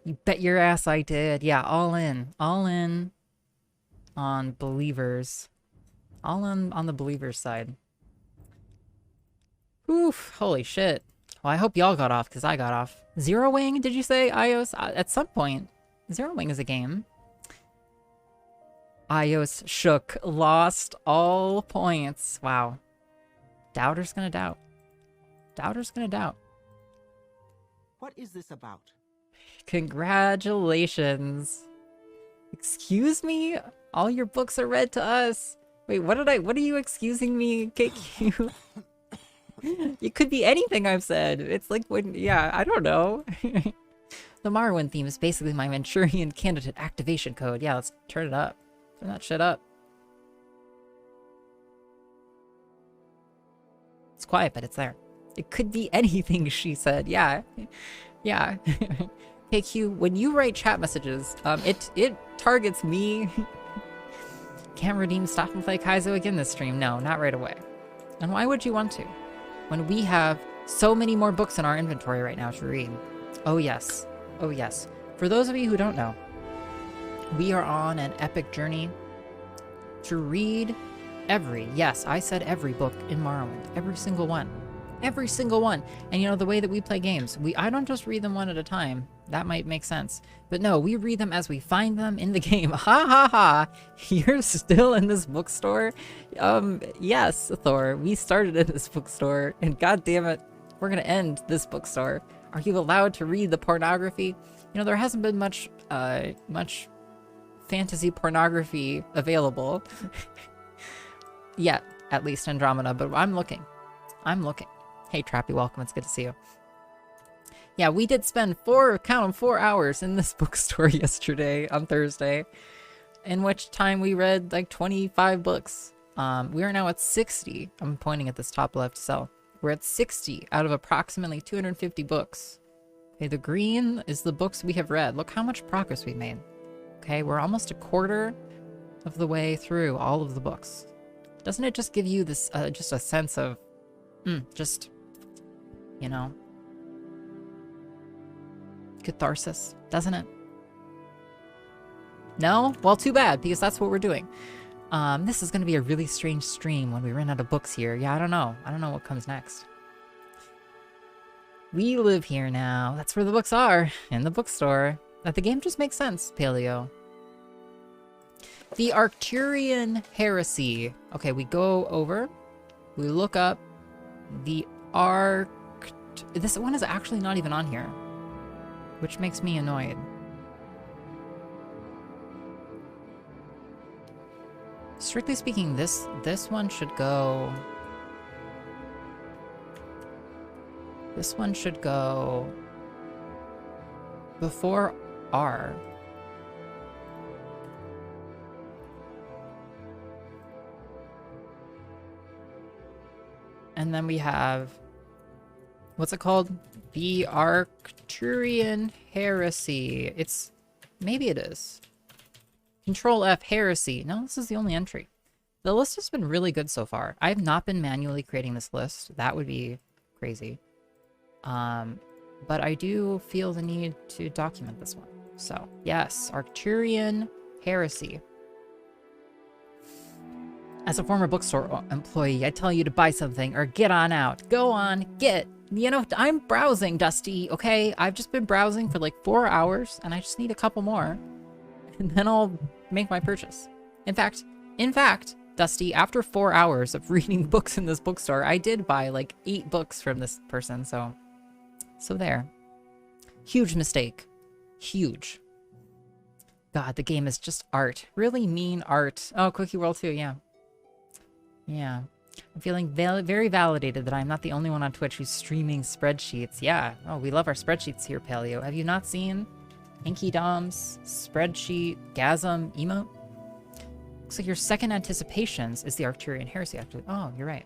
You bet your ass I did. Yeah, all in. All in on believers. All in on the believers side. Oof, holy shit. Well, I hope y'all got off, because I got off. Zero Wing, did you say, iOS? At some point. Zero Wing is a game. iOS shook. Lost all points. Wow. Doubter's gonna doubt. Doubter's gonna doubt. What is this about? Congratulations. Excuse me? All your books are read to us. Wait, what are you excusing me, KQ? It could be anything I've said. It's like when, yeah, I don't know. The Morrowind theme is basically my Manchurian candidate activation code. Yeah, let's turn it up. Turn that shit up. It's quiet, but it's there. It could be anything, she said. Yeah. Yeah. KQ, when you write chat messages, it targets me. Can't redeem Stop and Play Kaizo again this stream. No, not right away. And why would you want to? When we have so many more books in our inventory right now to read. Oh yes. Oh yes. For those of you who don't know, we are on an epic journey to read every, yes, I said every book in Morrowind. Every single one. Every single one. And you know, the way that we play games, I don't just read them one at a time. That might make sense. But no, we read them as we find them in the game. Ha ha ha! You're still in this bookstore? Yes, Thor, we started in this bookstore, and god damn it, we're gonna end this bookstore. Are you allowed to read the pornography? You know, there hasn't been much fantasy pornography available. Yet, at least Andromeda, but I'm looking. I'm looking. Hey, Trappy, welcome. It's good to see you. Yeah, we did spend 4 hours in this bookstore yesterday on Thursday, in which time we read like 25 books. We are now at 60. I'm pointing at this top left cell. We're at 60 out of approximately 250 books. Okay, the green is the books we have read. Look how much progress we made. Okay, we're almost a quarter of the way through all of the books. Doesn't it just give you this, just a sense of, just, you know, catharsis, doesn't it? No? Well, too bad, because that's what we're doing. This is going to be a really strange stream when we run out of books here. Yeah, I don't know. I don't know what comes next. We live here now. That's where the books are, in the bookstore. The game just makes sense, Paleo. The Arcturian Heresy. Okay, we go over. We look up the This one is actually not even on here, which makes me annoyed. Strictly speaking, this one should go... This one should go before R. And then we have, what's it called? The Arcturian Heresy. It's, maybe it is. Control F, Heresy. No, this is the only entry. The list has been really good so far. I have not been manually creating this list. That would be crazy. But I do feel the need to document this one. So, yes, Arcturian Heresy. As a former bookstore employee, I tell you to buy something or get on out. Go on, get. You know, I'm browsing, Dusty, okay? I've just been browsing for like 4 hours, and I just need a couple more. And then I'll make my purchase. In fact, Dusty, after 4 hours of reading books in this bookstore, I did buy like 8 books from this person, so there. Huge mistake. Huge. God, the game is just art. Really mean art. Oh, Cookie World 2, yeah. Yeah. I'm feeling very validated that I'm not the only one on Twitch who's streaming spreadsheets. Yeah. Oh, we love our spreadsheets here, Paleo. Have you not seen Inky Dom's spreadsheet gasm emote? Looks like your second anticipations is the Arcturian Heresy, actually. Oh, you're right.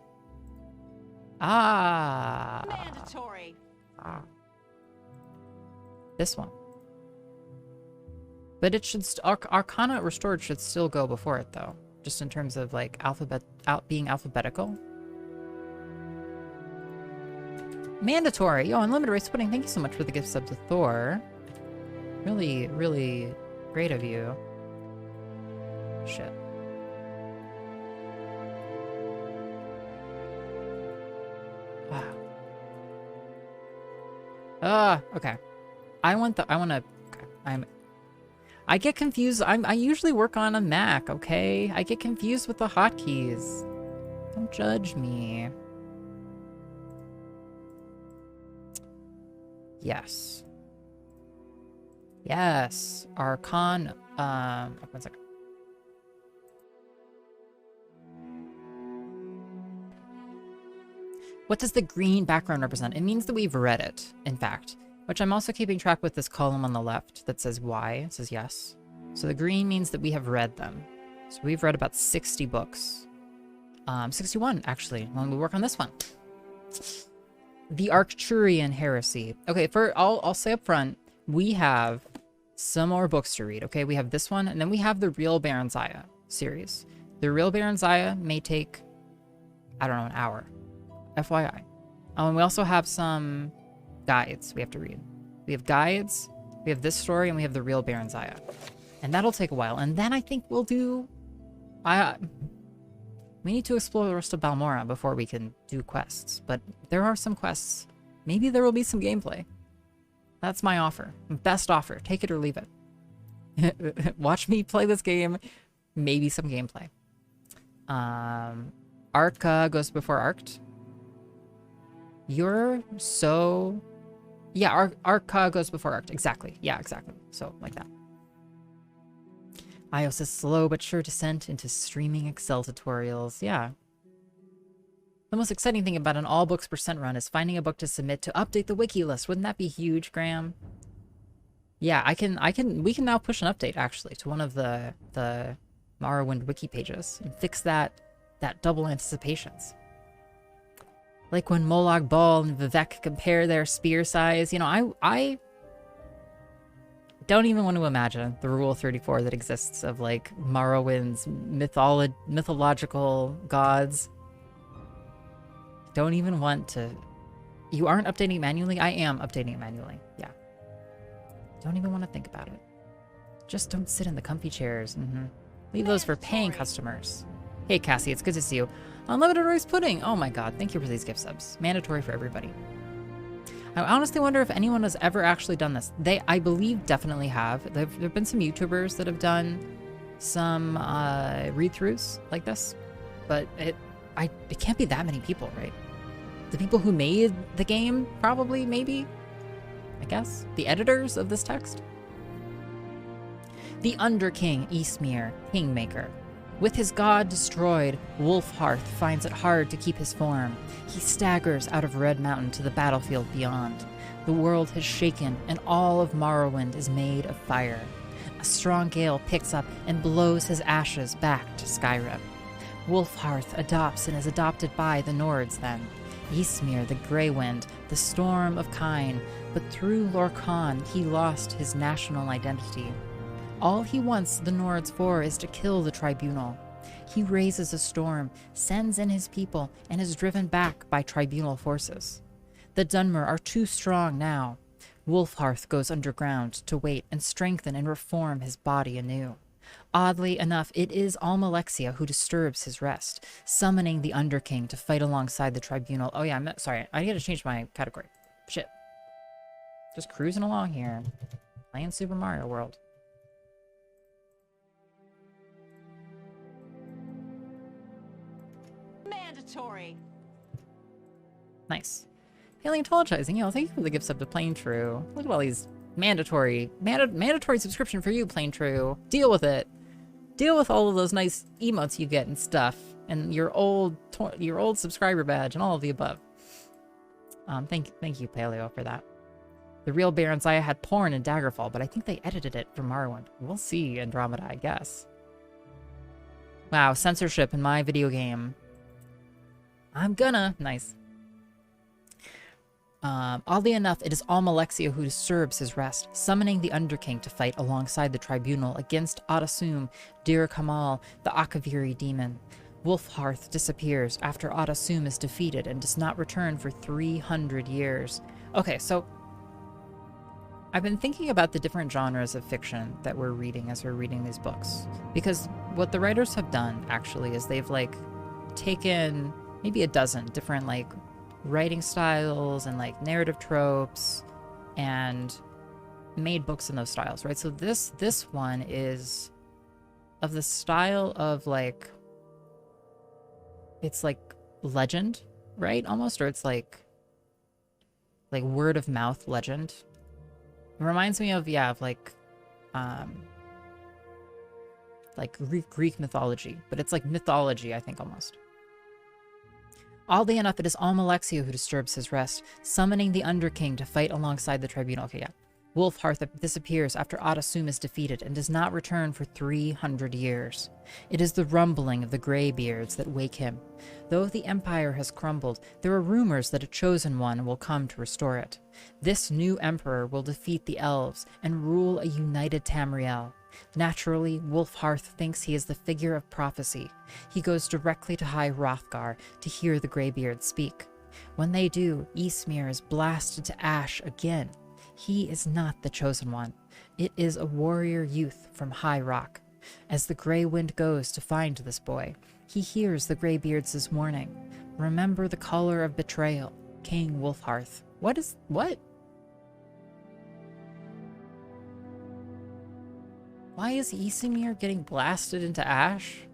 Ah. Mandatory. Ah. This one. But it should Arcana Restored should still go before it, though. Just in terms of like being alphabetical. Mandatory. Yo, Unlimited Race Pudding, thank you so much for the gift sub to Thor. Really, really great of you. Shit. Wow. Okay. I wanna, okay. I get confused. I usually work on a Mac, okay? I get confused with the hotkeys. Don't judge me. Yes. Yes. Archon, 1 second. What does the green background represent? It means that we've read it, in fact. Which I'm also keeping track with this column on the left that says Y. It says yes. So the green means that we have read them. So we've read about 60 books. 61, actually, when we work on this one. The Arcturian Heresy. Okay, I'll say up front, we have some more books to read, okay? We have this one, and then we have the Real Baron Zaya series. The Real Baron Zaya may take, I don't know, an hour. FYI. We also have some guides we have to read. We have guides, we have this story, and we have the Real Baron Zaya. And that'll take a while. And then I think we'll do... we need to explore the rest of Balmora before we can do quests. But there are some quests. Maybe there will be some gameplay. That's my offer. Best offer. Take it or leave it. Watch me play this game. Maybe some gameplay. Arc goes before Arced. You're so... Yeah, Arc goes before Arced. Exactly. Yeah, exactly. So, like that. iios' slow but sure descent into streaming Excel tutorials. Yeah. The most exciting thing about an all books percent run is finding a book to submit to update the wiki list. Wouldn't that be huge, Graham? Yeah, we can now push an update, actually, to one of the Morrowind wiki pages and fix that double anticipations. Like when Molag Bal and Vivek compare their spear size. You know, I don't even want to imagine the Rule 34 that exists of, like, Morrowind's mythological gods. Don't even want to... You aren't updating it manually? I am updating it manually, yeah. Don't even want to think about it. Just don't sit in the comfy chairs. Leave those for paying customers. Hey, Cassie, it's good to see you. Unlimited rice pudding! Oh my god, thank you for these gift subs. Mandatory for everybody. I honestly wonder if anyone has ever actually done this. I believe, definitely have. There have been some YouTubers that have done some read-throughs like this, but it can't be that many people, right? The people who made the game, probably, maybe, I guess. The editors of this text. The Underking Ysmir, Kingmaker. With his god destroyed, Wolfhearth finds it hard to keep his form. He staggers out of Red Mountain to the battlefield beyond. The world has shaken, and all of Morrowind is made of fire. A strong gale picks up and blows his ashes back to Skyrim. Wolfhearth adopts and is adopted by the Nords then. Ysmir the Grey Wind, the Storm of Kine, but through Lorkhan he lost his national identity. All he wants the Nords for is to kill the Tribunal. He raises a storm, sends in his people, and is driven back by Tribunal forces. The Dunmer are too strong now. Wolfhearth goes underground to wait and strengthen and reform his body anew. Oddly enough, it is Almalexia who disturbs his rest, summoning the Underking to fight alongside the Tribunal. Oh yeah, sorry, I need to change my category. Shit. Just cruising along here. Playing Super Mario World. Mandatory. Nice. Paleontologizing, you know, thank you for the gift sub to Plain True. Look at all these mandatory subscription for you, Plain True. Deal with it. Deal with all of those nice emotes you get and stuff, and your old subscriber badge and all of the above. Thank you, Paleo, for that. The Real Baron Zaya had porn in Daggerfall, but I think they edited it for Morrowind. We'll see, Andromeda, I guess. Wow, censorship in my video game. I'm gonna. Nice. Oddly enough, it is Almalexia who disturbs his rest, summoning the Underking to fight alongside the Tribunal against Adasum, Dir Kamal, the Akaviri demon. Wolfhearth disappears after Adasum is defeated and does not return for 300 years. Okay, so I've been thinking about the different genres of fiction that we're reading as we're reading these books. Because what the writers have done, actually, is they've, like, taken maybe a dozen different, like, writing styles and, like, narrative tropes and made books in those styles, right? So this one is of the style of, like, it's like legend, right? Almost, or it's like word of mouth legend. It reminds me of, yeah, of like Greek mythology, but it's like mythology, I think, almost. Oddly enough, it is Almalexia who disturbs his rest, summoning the Underking to fight alongside the tribunal. Okay, yeah. Wolfhearth disappears after Adasum is defeated and does not return for 300 years. It is the rumbling of the Greybeards that wake him. Though the Empire has crumbled, there are rumors that a chosen one will come to restore it. This new emperor will defeat the elves and rule a united Tamriel. Naturally, Wolfhearth thinks he is the figure of prophecy. He goes directly to High Hrothgar to hear the Greybeards speak. When they do, Ysmir is blasted to ash again. He is not the chosen one. It is a warrior youth from High Rock. As the Grey Wind goes to find this boy, he hears the Greybeards' warning. Remember the color of betrayal, King Wolfhearth. What? Why is Ysmir getting blasted into ash?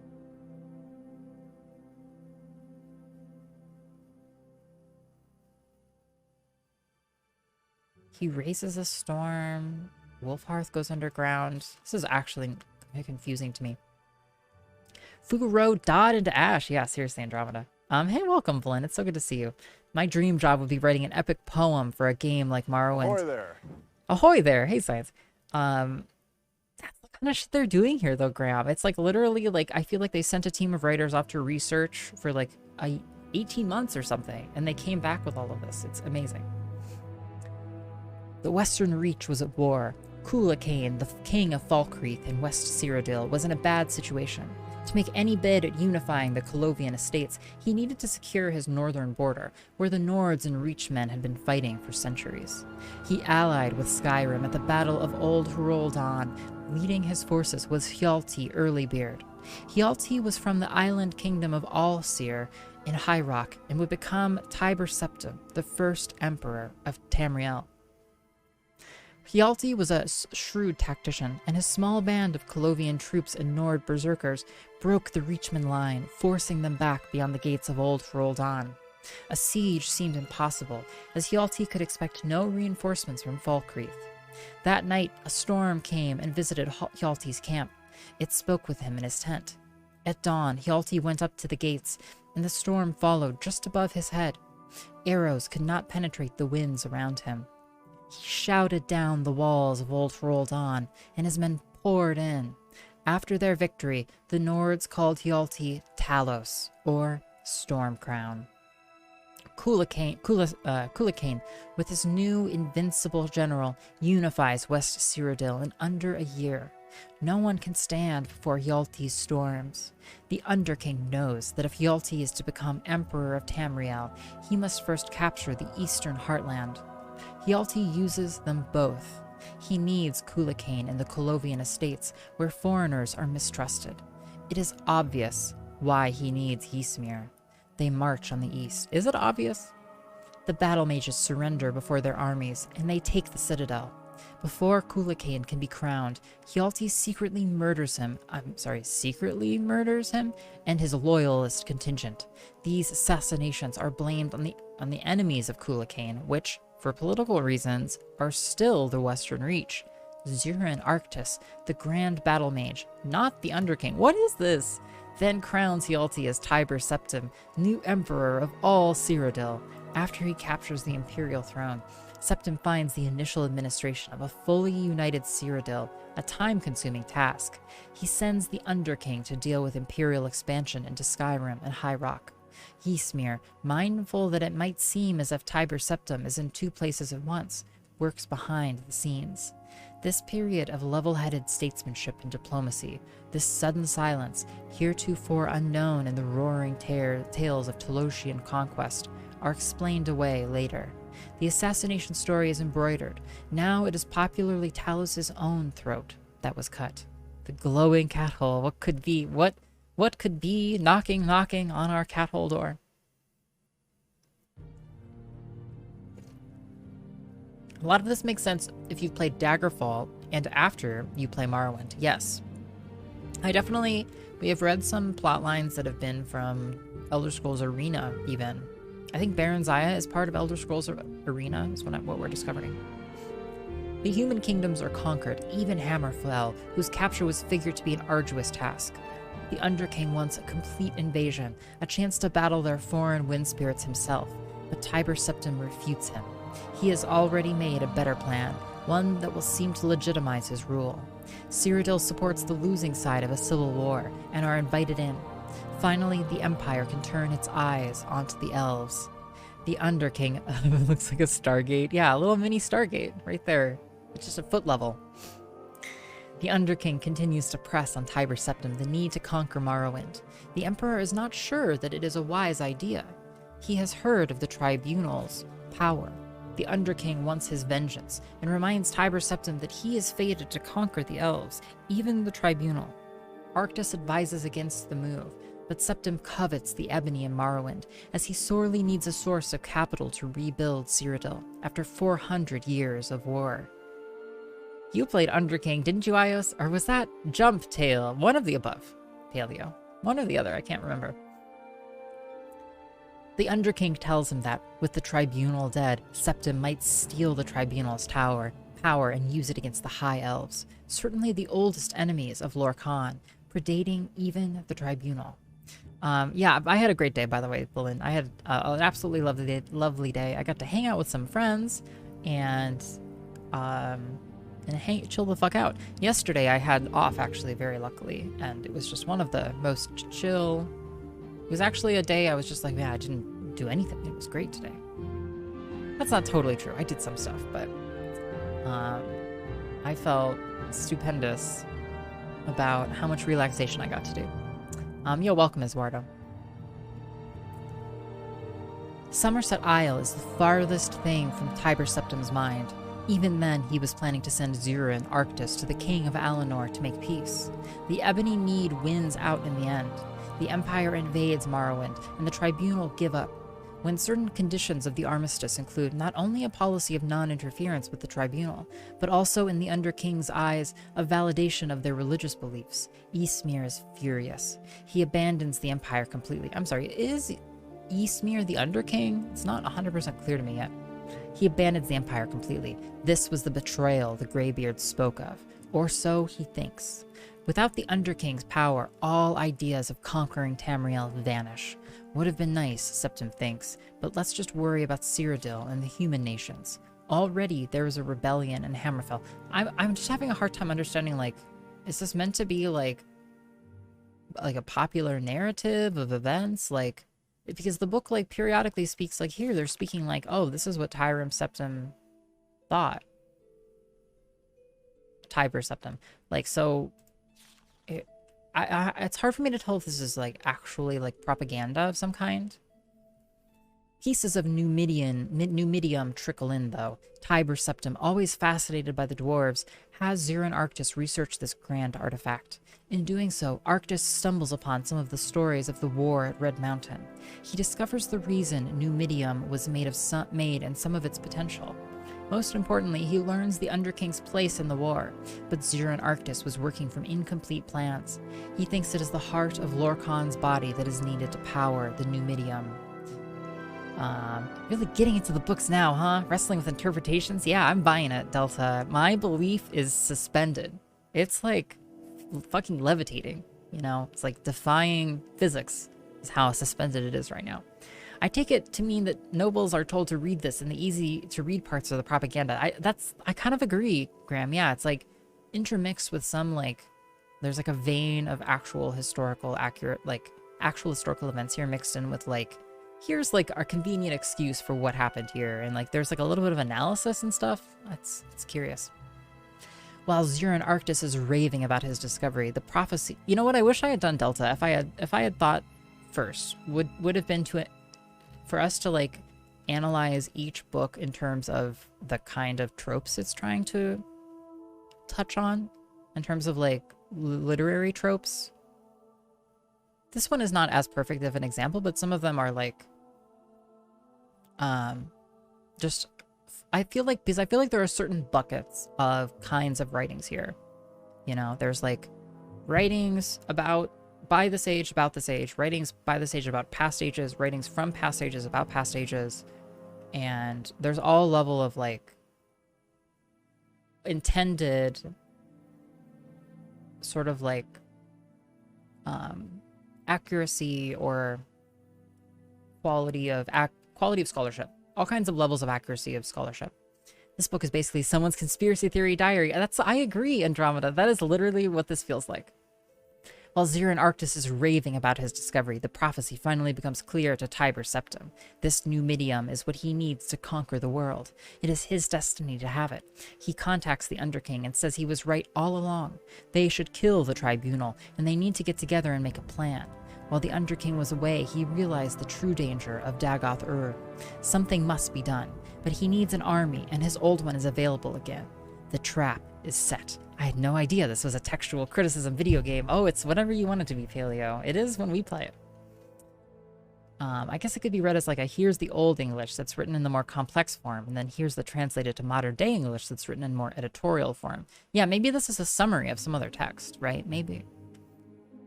He raises a storm. Wolfhearth goes underground. This is actually confusing to me. Fugaro died into ash. Yeah, seriously, Andromeda. Hey, welcome, Flynn. It's so good to see you. My dream job would be writing an epic poem for a game like Morrowind. Ahoy there. Ahoy there. Hey, Science. That's the kind of shit they're doing here, though, Graham. It's like literally, like, I feel like they sent a team of writers off to research for like 18 months or something, and they came back with all of this. It's amazing. The Western Reach was at war. Cuchulainn, the king of Falkreath in West Cyrodiil, was in a bad situation. To make any bid at unifying the Colovian estates, he needed to secure his northern border, where the Nords and Reachmen had been fighting for centuries. He allied with Skyrim at the Battle of Old Hroldan. Leading his forces was Hjalti Earlybeard. Hjalti was from the island kingdom of Alcir in High Rock and would become Tiber Septim, the first emperor of Tamriel. Hjalti was a shrewd tactician, and his small band of Colovian troops and Nord berserkers broke the Reachman line, forcing them back beyond the gates of Old Hroldan. A siege seemed impossible, as Hjalti could expect no reinforcements from Falkreath. That night, a storm came and visited Hjalti's camp. It spoke with him in his tent. At dawn, Hjalti went up to the gates, and the storm followed just above his head. Arrows could not penetrate the winds around him. He shouted down the walls of Old Hroldan, and his men poured in. After their victory, the Nords called Hjalti Talos, or Stormcrown. Cuchulainn, with his new invincible general, unifies West Cyrodiil in under a year. No one can stand before Hjalti's storms. The Underking knows that if Hjalti is to become Emperor of Tamriel, he must first capture the Eastern Heartland. Hjalti uses them both. He needs Cuchulainn in the Colovian estates, where foreigners are mistrusted. It is obvious why he needs Ysmir. They march on the east. Is it obvious? The battle mages surrender before their armies, and they take the citadel. Before Cuchulainn can be crowned, Hjalti secretly murders him and his loyalist contingent. These assassinations are blamed on the enemies of Cuchulainn, which, for political reasons, are still the Western Reach. Zurin Arctis, the Grand Battle Mage, not the Underking. What is this? Then crowns Hjalti as Tiber Septim, new emperor of all Cyrodiil. After he captures the imperial throne, Septim finds the initial administration of a fully united Cyrodiil a time-consuming task. He sends the Underking to deal with imperial expansion into Skyrim and High Rock. Ysmir, mindful that it might seem as if Tiber Septim is in two places at once, works behind the scenes. This period of level-headed statesmanship and diplomacy, this sudden silence, heretofore unknown in the roaring tales of Telosian conquest, are explained away later. The assassination story is embroidered. Now it is popularly Talos's own throat that was cut. The glowing cat hole. What could be? What could be knocking on our cat hole door? A lot of this makes sense if you've played Daggerfall and after you play Morrowind. Yes. We have read some plot lines that have been from Elder Scrolls Arena, even. I think Baron Zaya is part of Elder Scrolls Arena, is what we're discovering. The human kingdoms are conquered, even Hammerfell, whose capture was figured to be an arduous task. The Underking wants a complete invasion, a chance to battle their foreign wind spirits himself, but Tiber Septim refutes him. He has already made a better plan, one that will seem to legitimize his rule. Cyrodiil supports the losing side of a civil war and are invited in. Finally, the Empire can turn its eyes onto the elves. The Underking looks like a Stargate. Yeah, a little mini Stargate right there. It's just a foot level. The Underking continues to press on Tiber Septim the need to conquer Morrowind. The Emperor is not sure that it is a wise idea. He has heard of the Tribunal's power. The Underking wants his vengeance, and reminds Tiber Septim that he is fated to conquer the elves, even the Tribunal. Arctis advises against the move, but Septim covets the ebony in Morrowind, as he sorely needs a source of capital to rebuild Cyrodiil, after 400 years of war. You played Underking, didn't you, iios? Or was that Jump Tail? One of the above. Paleo. One or the other, I can't remember. The Underking tells him that, with the Tribunal dead, Septim might steal the Tribunal's power and use it against the High Elves, certainly the oldest enemies of Lorkhan, predating even the Tribunal. Yeah, I had a great day, by the way, Belinda. I had an absolutely lovely day. I got to hang out with some friends and chill the fuck out. Yesterday I had off, actually, very luckily, and it was just one of the most chill. It was actually a day I was just like, man, I didn't do anything. It was great today. That's not totally true. I did some stuff, but I felt stupendous about how much relaxation I got to do. You're welcome, Eduardo. Somerset Isle is the farthest thing from Tiber Septim's mind. Even then, he was planning to send Zura and Arctis to the King of Alinor to make peace. The Ebony Need wins out in the end. The Empire invades Morrowind, and the Tribunal give up, when certain conditions of the armistice include not only a policy of non-interference with the Tribunal, but also, in the Underking's eyes, a validation of their religious beliefs. Ysmir is furious. He abandons the Empire completely. I'm sorry, is Ysmir the Underking? It's not 100% clear to me yet. He abandons the Empire completely. This was the betrayal the Greybeards spoke of, or so he thinks. Without the Underking's power, all ideas of conquering Tamriel vanish. Would have been nice, Septim thinks, but let's just worry about Cyrodiil and the human nations. Already there is a rebellion in Hammerfell. I'm just having a hard time understanding, like, is this meant to be like a popular narrative of events? Like, because the book, like, periodically speaks, like, here they're speaking like, oh, this is what Tiber Septim thought. Tiber Septim. Like, so it's hard for me to tell if this is, like, actually, like, propaganda of some kind. Pieces of Numidium trickle in, though. Tiber Septim, always fascinated by the dwarves, has Zura and Arctis research this grand artifact. In doing so, Arctis stumbles upon some of the stories of the war at Red Mountain. He discovers the reason Numidium was made and some of its potential. Most importantly, he learns the Underking's place in the war, but Zura and Arctis was working from incomplete plans. He thinks it is the heart of Lorkhan's body that is needed to power the Numidium. Really getting into the books now, huh? Wrestling with interpretations? Yeah, I'm buying it, Delta. My belief is suspended. It's like fucking levitating, you know? It's like defying physics is how suspended it is right now. I take it to mean that nobles are told to read this and the easy-to-read parts are the propaganda. I kind of agree, Graham. Yeah, it's like intermixed with some, like, there's like a vein of actual historical events here mixed in with, like, here's like our convenient excuse for what happened here, and like there's like a little bit of analysis and stuff. It's curious. While Zura and Arctis is raving about his discovery, the prophecy. You know what I wish I had done, Delta, if I had thought first would have been for us to, like, analyze each book in terms of the kind of tropes it's trying to touch on, in terms of like literary tropes. This one is not as perfect of an example, but some of them are like, just, I feel like there are certain buckets of kinds of writings here. You know, there's like writings by this age, about this age, writings by this age about past ages, writings from past ages about past ages, and there's all level of like intended sort of like accuracy or quality of scholarship, all kinds of levels of accuracy of scholarship. This book is basically someone's conspiracy theory diary. I agree, Andromeda. That is literally what this feels like. While Xeran Arctis is raving about his discovery, the prophecy finally becomes clear to Tiber Septim. This new medium is what he needs to conquer the world. It is his destiny to have it. He contacts the Underking and says he was right all along. They should kill the tribunal, and they need to get together and make a plan. While the Underking was away, he realized the true danger of Dagoth-Ur. Something must be done, but he needs an army, and his old one is available again. The trap is set. I had no idea this was a textual criticism video game. Oh, it's whatever you want it to be, Paleo. It is when we play it. I guess it could be read as like here's the old English that's written in the more complex form, and then here's the translated to modern day English that's written in more editorial form. Yeah, maybe this is a summary of some other text, right? Maybe.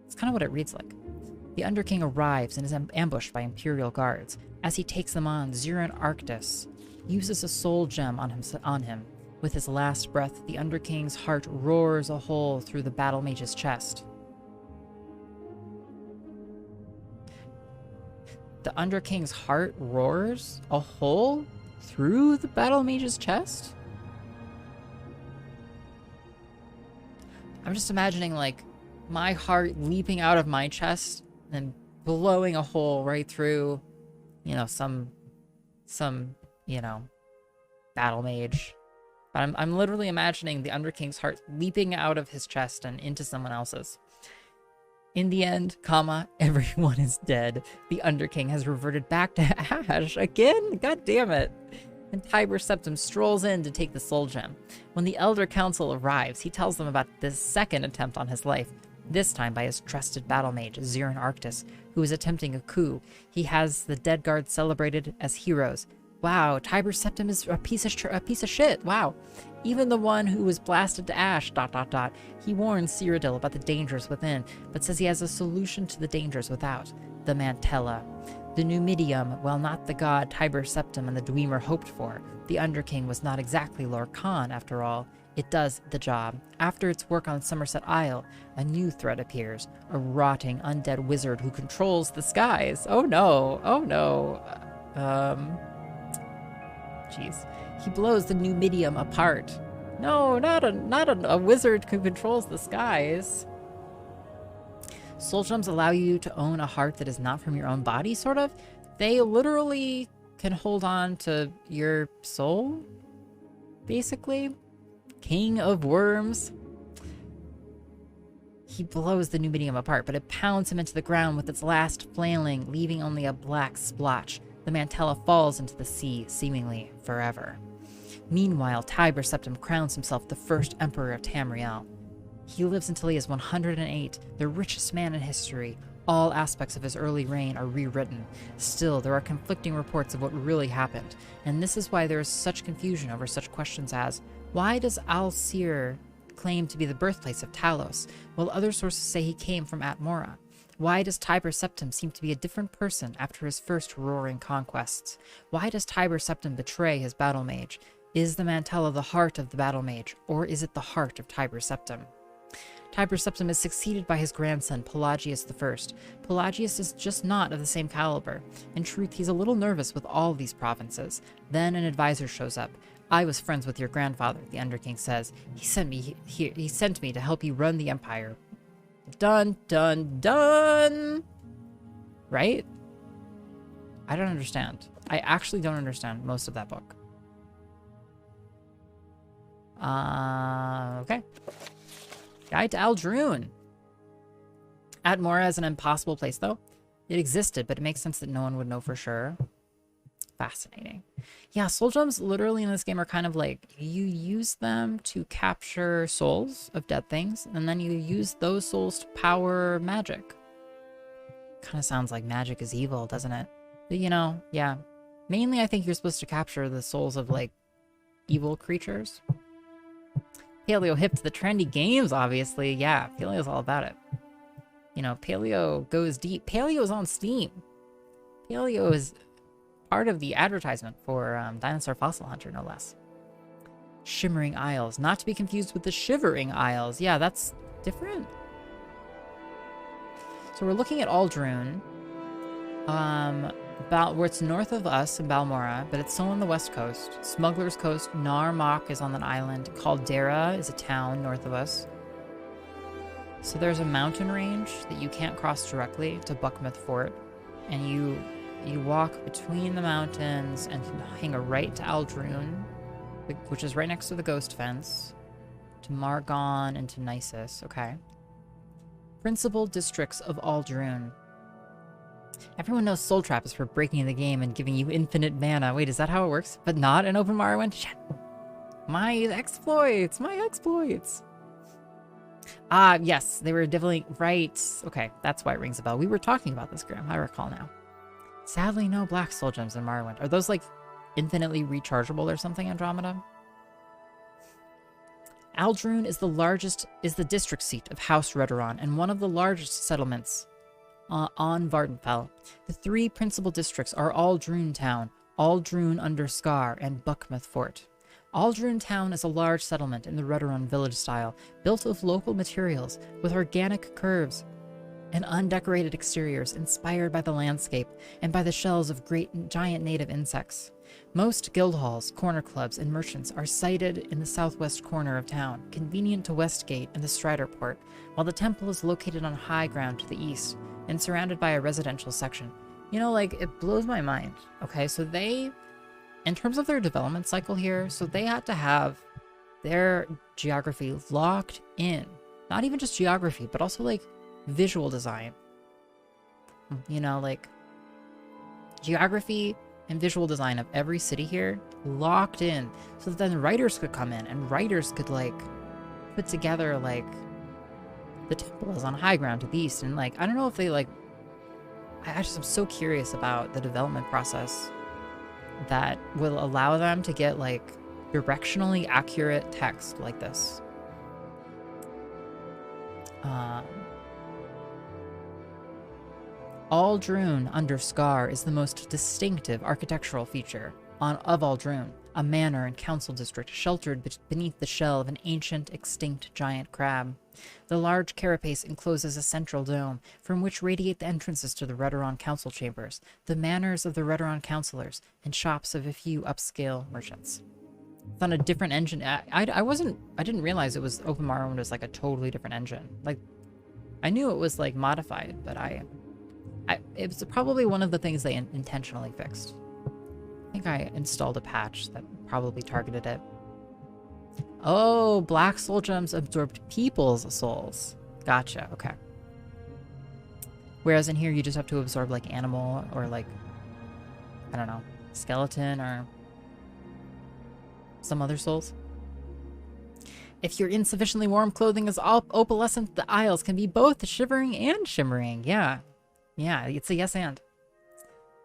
It's kind of what it reads like. The Underking arrives and is ambushed by Imperial guards. As he takes them on, Xeran Arctis uses a soul gem on him. With his last breath, the Underking's heart roars a hole through the battle mage's chest. The Underking's heart roars a hole through the battle mage's chest? I'm just imagining like my heart leaping out of my chest and blowing a hole right through, you know, some, you know, battle mage. But I'm literally imagining the Underking's heart leaping out of his chest and into someone else's. In the end, everyone is dead. The Underking has reverted back to ash again? God damn it. And Tiber Septim strolls in to take the soul gem. When the Elder Council arrives, he tells them about this second attempt on his life, this time by his trusted battle mage, Xeran Arctis, who is attempting a coup. He has the dead guards celebrated as heroes. Wow, Tiber Septim is a piece of shit. Wow. Even the one who was blasted to ash, ... He warns Cyrodiil about the dangers within, but says he has a solution to the dangers without. The Mantella. The Numidium, while not the god Tiber Septim and the Dwemer hoped for, the Underking was not exactly Lord Khan, after all. It does the job. After its work on Somerset Isle, a new threat appears. A rotting, undead wizard who controls the skies. Oh no. Oh no. Jeez. He blows the Numidium apart. No, not a wizard who controls the skies. Soul gems allow you to own a heart that is not from your own body, sort of. They literally can hold on to your soul, basically. King of worms. He blows the Numidium apart, but it pounds him into the ground with its last flailing, leaving only a black splotch. The Mantella falls into the sea, seemingly forever. Meanwhile, Tiber Septim crowns himself the first emperor of Tamriel. He lives until he is 108, the richest man in history. All aspects of his early reign are rewritten. Still, there are conflicting reports of what really happened, and this is why there is such confusion over such questions as, why does Al-Sir claim to be the birthplace of Talos, while other sources say he came from Atmora? Why does Tiber Septim seem to be a different person after his first roaring conquests? Why does Tiber Septim betray his battle mage? Is the Mantella the heart of the battle mage, or is it the heart of Tiber Septim? Tiber Septim is succeeded by his grandson, Pelagius I. Pelagius is just not of the same caliber. In truth, he's a little nervous with all these provinces. Then an advisor shows up. I was friends with your grandfather, the Underking says. He sent me to help you run the empire. Dun, dun, dun! Right? I don't understand. I actually don't understand most of that book. Okay. Guide to Aldrune. Atmora is an impossible place, though. It existed, but it makes sense that no one would know for sure. Fascinating. Yeah, soul gems literally in this game are kind of like you use them to capture souls of dead things, and then you use those souls to power magic. Kind of sounds like magic is evil, doesn't it? But, you know, yeah. Mainly, I think you're supposed to capture the souls of, like, evil creatures. Paleo hip to the trendy games, obviously. Yeah, Paleo's all about it. You know, Paleo goes deep. Paleo's on Steam. Paleo is part of the advertisement for Dinosaur Fossil Hunter, no less. Shimmering Isles. Not to be confused with the Shivering Isles. Yeah, that's different. So we're looking at Aldrune. About where it's north of us in Balmora, but it's still on the west coast. Smuggler's Coast, Narmak is on an island. Caldera is a town north of us. So there's a mountain range that you can't cross directly to Buckmouth Fort, and you walk between the mountains and hang a right to Aldrune, which is right next to the Ghost Fence, to Margon and to Nisus. Okay. Principal districts of Aldrune. Everyone knows Soul Trap is for breaking the game and giving you infinite mana. Wait, is that how it works? But not in Open Morrowind? Shit. My exploits! My exploits! Ah, yes, they were definitely right. Okay, that's why it rings a bell. We were talking about this, Graham. I recall now. Sadly, no black soul gems in Morrowind. Are those, like, infinitely rechargeable or something, Andromeda? Aldrune is the district seat of House Redoran and one of the largest settlements on Vardenfell. The three principal districts are Aldrune Town, Aldrune under Scar, and Buckmouth Fort. Aldrune Town is a large settlement in the Redoran village style, built of local materials, with organic curves and undecorated exteriors inspired by the landscape and by the shells of giant native insects. Most guild halls, corner clubs, and merchants are sited in the southwest corner of town, convenient to Westgate and the Strider Port, while the temple is located on high ground to the east and surrounded by a residential section. You know, like, it blows my mind. Okay, so they, in terms of their development cycle here, so they had to have their geography locked in. Not even just geography, but also, like, visual design. You know, like, geography and visual design of every city here locked in, so that then writers could come in and writers could, like, put together, like, the temple is on high ground to the east, and, like, I don't know if they, like, I'm so curious about the development process that will allow them to get, like, directionally accurate text like this. Aldrune under Scar is the most distinctive architectural feature of Aldrune, a manor and council district sheltered beneath the shell of an ancient, extinct giant crab. The large carapace encloses a central dome, from which radiate the entrances to the Redoran council chambers, the manors of the Redoran councilors, and shops of a few upscale merchants. It's on a different engine. I didn't realize it was Open Morrowind was like a totally different engine. Like, I knew it was like modified, but it was probably one of the things they intentionally fixed. I think I installed a patch that probably targeted it. Oh, black soul gems absorbed people's souls. Gotcha, okay. Whereas in here, you just have to absorb, like, animal or, like, I don't know, skeleton or some other souls. If you're insufficiently warm, clothing is opalescent. The Isles can be both shivering and shimmering. Yeah. Yeah, it's a yes and.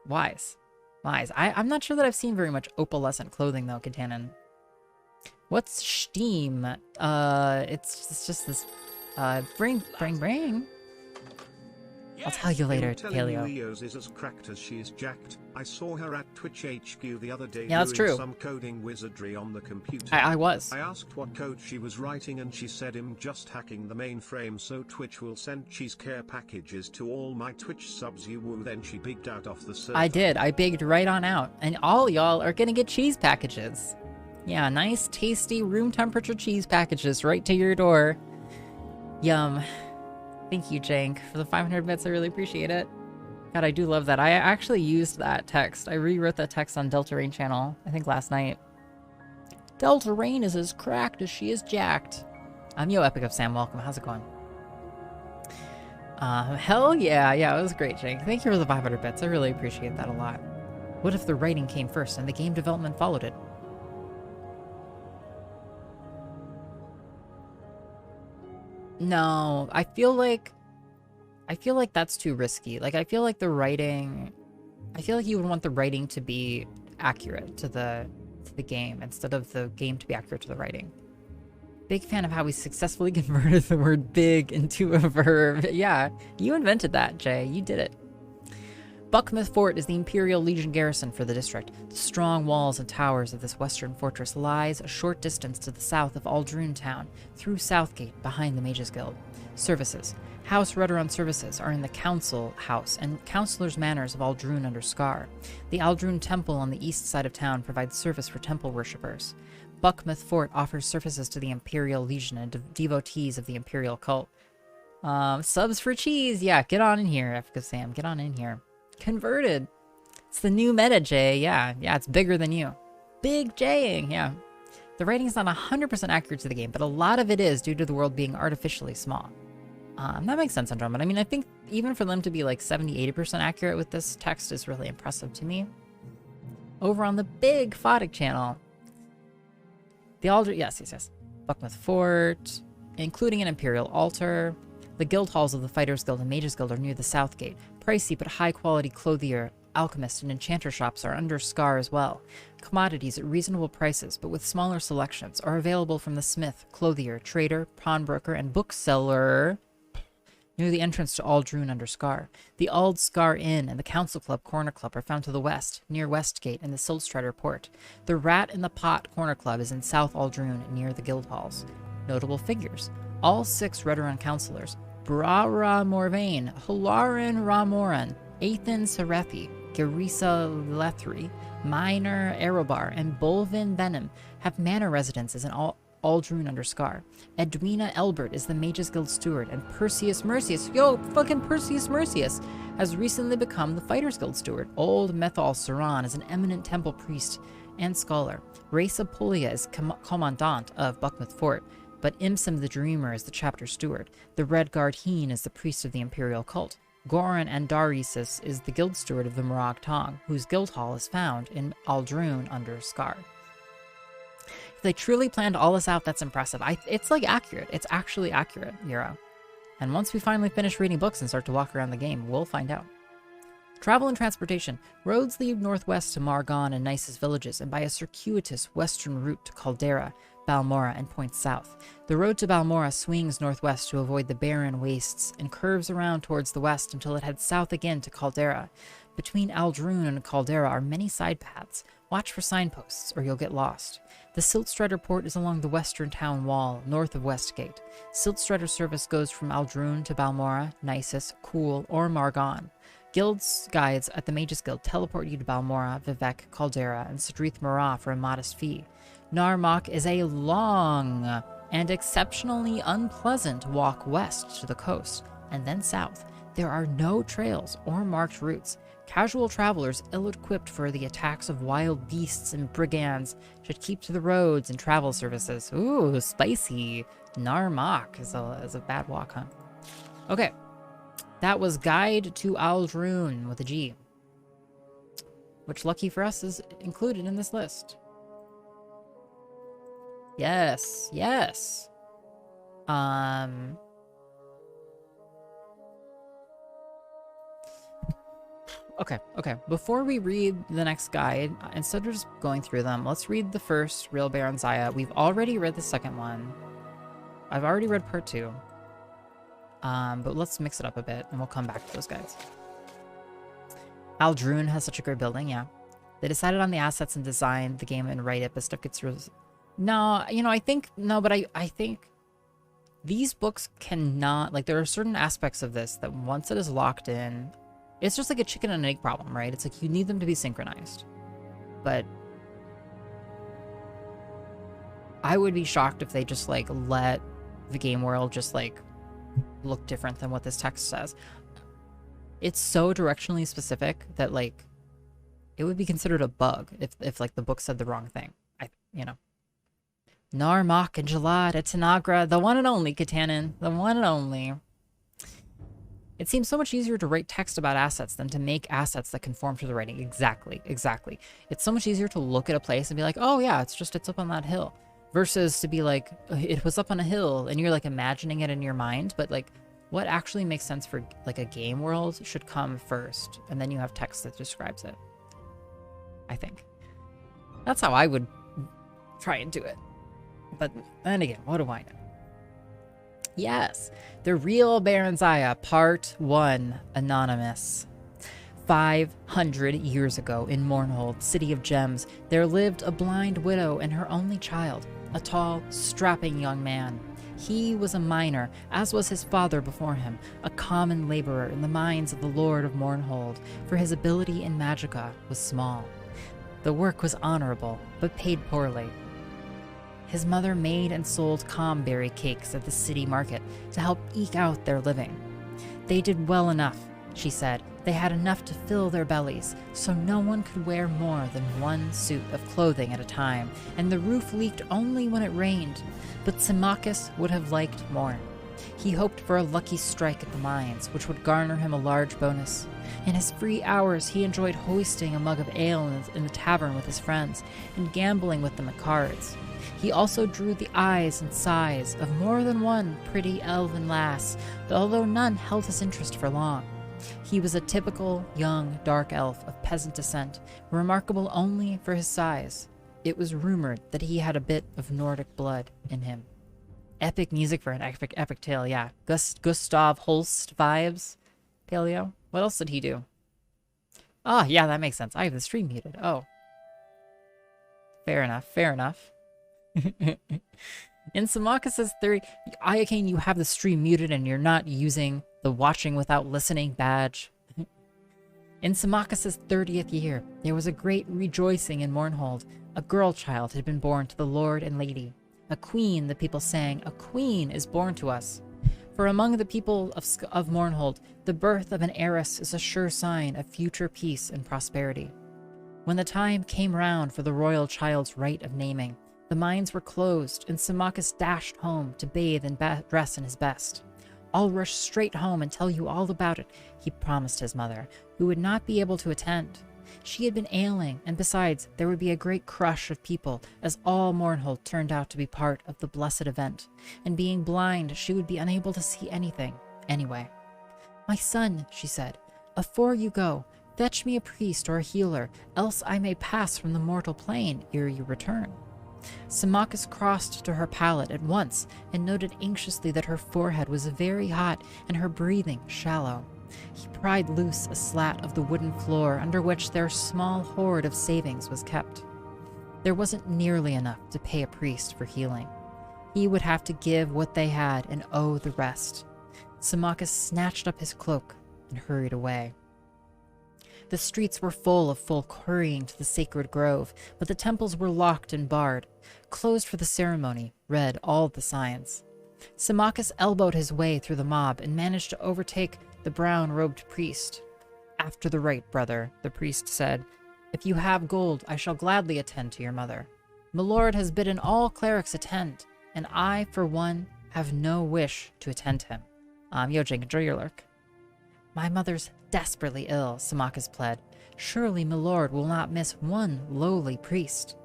Wise. Wise. I'm not sure that I've seen very much opalescent clothing, though, Katanen. What's Steam? It's just this, bring. I'll tell you later, Paleo. iios is as cracked as she is jacked. I saw her at Twitch HQ the other day that's doing true. some coding wizardry on the computer. I was. I asked what code she was writing and she said I'm just hacking the mainframe so Twitch will send cheese care packages to all my Twitch subs. You woo. Then she bigged out off the server. I did. I bigged right on out. And all y'all are gonna get cheese packages. Yeah, nice, tasty, room temperature cheese packages right to your door. Yum. Thank you, Jank, for the 500 bits. I really appreciate it. God, I do love that. I actually used that text. I rewrote that text on Delta Rain channel, I think last night. Delta Rain is as cracked as she is jacked. Yo, Epic of Sam, welcome. How's it going? Hell yeah. Yeah, it was great, Jank. Thank you for the 500 bits. I really appreciate that a lot. What if the writing came first and the game development followed it? No, I feel like that's too risky. Like, I feel like the writing, I feel like you would want the writing to be accurate to the game instead of the game to be accurate to the writing. Big fan of how we successfully converted the word big into a verb. Yeah, you invented that, Jay. You did it. Buckmouth Fort is the Imperial Legion garrison for the district. The strong walls and towers of this western fortress lies a short distance to the south of Aldrune town, through Southgate, behind the Mages Guild. Services. House Redoran services are in the Council House and Councilor's Manors of Aldrune under Scar. The Aldrune Temple on the east side of town provides service for temple worshippers. Buckmouth Fort offers services to the Imperial Legion and devotees of the Imperial cult. Subs for cheese! Yeah, get on in here, Africa Sam, get on in here. Converted. It's the new meta, Jay. Yeah, it's bigger than you. Big Jaying, yeah. The rating's not 100% accurate to the game, but a lot of it is due to the world being artificially small. That makes sense, Andromeda. I mean, I think even for them to be like 70-80% accurate with this text is really impressive to me. Over on the big Photic channel, the Aldrune, yes. Buckmouth Fort, including an Imperial altar. The guild halls of the Fighters Guild and Mages Guild are near the South Gate. Pricey but high-quality clothier, alchemist, and enchanter shops are under Scar as well. Commodities at reasonable prices, but with smaller selections, are available from the smith, clothier, trader, pawnbroker, and bookseller near the entrance to Aldrune under Scar. The Ald Scar Inn and the Council Club Corner Club are found to the west, near Westgate and the Siltstrider Port. The Rat in the Pot Corner Club is in South Aldrune, near the guild halls. Notable figures. All 6 Redoran councillors, Brara Morvain, Hularin Ramoran, Athan Serethi, Garisa Lethri, Minor Aerobar, and Bolvin Venom, have manor residences in Aldrune under Scar. Edwina Elbert is the Mages Guild steward, and Perseus Mercius, Perseus Mercius, has recently become the Fighters Guild steward. Old Methal Saran is an eminent temple priest and scholar. Reza Pulia is commandant of Buckmouth Fort, but Imsim the Dreamer is the chapter steward. The Red Guard Heen is the priest of the Imperial cult. Goran Andarisis is the guild steward of the Morag Tong, whose guild hall is found in Aldrune under Scar. If they truly planned all this out, that's impressive. It's like accurate. It's actually accurate, Euro. And once we finally finish reading books and start to walk around the game, we'll find out. Travel and transportation. Roads lead northwest to Margon and Nice's villages, and by a circuitous western route to Caldera, Balmora, and points south. The road to Balmora swings northwest to avoid the barren wastes and curves around towards the west until it heads south again to Caldera. Between Aldrune and Caldera are many side paths. Watch for signposts or you'll get lost. The Siltstrider Port is along the western town wall, north of Westgate. Siltstrider service goes from Aldrune to Balmora, Nisus, Cool, or Margon. Guild's guides at the Mages Guild teleport you to Balmora, Vivek, Caldera, and Sadrith Mara for a modest fee. Narmak is a long and exceptionally unpleasant walk west to the coast, and then south. There are no trails or marked routes. Casual travelers ill-equipped for the attacks of wild beasts and brigands should keep to the roads and travel services. Ooh, spicy. Narmak is a bad walk, huh? Okay. That was Guide to Aldrune with a G, which, lucky for us, is included in this list. Yes. Okay. Before we read the next guide, instead of just going through them, let's read the first, Real Baron Zaya. We've already read the second one. I've already read part 2. But let's mix it up a bit, and we'll come back to those guides. Aldrune has such a great building, yeah. They decided on the assets and designed the game and write it, but stuff gets... No, I think... No, but I think these books cannot... Like, there are certain aspects of this that once it is locked in... It's just like a chicken and egg problem, right? It's like you need them to be synchronized. But I would be shocked if they just, like, let the game world just, like, look different than what this text says. It's so directionally specific that, like, it would be considered a bug if like, the book said the wrong thing. Narmak and Jalad at Tanagra, the one and only Katanin, the one and only. It seems so much easier to write text about assets than to make assets that conform to the writing. Exactly, exactly. It's so much easier to look at a place and be like, oh yeah, it's up on that hill. Versus to be like, it was up on a hill, and you're like imagining it in your mind, but like what actually makes sense for like a game world should come first, and then you have text that describes it. I think. That's how I would try and do it. But then again, what do I know? Yes, The Real Baronziah, Part 1, Anonymous. 500 years ago in Mournhold, City of Gems, there lived a blind widow and her only child, a tall, strapping young man. He was a miner, as was his father before him, a common laborer in the mines of the Lord of Mournhold, for his ability in magicka was small. The work was honorable, but paid poorly. His mother made and sold comberry cakes at the city market to help eke out their living. They did well enough, she said. They had enough to fill their bellies, so no one could wear more than one suit of clothing at a time, and the roof leaked only when it rained. But Symmachus would have liked more. He hoped for a lucky strike at the mines, which would garner him a large bonus. In his free hours, he enjoyed hoisting a mug of ale in the tavern with his friends, and gambling with them at cards. He also drew the eyes and sighs of more than one pretty elven lass, although none held his interest for long. He was a typical young dark elf of peasant descent, remarkable only for his size. It was rumored that he had a bit of Nordic blood in him. Epic music for an epic tale, yeah. Gustav Holst vibes. Paleo. What else did he do? Ah, yeah, that makes sense. I have the stream muted. Oh. Fair enough, fair enough. In Symmachus' theory, Iacane, you have the stream muted and you're not using the watching without listening badge. In Symmachus' 30th year, there was a great rejoicing in Mournhold. A girl child had been born to the lord and lady. A queen, the people sang, a queen is born to us. For among the people of Mournhold, the birth of an heiress is a sure sign of future peace and prosperity. When the time came round for the royal child's rite of naming, the mines were closed, and Symmachus dashed home to bathe and dress in his best. I'll rush straight home and tell you all about it, he promised his mother, who would not be able to attend. She had been ailing, and besides, there would be a great crush of people, as all Mournhold turned out to be part of the blessed event, and being blind, she would be unable to see anything, anyway. My son, she said, afore you go, fetch me a priest or a healer, else I may pass from the mortal plane ere you return. Symmachus crossed to her pallet at once and noted anxiously that her forehead was very hot and her breathing shallow. He pried loose a slat of the wooden floor under which their small hoard of savings was kept. There wasn't nearly enough to pay a priest for healing. He would have to give what they had and owe the rest. Symmachus snatched up his cloak and hurried away. The streets were full of folk hurrying to the sacred grove, but the temples were locked and barred. Closed for the ceremony, read all the signs. Symmachus elbowed his way through the mob and managed to overtake the brown-robed priest. After the rite, brother, the priest said, if you have gold, I shall gladly attend to your mother. My lord has bidden all clerics attend, and I, for one, have no wish to attend him. Yo, Jake, enjoy your lurk. My mother's desperately ill, Symmachus pled. Surely my lord will not miss one lowly priest.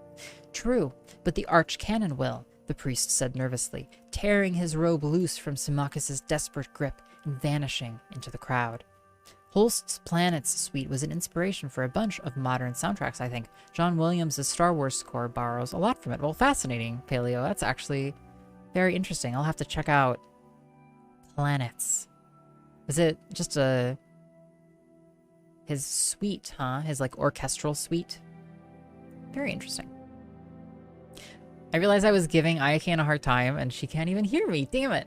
True, but the archcanon will, the priest said nervously, tearing his robe loose from Symmachus' desperate grip and vanishing into the crowd. Holst's Planets suite was an inspiration for a bunch of modern soundtracks, I think. John Williams' Star Wars score borrows a lot from it. Well, fascinating, Paleo. That's actually very interesting. I'll have to check out Planets. Is it just his suite, huh? His, like, orchestral suite? Very interesting. I realized I was giving Iacane a hard time, and she can't even hear me. Damn it.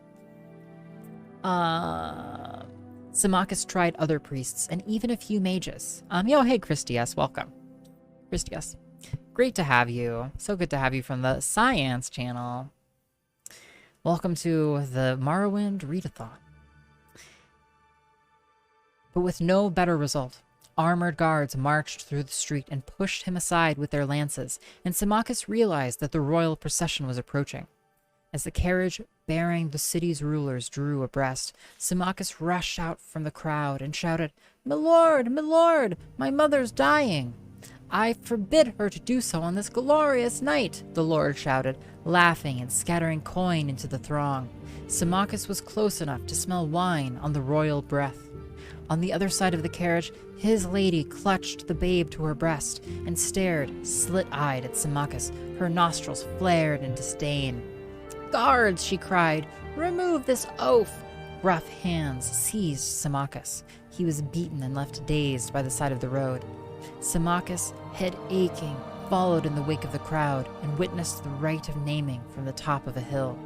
Symmachus tried other priests, and even a few mages. Yo, hey, Christias, welcome. Christias. Great to have you. So good to have you from the Science channel. Welcome to the Morrowind Readathon. But with no better result. Armored guards marched through the street and pushed him aside with their lances, and Symmachus realized that the royal procession was approaching. As the carriage bearing the city's rulers drew abreast, Symmachus rushed out from the crowd and shouted, "My lord, my mother's dying." "I forbid her to do so on this glorious night," the lord shouted, laughing and scattering coin into the throng. Symmachus was close enough to smell wine on the royal breath. On the other side of the carriage, his lady clutched the babe to her breast and stared, slit-eyed, at Symmachus. Her nostrils flared in disdain. "Guards!" she cried. "Remove this oaf!" Rough hands seized Symmachus. He was beaten and left dazed by the side of the road. Symmachus, head aching, followed in the wake of the crowd and witnessed the rite of naming from the top of a hill.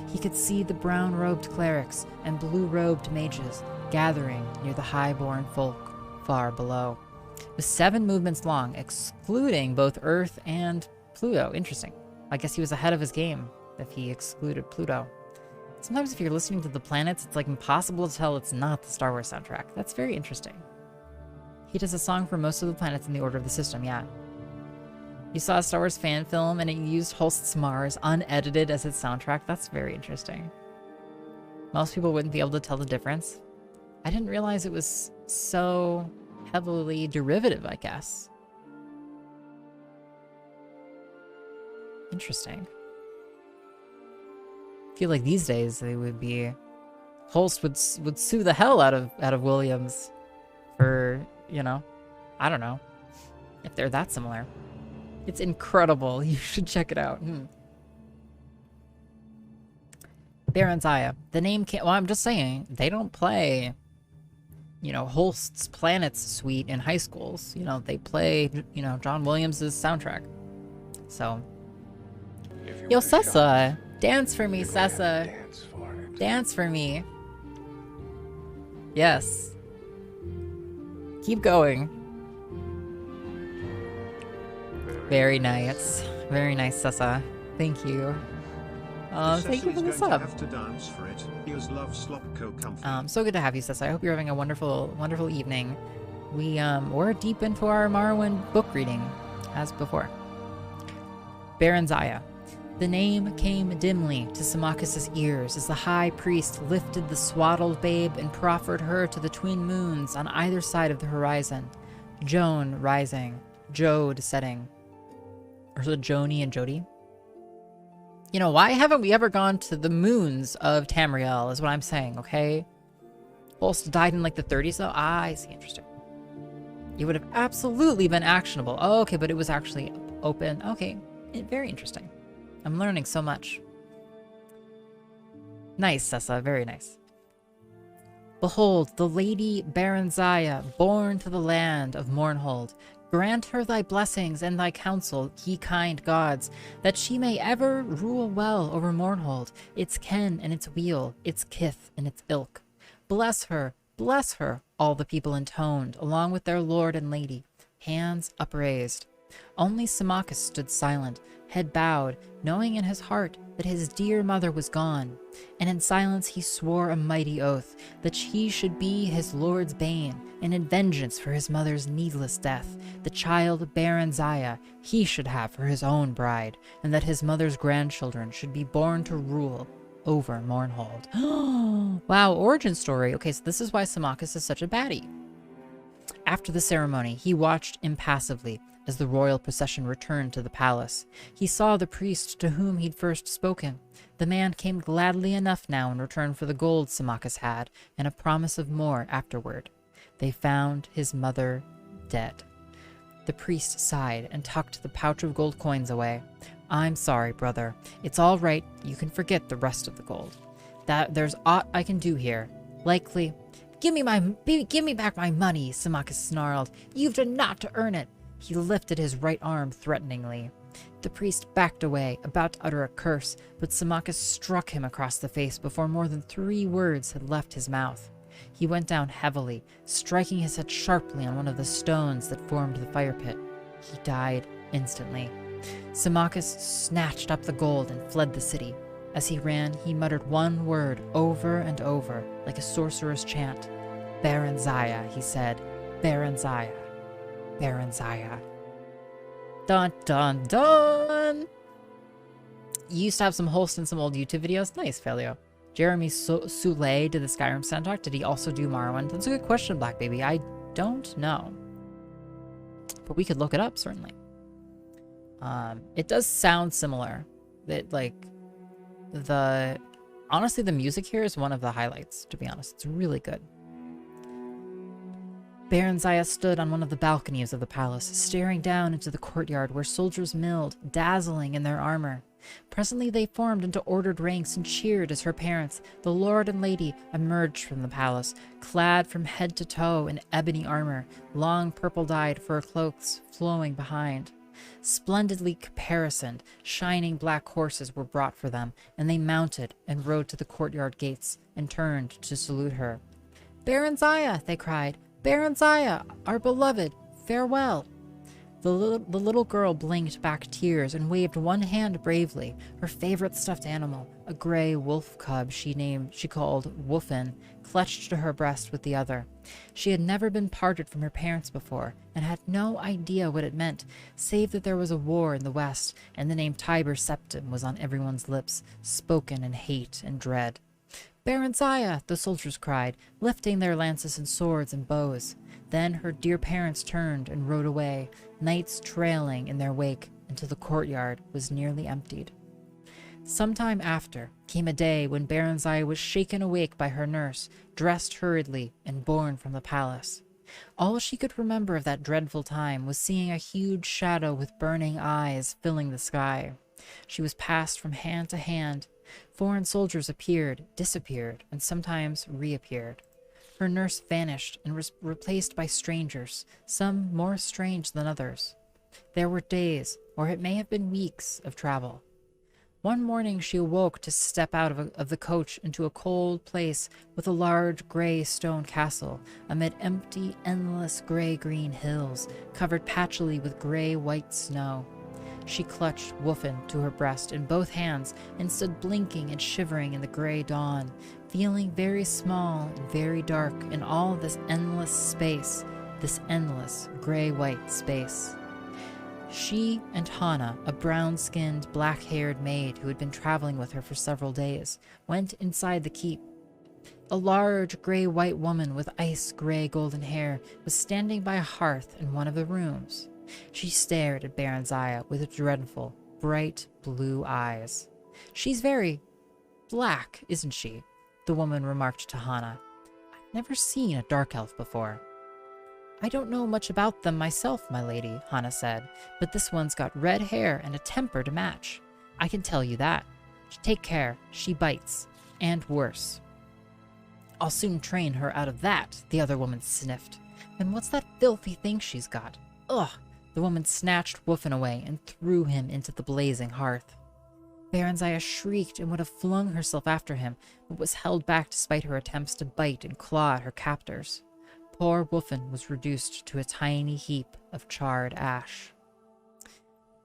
He could see the brown-robed clerics and blue-robed mages gathering near the high-born folk far below. It was 7 movements long, excluding both Earth and Pluto. Interesting. I guess he was ahead of his game if he excluded Pluto. Sometimes if you're listening to the planets, it's like impossible to tell it's not the Star Wars soundtrack. That's very interesting. He does a song for most of the planets in the order of the system, yeah. You saw a Star Wars fan film and it used Holst's Mars unedited as its soundtrack. That's very interesting. Most people wouldn't be able to tell the difference. I didn't realize it was so heavily derivative, I guess. Interesting. I feel like these days they would be... Holst would sue the hell out of Williams for, you know, I don't know, if they're that similar. It's incredible. You should check it out. Baranzaya. The name can't... Well, I'm just saying, they don't play, you know, Holst's Planets suite in high schools. You know, they play, you know, John Williams' soundtrack. So... Yo, Sessa! Dance for me, Sessa! Dance for me. Yes. Keep going. Very nice. Very nice, Sessa. Thank you. Thank you for the sub. Have to dance for it. So good to have you, Sessa. I hope you're having a wonderful, wonderful evening. We're deep into our Morrowind book reading, as before. Baranzaya. The name came dimly to Symmachus' ears as the high priest lifted the swaddled babe and proffered her to the twin moons on either side of the horizon. Joan rising, Jode setting. Or is it Joni and Jody? You know, why haven't we ever gone to the moons of Tamriel, is what I'm saying, okay? Holst died in like the 30s, though? Ah, I see, interesting. It would have absolutely been actionable. Oh, okay, but it was actually open. Okay, very interesting. I'm learning so much. Nice, Sessa, very nice. Behold, the Lady Baranzaya, born to the land of Mournhold. Grant her thy blessings and thy counsel, ye kind gods, that she may ever rule well over Mournhold, its ken and its weal, its kith and its ilk. Bless her, all the people intoned, along with their lord and lady, hands upraised. Only Symmachus stood silent, head bowed, knowing in his heart that his dear mother was gone, and in silence he swore a mighty oath that he should be his lord's bane, and in vengeance for his mother's needless death, the child Baranzaya he should have for his own bride, and that his mother's grandchildren should be born to rule over Mournhold. Wow, origin story. Okay, so this is why Symmachus is such a baddie. After the ceremony, he watched impassively as the royal procession returned to the palace. He saw the priest to whom he'd first spoken. The man came gladly enough now in return for the gold Symmachus had, and a promise of more afterward. They found his mother dead. The priest sighed and tucked the pouch of gold coins away. "I'm sorry, brother. It's all right. You can forget the rest of the gold. There's aught I can do here. Likely..." Give me back my money," Symmachus snarled. "You've done naught to earn it." He lifted his right arm threateningly. The priest backed away, about to utter a curse, but Symmachus struck him across the face before more than 3 words had left his mouth. He went down heavily, striking his head sharply on one of the stones that formed the fire pit. He died instantly. Symmachus snatched up the gold and fled the city. As he ran, he muttered one word over and over, like a sorcerer's chant. "Baranzaya," he said. "Baranzaya. Baranzaya." Dun dun dun! You used to have some hosts in some old YouTube videos. Nice, Failio. Jeremy Soule did the Skyrim soundtrack. Did he also do Morrowind? That's a good question, Black Baby. I don't know. But we could look it up, certainly. It does sound similar. That, like, honestly, the music here is one of the highlights, to be honest. It's really good. Baron Zaya stood on one of the balconies of the palace, staring down into the courtyard where soldiers milled, dazzling in their armor. Presently they formed into ordered ranks and cheered as her parents, the lord and lady, emerged from the palace, clad from head to toe in ebony armor, long purple-dyed fur cloaks flowing behind. Splendidly caparisoned, shining black horses were brought for them, and they mounted and rode to the courtyard gates and turned to salute her. "Baron Zaya!" they cried. "Baron Zaya, our beloved, farewell!" The little girl blinked back tears and waved one hand bravely. Her favorite stuffed animal, a gray wolf cub she called Woofin, clutched to her breast with the other. She had never been parted from her parents before, and had no idea what it meant, save that there was a war in the west, and the name Tiber Septim was on everyone's lips, spoken in hate and dread. "Baron Zaya!" the soldiers cried, lifting their lances and swords and bows. Then her dear parents turned and rode away, knights trailing in their wake, until the courtyard was nearly emptied. Sometime after came a day when Baron Zaya was shaken awake by her nurse, dressed hurriedly, and borne from the palace. All she could remember of that dreadful time was seeing a huge shadow with burning eyes filling the sky. She was passed from hand to hand. Foreign soldiers appeared, disappeared, and sometimes reappeared. Her nurse vanished and was replaced by strangers, some more strange than others. There were days, or it may have been weeks, of travel. One morning she awoke to step out of the coach into a cold place with a large gray stone castle amid empty, endless gray-green hills covered patchily with gray-white snow. She clutched Woofin to her breast in both hands and stood blinking and shivering in the gray dawn, feeling very small and very dark in all this endless space, this endless gray-white space. She and Hana, a brown-skinned, black-haired maid who had been traveling with her for several days, went inside the keep. A large gray-white woman with ice-gray golden hair was standing by a hearth in one of the rooms. She stared at Baron Zaya with dreadful, bright blue eyes. "She's very black, isn't she?" the woman remarked to Hana. "I've never seen a dark elf before." "I don't know much about them myself, my lady," Hana said, "but this one's got red hair and a temper to match. I can tell you that. Take care, she bites, and worse." "I'll soon train her out of that," the other woman sniffed. "And what's that filthy thing she's got? Ugh!" The woman snatched Woofin away and threw him into the blazing hearth. Baron Zaya shrieked and would have flung herself after him, but was held back despite her attempts to bite and claw at her captors. Poor Woofin was reduced to a tiny heap of charred ash.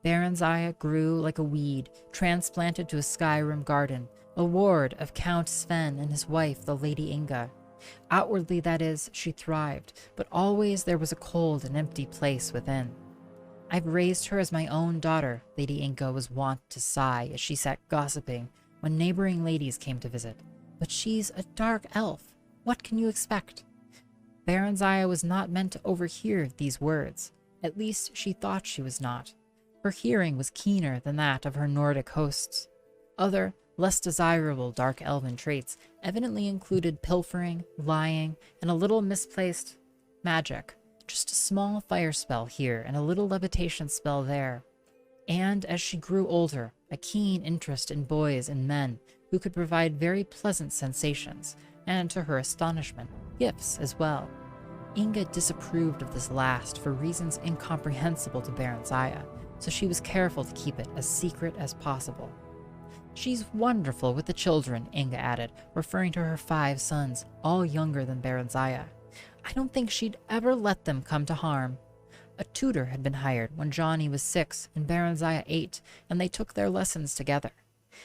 Baron Zaya grew like a weed, transplanted to a Skyrim garden, a ward of Count Sven and his wife, the Lady Inga. Outwardly, that is, she thrived, but always there was a cold and empty place within. "I've raised her as my own daughter," Lady Inga was wont to sigh as she sat gossiping when neighboring ladies came to visit. "But she's a dark elf. What can you expect?" Baron Zaya was not meant to overhear these words. At least she thought she was not. Her hearing was keener than that of her Nordic hosts. Other, less desirable dark elven traits evidently included pilfering, lying, and a little misplaced magic. Just a small fire spell here and a little levitation spell there. And as she grew older, a keen interest in boys and men who could provide very pleasant sensations, and to her astonishment, gifts as well. Inga disapproved of this last for reasons incomprehensible to Baron Zaya, so she was careful to keep it as secret as possible. "She's wonderful with the children," Inga added, referring to her 5 sons, all younger than Baron Zaya. "I don't think she'd ever let them come to harm." A tutor had been hired when Johnny was 6 and Baron Zaya 8, and they took their lessons together.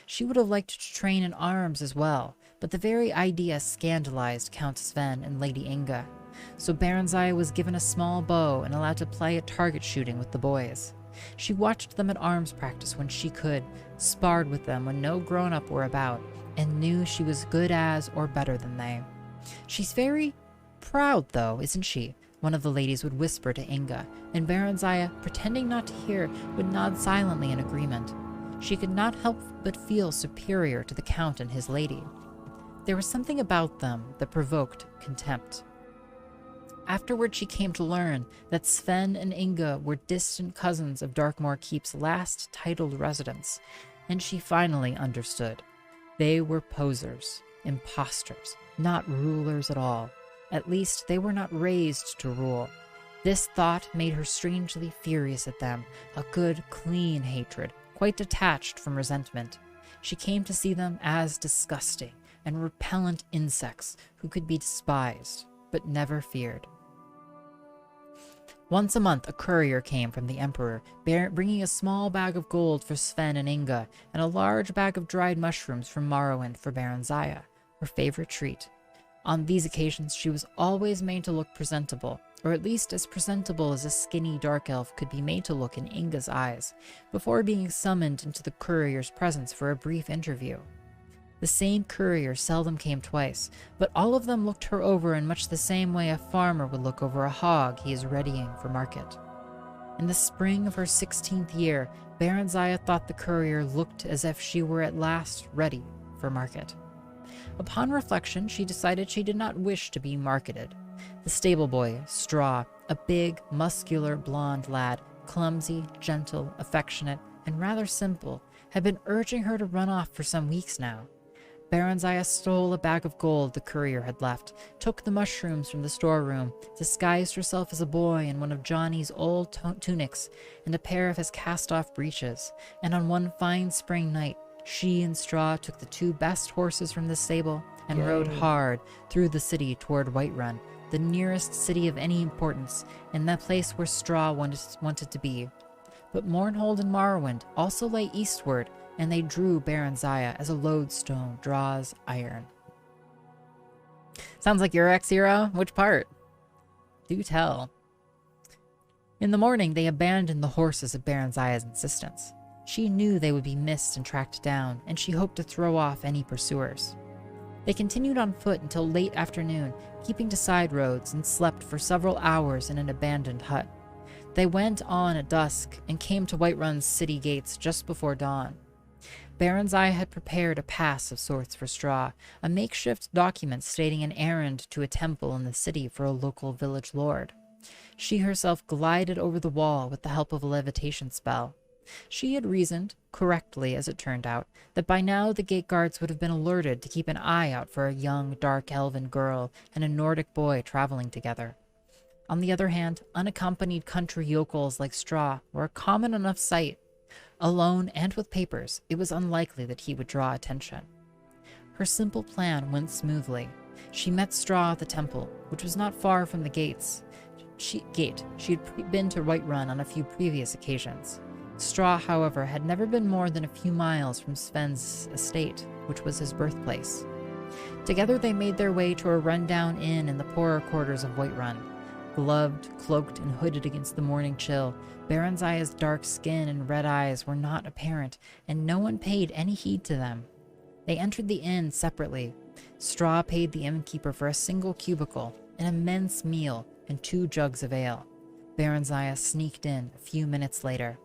She would have liked to train in arms as well, but the very idea scandalized Count Sven and Lady Inga. So Baron Zaya was given a small bow and allowed to play at target shooting with the boys. She watched them at arms practice when she could, sparred with them when no grown-up were about, and knew she was good as or better than they. "She's very proud, though, isn't she?" one of the ladies would whisper to Inga, and Baranzaya, pretending not to hear, would nod silently in agreement. She could not help but feel superior to the Count and his lady. There was something about them that provoked contempt. Afterward, she came to learn that Sven and Inga were distant cousins of Darkmoor Keep's last titled residents, and she finally understood. They were posers, impostors, not rulers at all. At least they were not raised to rule. This thought made her strangely furious at them, a good, clean hatred, quite detached from resentment. She came to see them as disgusting and repellent insects who could be despised, but never feared. Once a month, a courier came from the Emperor, bringing a small bag of gold for Sven and Inga, and a large bag of dried mushrooms from Morrowind for Baranzaya, her favorite treat. On these occasions, she was always made to look presentable, or at least as presentable as a skinny dark elf could be made to look in Inga's eyes, before being summoned into the courier's presence for a brief interview. The same courier seldom came twice, but all of them looked her over in much the same way a farmer would look over a hog he is readying for market. In the spring of her 16th year, Baranzaya thought the courier looked as if she were at last ready for market. Upon reflection, she decided she did not wish to be marketed. The stable boy, Straw, a big, muscular, blond lad, clumsy, gentle, affectionate, and rather simple, had been urging her to run off for some weeks now. Baranzaya stole a bag of gold the courier had left, took the mushrooms from the storeroom, disguised herself as a boy in one of Johnny's old tunics and a pair of his cast-off breeches, and on one fine spring night, she and Straw took the two best horses from the stable and rode hard through the city toward Whiterun, the nearest city of any importance, and that place where Straw wanted to be. But Mournhold and Morrowind also lay eastward, and they drew Baranzaya as a lodestone draws iron. Sounds like your ex-hero? Which part? Do tell. In the morning, they abandoned the horses at Baranzaya's insistence. She knew they would be missed and tracked down, and she hoped to throw off any pursuers. They continued on foot until late afternoon, keeping to side roads, and slept for several hours in an abandoned hut. They went on at dusk and came to Whiterun's city gates just before dawn. Baranzaya had prepared a pass of sorts for Straw, a makeshift document stating an errand to a temple in the city for a local village lord. She herself glided over the wall with the help of a levitation spell. She had reasoned, correctly as it turned out, that by now the gate guards would have been alerted to keep an eye out for a young, dark elven girl and a Nordic boy traveling together. On the other hand, unaccompanied country yokels like Straw were a common enough sight. Alone and with papers, it was unlikely that he would draw attention. Her simple plan went smoothly. She met Straw at the temple, which was not far from the gates. She had been to Whiterun on a few previous occasions. Straw, however, had never been more than a few miles from Sven's estate, which was his birthplace. Together they made their way to a rundown inn in the poorer quarters of Whiterun. Gloved, cloaked, and hooded against the morning chill, Baranzaya's dark skin and red eyes were not apparent, and no one paid any heed to them. They entered the inn separately. Straw paid the innkeeper for a single cubicle, an immense meal, and 2 jugs of ale. Baranzaya sneaked in a few minutes later.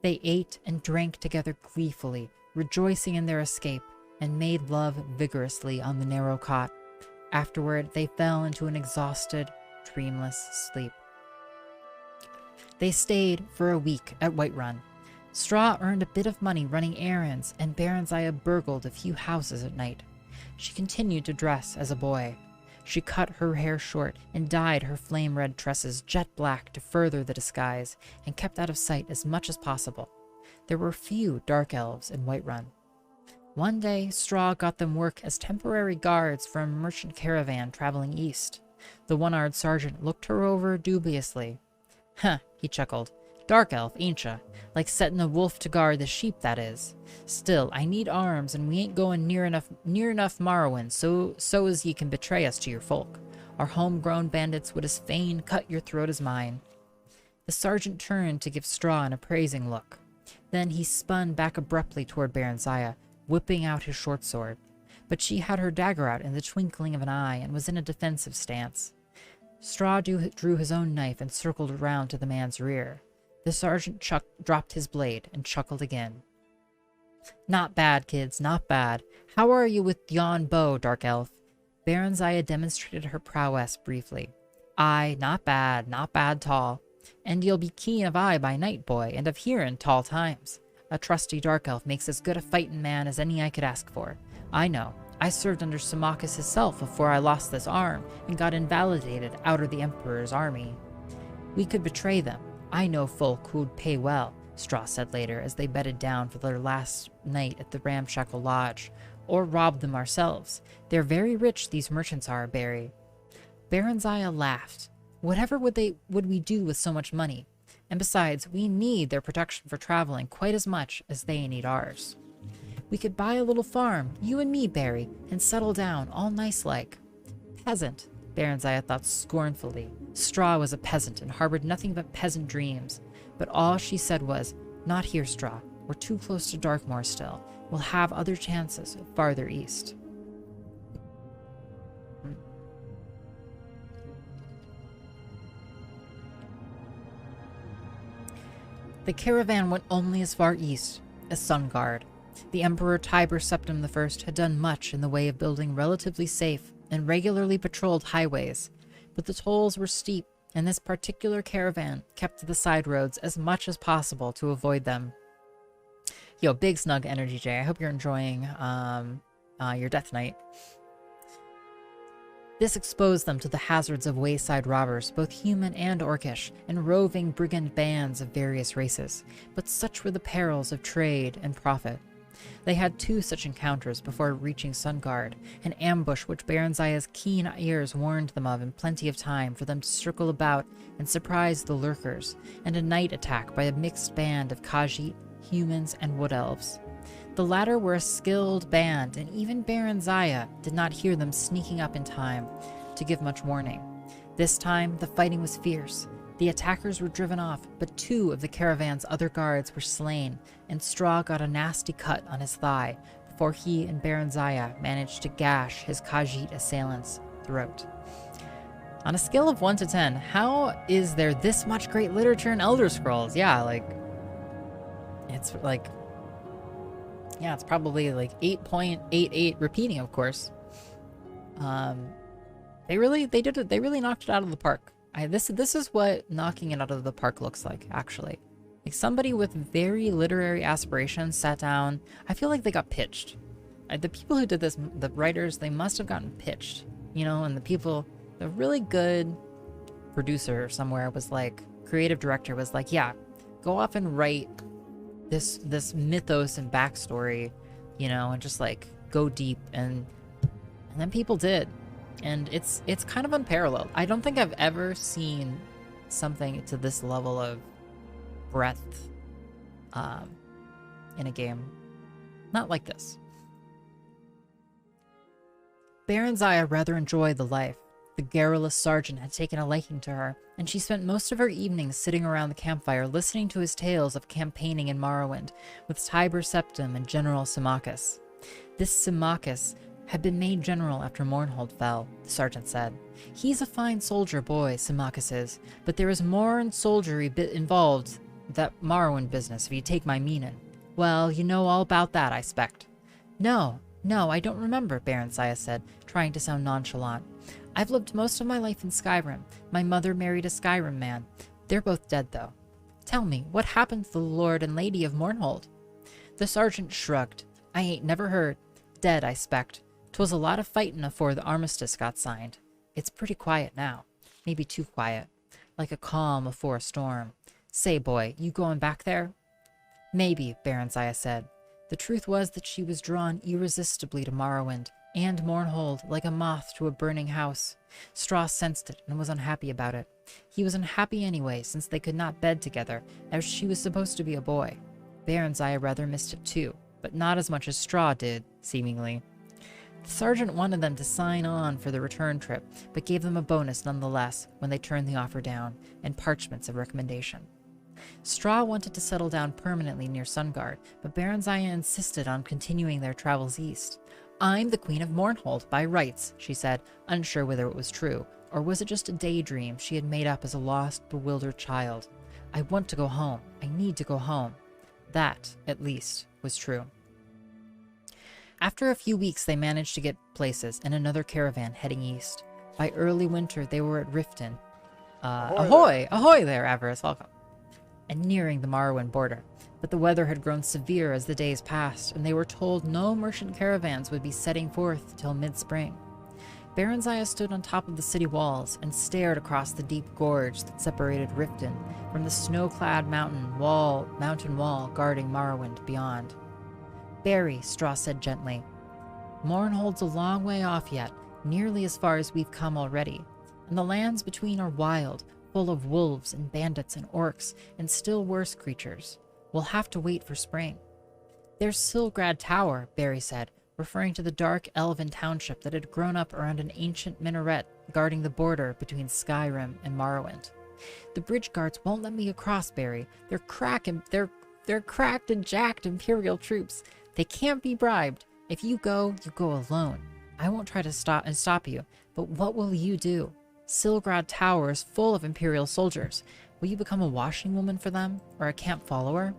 They ate and drank together gleefully, rejoicing in their escape, and made love vigorously on the narrow cot. Afterward, they fell into an exhausted, dreamless sleep. They stayed for a week at Whiterun. Straw earned a bit of money running errands, and Baranzaya burgled a few houses at night. She continued to dress as a boy. She cut her hair short and dyed her flame-red tresses jet black to further the disguise, and kept out of sight as much as possible. There were few dark elves in Whiterun. One day, Straw got them work as temporary guards for a merchant caravan traveling east. The one-eyed sergeant looked her over dubiously. "Huh," he chuckled. "Dark elf, ain't ya? Like setting a wolf to guard the sheep, that is. Still, I need arms, and we ain't going near enough Morrowind, so as ye can betray us to your folk. Our homegrown bandits would as fain cut your throat as mine." The The sergeant turned to give Straw an appraising look. Then he spun back abruptly toward Baronziah, whipping out his short sword. But she had her dagger out in the twinkling of an eye and was in a defensive stance. Straw drew his own knife and circled around to the man's rear. The sergeant dropped his blade and chuckled again. Not bad, kids, not bad. How are you with yon bow, Dark Elf? Baronziah demonstrated her prowess briefly. Aye, not bad tall. And you'll be keen of eye by night, boy, and of hearing tall times. A trusty Dark Elf makes as good a fightin' man as any I could ask for. I know. I served under Symmachus himself before I lost this arm and got invalidated out of the Emperor's army. We could betray them. I know folk who'd pay well, Straw said later as they bedded down for their last night at the ramshackle lodge, or rob them ourselves. They're very rich, these merchants are, Barry. Baronziah laughed. Whatever would we do with so much money? And besides, we need their protection for traveling quite as much as they need ours. We could buy a little farm, you and me, Barry, and settle down, all nice-like. Peasant, Baronziah thought scornfully. Straw was a peasant and harbored nothing but peasant dreams. But all she said was, not here, Straw. We're too close to Darkmoor still. We'll have other chances farther east. The caravan went only as far east as Sungard. The Emperor Tiber Septim I had done much in the way of building relatively safe and regularly patrolled highways, but the tolls were steep, and this particular caravan kept to the side roads as much as possible to avoid them. Yo, big snug energy, Jay. I hope you're enjoying your death night. This exposed them to the hazards of wayside robbers, both human and orcish, and roving brigand bands of various races. But such were the perils of trade and profit. They had 2 such encounters before reaching Sungard, an ambush which Baronziah's keen ears warned them of in plenty of time for them to circle about and surprise the lurkers, and a night attack by a mixed band of Khajiit, humans, and wood elves. The latter were a skilled band, and even Baronziah did not hear them sneaking up in time to give much warning. This time, the fighting was fierce. The attackers were driven off, but 2 of the caravan's other guards were slain, and Straw got a nasty cut on his thigh before he and Baronziah managed to gash his Khajiit assailant's throat. On a scale of 1 to 10, how is there this much great literature in Elder Scrolls? Yeah, it's it's probably like 8.88 repeating, of course. They really knocked it out of the park. This is what knocking it out of the park looks like, actually. Like somebody with very literary aspirations sat down. I feel like they got pitched. The people who did this, the writers, they must have gotten pitched, and the really good producer somewhere was like, creative director was like, yeah, go off and write this mythos and backstory, and just like go deep, and then people did, and it's kind of unparalleled. I don't think I've ever seen something to this level of breadth in a game, not like this. Baronziah rather enjoyed the life. The garrulous sergeant had taken a liking to her, and she spent most of her evenings sitting around the campfire listening to his tales of campaigning in Morrowind with Tiber Septim and General Symmachus. This Symmachus had been made general after Mournhold fell, the sergeant said. He's a fine soldier boy, Symmachus is, but there is more in soldiery bit involved that Morrowind business, if you take my meaning. Well, you know all about that, I spect. No, I don't remember, Baronziah said, trying to sound nonchalant. I've lived most of my life in Skyrim. My mother married a Skyrim man. They're both dead, though. Tell me, what happened to the Lord and Lady of Mournhold? The sergeant shrugged. I ain't never heard. Dead, I spect. 'Twas a lot of fightin' afore the armistice got signed. It's pretty quiet now. Maybe too quiet. Like a calm afore a storm. Say, boy, you going back there? Maybe, Baronziah said. The truth was that she was drawn irresistibly to Morrowind and Mournhold like a moth to a burning house. Straw sensed it and was unhappy about it. He was unhappy anyway, since they could not bed together, as she was supposed to be a boy. Baronziah rather missed it too, but not as much as Straw did, seemingly. The sergeant wanted them to sign on for the return trip, but gave them a bonus nonetheless when they turned the offer down, and parchments of recommendation. Straw wanted to settle down permanently near Sungard, but Baronzaya insisted on continuing their travels east. I'm the Queen of Mournhold by rights, she said, unsure whether it was true, or was it just a daydream she had made up as a lost, bewildered child. I want to go home. I need to go home. That, at least, was true. After a few weeks, they managed to get places in another caravan heading east. By early winter, they were at Riften. Ahoy! Ahoy there, Avarice, welcome. And nearing the Morrowind border. But the weather had grown severe as the days passed, and they were told no merchant caravans would be setting forth till mid-spring. Baronzaya stood on top of the city walls and stared across the deep gorge that separated Riften from the snow-clad mountain wall guarding Morrowind beyond. Barry, Straw said gently. Mournhold's a long way off yet, nearly as far as we've come already, and the lands between are wild, full of wolves and bandits and orcs and still worse creatures. We'll have to wait for spring. There's Silgrad Tower, Barry said, referring to the dark elven township that had grown up around an ancient minaret guarding the border between Skyrim and Morrowind. The bridge guards won't let me across, Barry. They're cracked and jacked Imperial troops. They can't be bribed. If you go alone. I won't try to stop you, but what will you do? Silgrad Tower is full of Imperial soldiers. Will you become a washing woman for them, or a camp follower?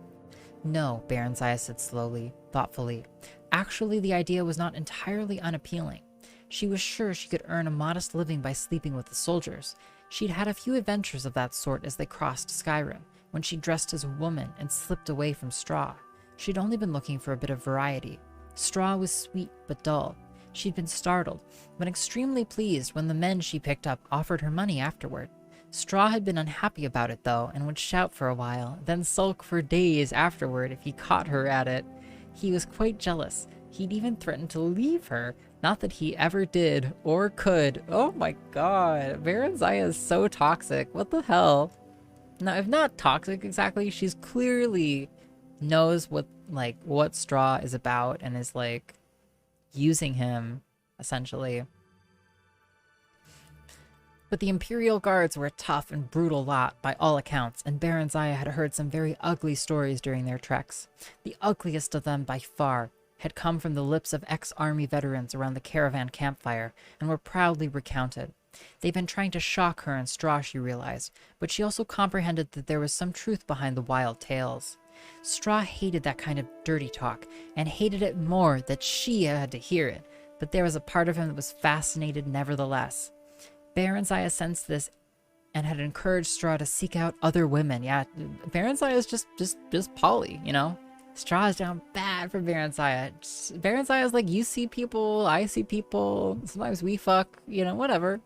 No, Baronzaya said slowly, thoughtfully. Actually, the idea was not entirely unappealing. She was sure she could earn a modest living by sleeping with the soldiers. She'd had a few adventures of that sort as they crossed Skyrim, when she dressed as a woman and slipped away from Straw. She'd only been looking for a bit of variety. Straw was sweet but dull. She'd been startled, but extremely pleased when the men she picked up offered her money afterward. Straw had been unhappy about it, though, and would shout for a while, then sulk for days afterward if he caught her at it. He was quite jealous. He'd even threatened to leave her. Not that he ever did, or could. Oh my god, Baronzaya is so toxic. What the hell? Now, if not toxic exactly, she's clearly knows what Straw is about and is, like, using him, essentially. But the Imperial Guards were a tough and brutal lot by all accounts, and Baronzaya had heard some very ugly stories during their treks. The ugliest of them, by far, had come from the lips of ex-army veterans around the caravan campfire, and were proudly recounted. They'd been trying to shock her and Straw, she realized, but she also comprehended that there was some truth behind the wild tales. Straw hated that kind of dirty talk, and hated it more that she had to hear it, but there was a part of him that was fascinated nevertheless. Baronzaya sensed this and had encouraged Straw to seek out other women. Yeah, Baronzaya is just poly, you know? Straw is down bad for Baronzaya. Baronzaya is like, you see people, I see people, sometimes we fuck, you know, whatever.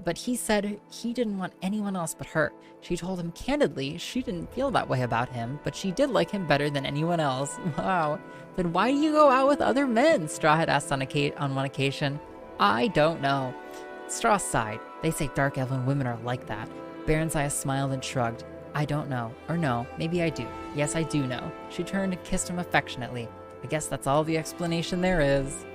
But he said he didn't want anyone else but her. She told him candidly she didn't feel that way about him, but she did like him better than anyone else. Wow. Then why do you go out with other men? Straw had asked on one occasion. I don't know. Straw sighed. They say dark elven women are like that. Baronzaya smiled and shrugged. I don't know. Or no, maybe I do. Yes, I do know. She turned and kissed him affectionately. I guess that's all the explanation there is.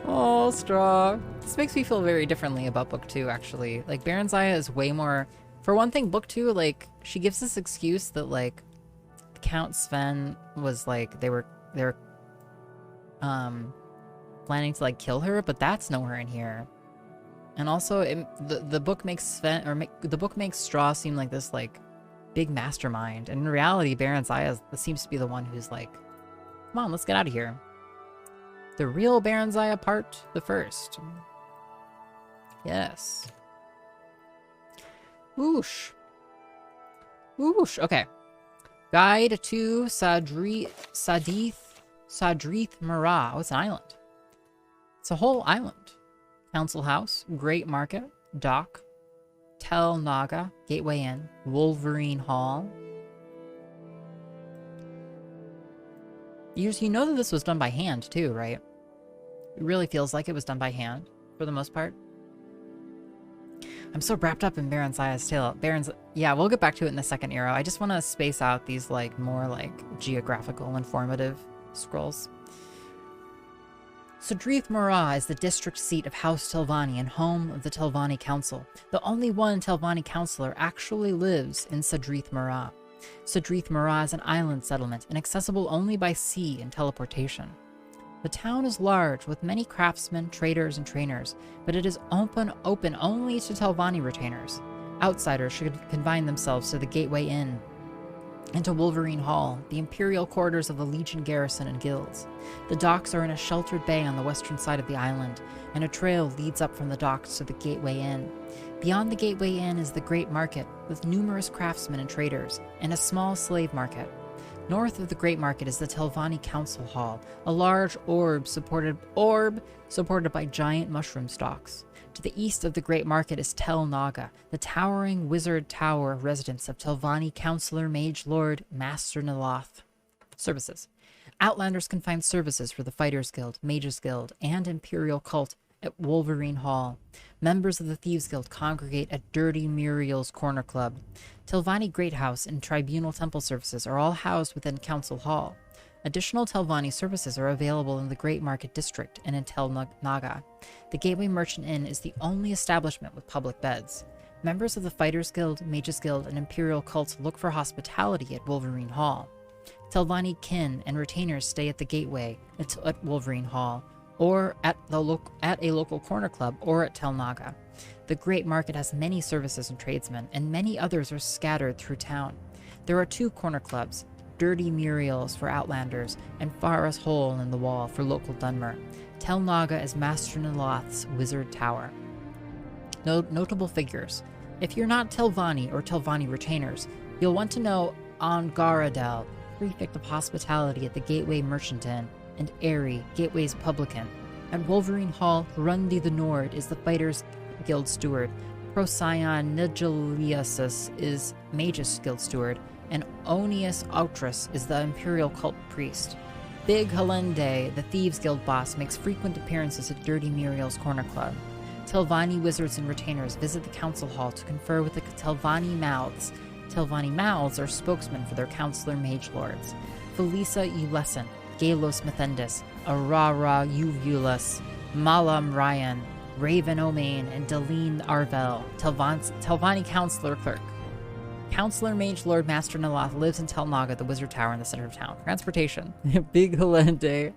Oh, Straw. This makes me feel very differently about Book 2, actually. Like, Baronzaya is way more... For one thing, Book 2, like, she gives this excuse that, like, Count Sven was, like, they were planning to, like, kill her, but that's nowhere in here. And also, the book makes the book makes Straw seem like this, like, big mastermind. And in reality, Baronzaya seems to be the one who's like, come on, let's get out of here. The real Baronzaya part the first. Yes. Whoosh. Whoosh. Okay. Guide to Sadrith Mara. Oh, it's an island. It's a whole island. Council House, Great Market, Dock, Tel Naga, Gateway Inn, Wolverine Hall. You know that this was done by hand too, right? It really feels like it was done by hand for the most part. I'm so wrapped up in Baronzaya's tale. Yeah, we'll get back to it in the second era. I just want to space out these like more like geographical informative scrolls. Sadrith Mara is the district seat of House Telvanni and home of the Telvanni Council. The only one Telvanni councillor actually lives in Sadrith Mara. Sadrith Mara is an island settlement, inaccessible only by sea and teleportation. The town is large, with many craftsmen, traders, and trainers, but it is open only to Telvanni retainers. Outsiders should confine themselves to the Gateway Inn and to Wolverine Hall, the imperial quarters of the Legion garrison and guilds. The docks are in a sheltered bay on the western side of the island, and a trail leads up from the docks to the Gateway Inn. Beyond the Gateway Inn is the Great Market, with numerous craftsmen and traders, and a small slave market. North of the Great Market is the Telvanni Council Hall, a large orb supported by giant mushroom stalks. To the east of the Great Market is Tel Naga, the towering wizard tower residence of Telvanni Councillor Mage Lord Master Niloth. Services. Outlanders can find services for the Fighters Guild, Mages Guild, and Imperial Cult at Wolverine Hall. Members of the Thieves Guild congregate at Dirty Muriel's Corner Club. Telvanni Great House and Tribunal Temple services are all housed within Council Hall. Additional Telvanni services are available in the Great Market District and in Tel Naga. The Gateway Merchant Inn is the only establishment with public beds. Members of the Fighters Guild, Mages Guild, and Imperial Cults look for hospitality at Wolverine Hall. Telvanni kin and retainers stay at the Gateway at Wolverine Hall, or at a local corner club, or at Tel Naga. The Great Market has many services and tradesmen, and many others are scattered through town. There are 2 corner clubs, Dirty Muriel's for Outlanders, and Farah's Hole in the Wall for local Dunmer. Tel Naga is Master Niloth's Wizard Tower. Notable figures. If you're not Telvanni or Telvanni retainers, you'll want to know Angaradel, Prefect of Hospitality at the Gateway Merchant Inn, and Airy, Gateway's Publican. At Wolverine Hall, Rundi the Nord is the Fighters Guild Steward, Procyon Nigiliasus is Magus Guild Steward, and Onius Outras is the Imperial Cult Priest. Big Halende, the Thieves Guild boss, makes frequent appearances at Dirty Muriel's Corner Club. Telvanni wizards and retainers visit the council hall to confer with the Telvanni Mouths. Telvanni Mouths are spokesmen for their counselor mage lords. Felisa Ulescent, Galos Methendis, Arara Uvulus, Malam Ryan, Raven Omain, and Deline Arvel, Telvanni Counselor Clerk. Counselor Mage Lord Master Niloth lives in Tel Naga, the wizard tower in the center of town. Transportation. Big Halende.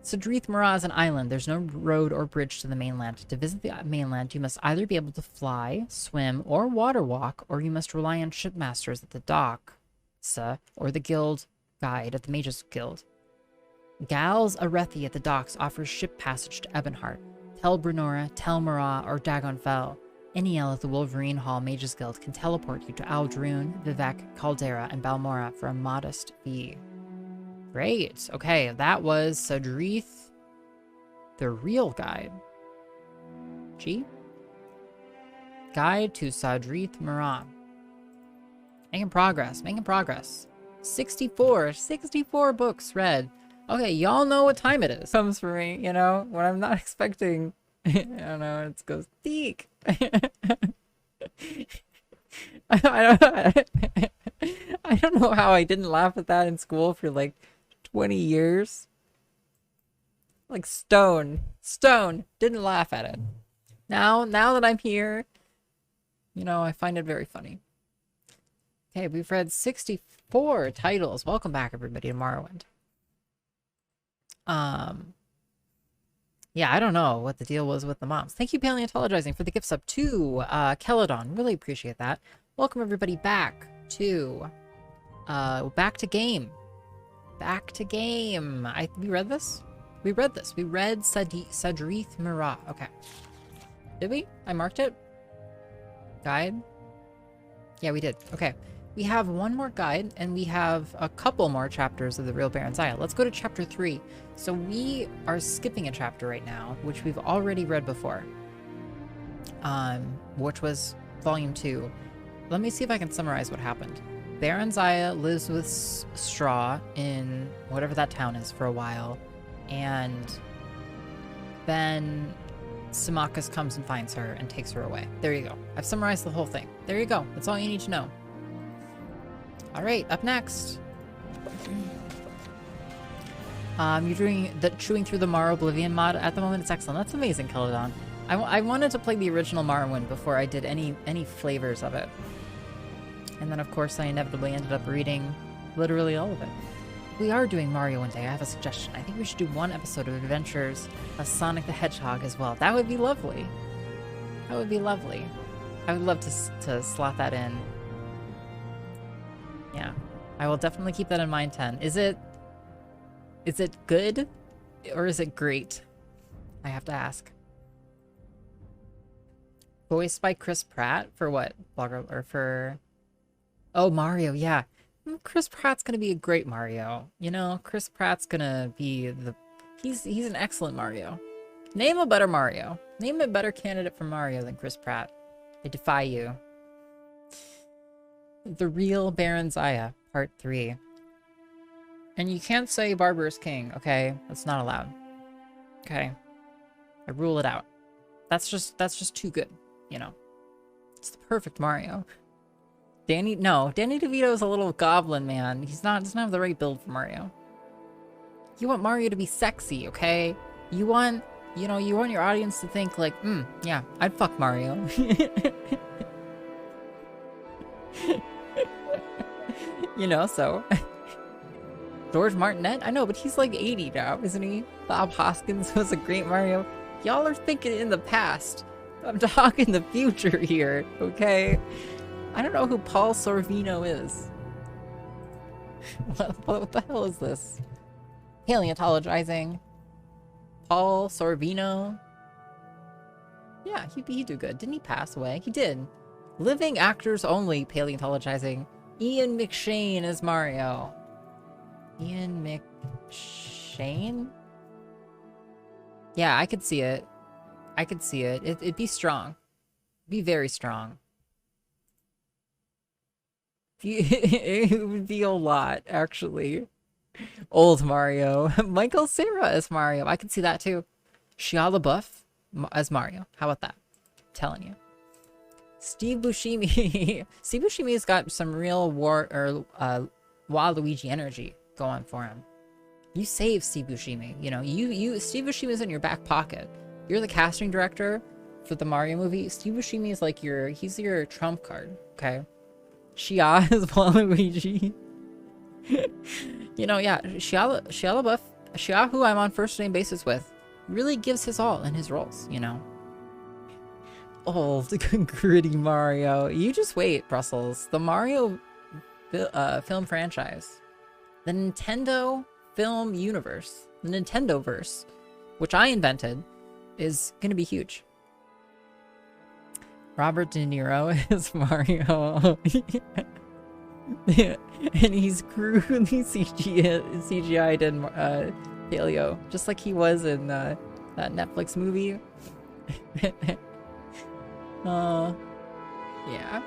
Sadrith Mara is an island. There's no road or bridge to the mainland. To visit the mainland, you must either be able to fly, swim, or water walk, or you must rely on shipmasters at the dock, or the guild guide at the Mages Guild. Gal's Arethi at the docks offers ship passage to Ebonheart, Tel Brenora, Tel Mara, or Dagon Fel. Iniel at the Wolverine Hall Mages Guild can teleport you to Aldrune, Vivek, Caldera, and Balmora for a modest fee. Great. Okay, that was Sadrith, the real guide. G? Guide to Sadrith Mara. Making progress, making progress. 64 books read. Okay, y'all know what time it is. Comes for me, you know, when I'm not expecting. I don't know, it goes deek. I don't know how I didn't laugh at that in school for like 20 years. Like stone, didn't laugh at it. Now that I'm here, you know, I find it very funny. Okay, we've read 64 titles. Welcome back, everybody, to Morrowind. Yeah, I don't know what the deal was with the moms. Thank you, Paleontologizing, for the gift sub to Keladon. Really appreciate that. Welcome everybody back to game. Back to game. We read this? We read this. We read Sadrith Mara. Okay. Did we? I marked it? Guide? Yeah, we did. Okay. We have one more guide, and we have a couple more chapters of the Real Baron's Isle. Let's go to chapter 3. So we are skipping a chapter right now, which we've already read before. Which was volume 2. Let me see if I can summarize what happened. Baron Zaya lives with Straw in whatever that town is for a while, and then Symmachus comes and finds her and takes her away. There you go. I've summarized the whole thing. There you go. That's all you need to know. All right, up next. You're doing the chewing through the Morrow Oblivion mod at the moment. It's excellent. That's amazing, Kiladon. I wanted to play the original Morrowind before I did any flavors of it. And then, of course, I inevitably ended up reading literally all of it. We are doing Mario one day. I have a suggestion. I think we should do one episode of Adventures of Sonic the Hedgehog as well. That would be lovely. That would be lovely. I would love to slot that in. Yeah. I will definitely keep that in mind, 10. Is it good? Or is it great? I have to ask. Voiced by Chris Pratt? For what? Or for... Oh, Mario, yeah. Chris Pratt's gonna be a great Mario. You know, Chris Pratt's gonna be the... He's an excellent Mario. Name a better Mario. Name a better candidate for Mario than Chris Pratt. I defy you. The Real Baron Zaya, Part 3. And you can't say Barbarous King, okay? That's not allowed. Okay. I rule it out. That's just too good, you know. It's the perfect Mario. Danny DeVito is a little goblin man. Doesn't have the right build for Mario. You want Mario to be sexy, okay? You want your audience to think like, yeah, I'd fuck Mario. You know, so George Martinet? I know, but he's like 80 now, isn't he? Bob Hoskins was a great Mario. Y'all are thinking in the past. I'm talking the future here, okay? I don't know who Paul Sorvino is. What the hell is this? Paleontologizing. Paul Sorvino. Yeah, he'd do good. Didn't he pass away? He did. Living actors only paleontologizing. Ian McShane is Mario. Ian McShane? Yeah, I could see it. I could see it. It'd be strong. It'd be very strong. It would be a lot, actually. Old Mario. Michael Cera as Mario. I can see that too. Shia LaBeouf as Mario. How about that? I'm telling you. Steve Buscemi. Steve Buscemi's got some real Waluigi energy going for him. You save Steve Buscemi. You know, Steve Buscemi's in your back pocket. You're the casting director for the Mario movie. Steve Buscemi is like he's your trump card, okay? Shia is Waluigi. You know, yeah, Shia LaBeouf, Shia, who I'm on first name basis with, really gives his all in his roles, you know. Old, gritty Mario. You just wait, Brussels. The Mario film franchise. The Nintendo film universe. The Nintendoverse, which I invented, is going to be huge. Robert De Niro is Mario. And he's crudely CGI'd in Paleo, just like he was in that Netflix movie. Yeah.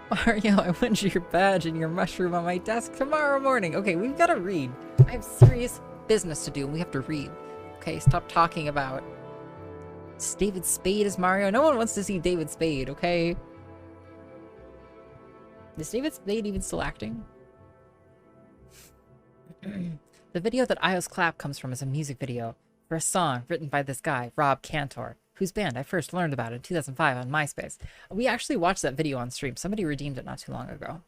Mario, I want your badge and your mushroom on my desk tomorrow morning. Okay, we've got to read. I have serious business to do, and we have to read. Okay, stop talking about... It's David Spade as Mario. No one wants to see David Spade, okay? Is David Spade even still acting? The video that iios Clap comes from is a music video for a song written by this guy, Rob Cantor, whose band I first learned about in 2005 on MySpace. We actually watched that video on stream. Somebody redeemed it not too long ago.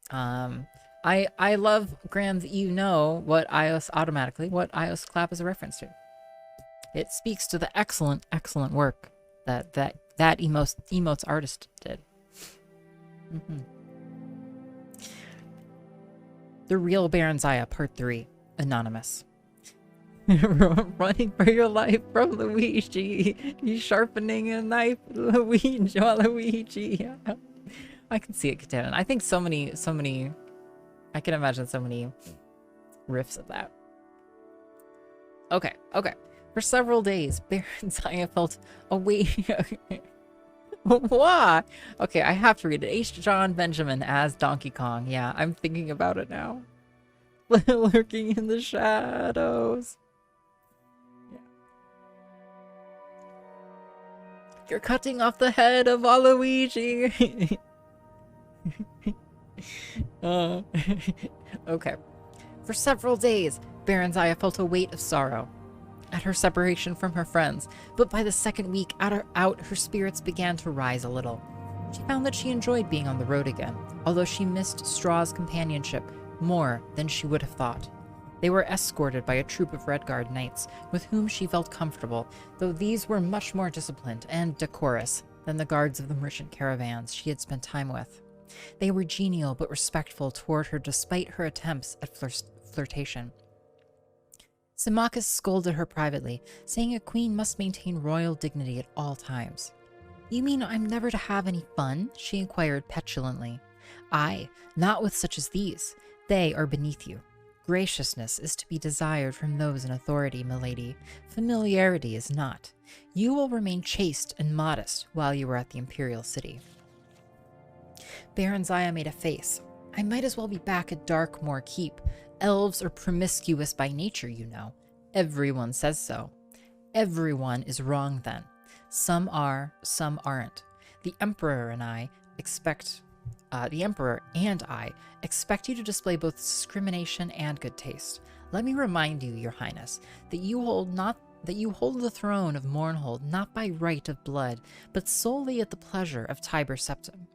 I love, Grams, you know what iios Clap is a reference to. It speaks to the excellent work that emotes artist did. The Real Baron Zaya, Part 3, Anonymous. Running for your life from Luigi. He's sharpening a knife, Luigi. I can see it, Katanan. I think so many, I can imagine so many riffs of that. Okay. For several days, Baron Zaya felt away. Why? Okay, I have to read it. H. John Benjamin as Donkey Kong. Yeah, I'm thinking about it now. Lurking in the shadows. Yeah. You're cutting off the head of Waluigi. Okay. For several days, Baronzaya felt a weight of sorrow at her separation from her friends, but by the second week out, her spirits began to rise a little. She found that she enjoyed being on the road again, although she missed Straw's companionship more than she would have thought. They were escorted by a troop of Redguard knights, with whom she felt comfortable, though these were much more disciplined and decorous than the guards of the merchant caravans she had spent time with. They were genial but respectful toward her despite her attempts at flirtation. Symmachus scolded her privately, saying a queen must maintain royal dignity at all times. "You mean I'm never to have any fun?" she inquired petulantly. "Aye, not with such as these. They are beneath you. Graciousness is to be desired from those in authority, milady. Familiarity is not. You will remain chaste and modest while you are at the imperial city." Baronzaya made a face. "I might as well be back at Darkmoor Keep. Elves are promiscuous by nature, you know. Everyone says so. Everyone is wrong then. Some are, some aren't. The Emperor and I expect you to display both discrimination and good taste. Let me remind you, Your Highness, that you hold the throne of Mournhold not by right of blood, but solely at the pleasure of Tiber Septim.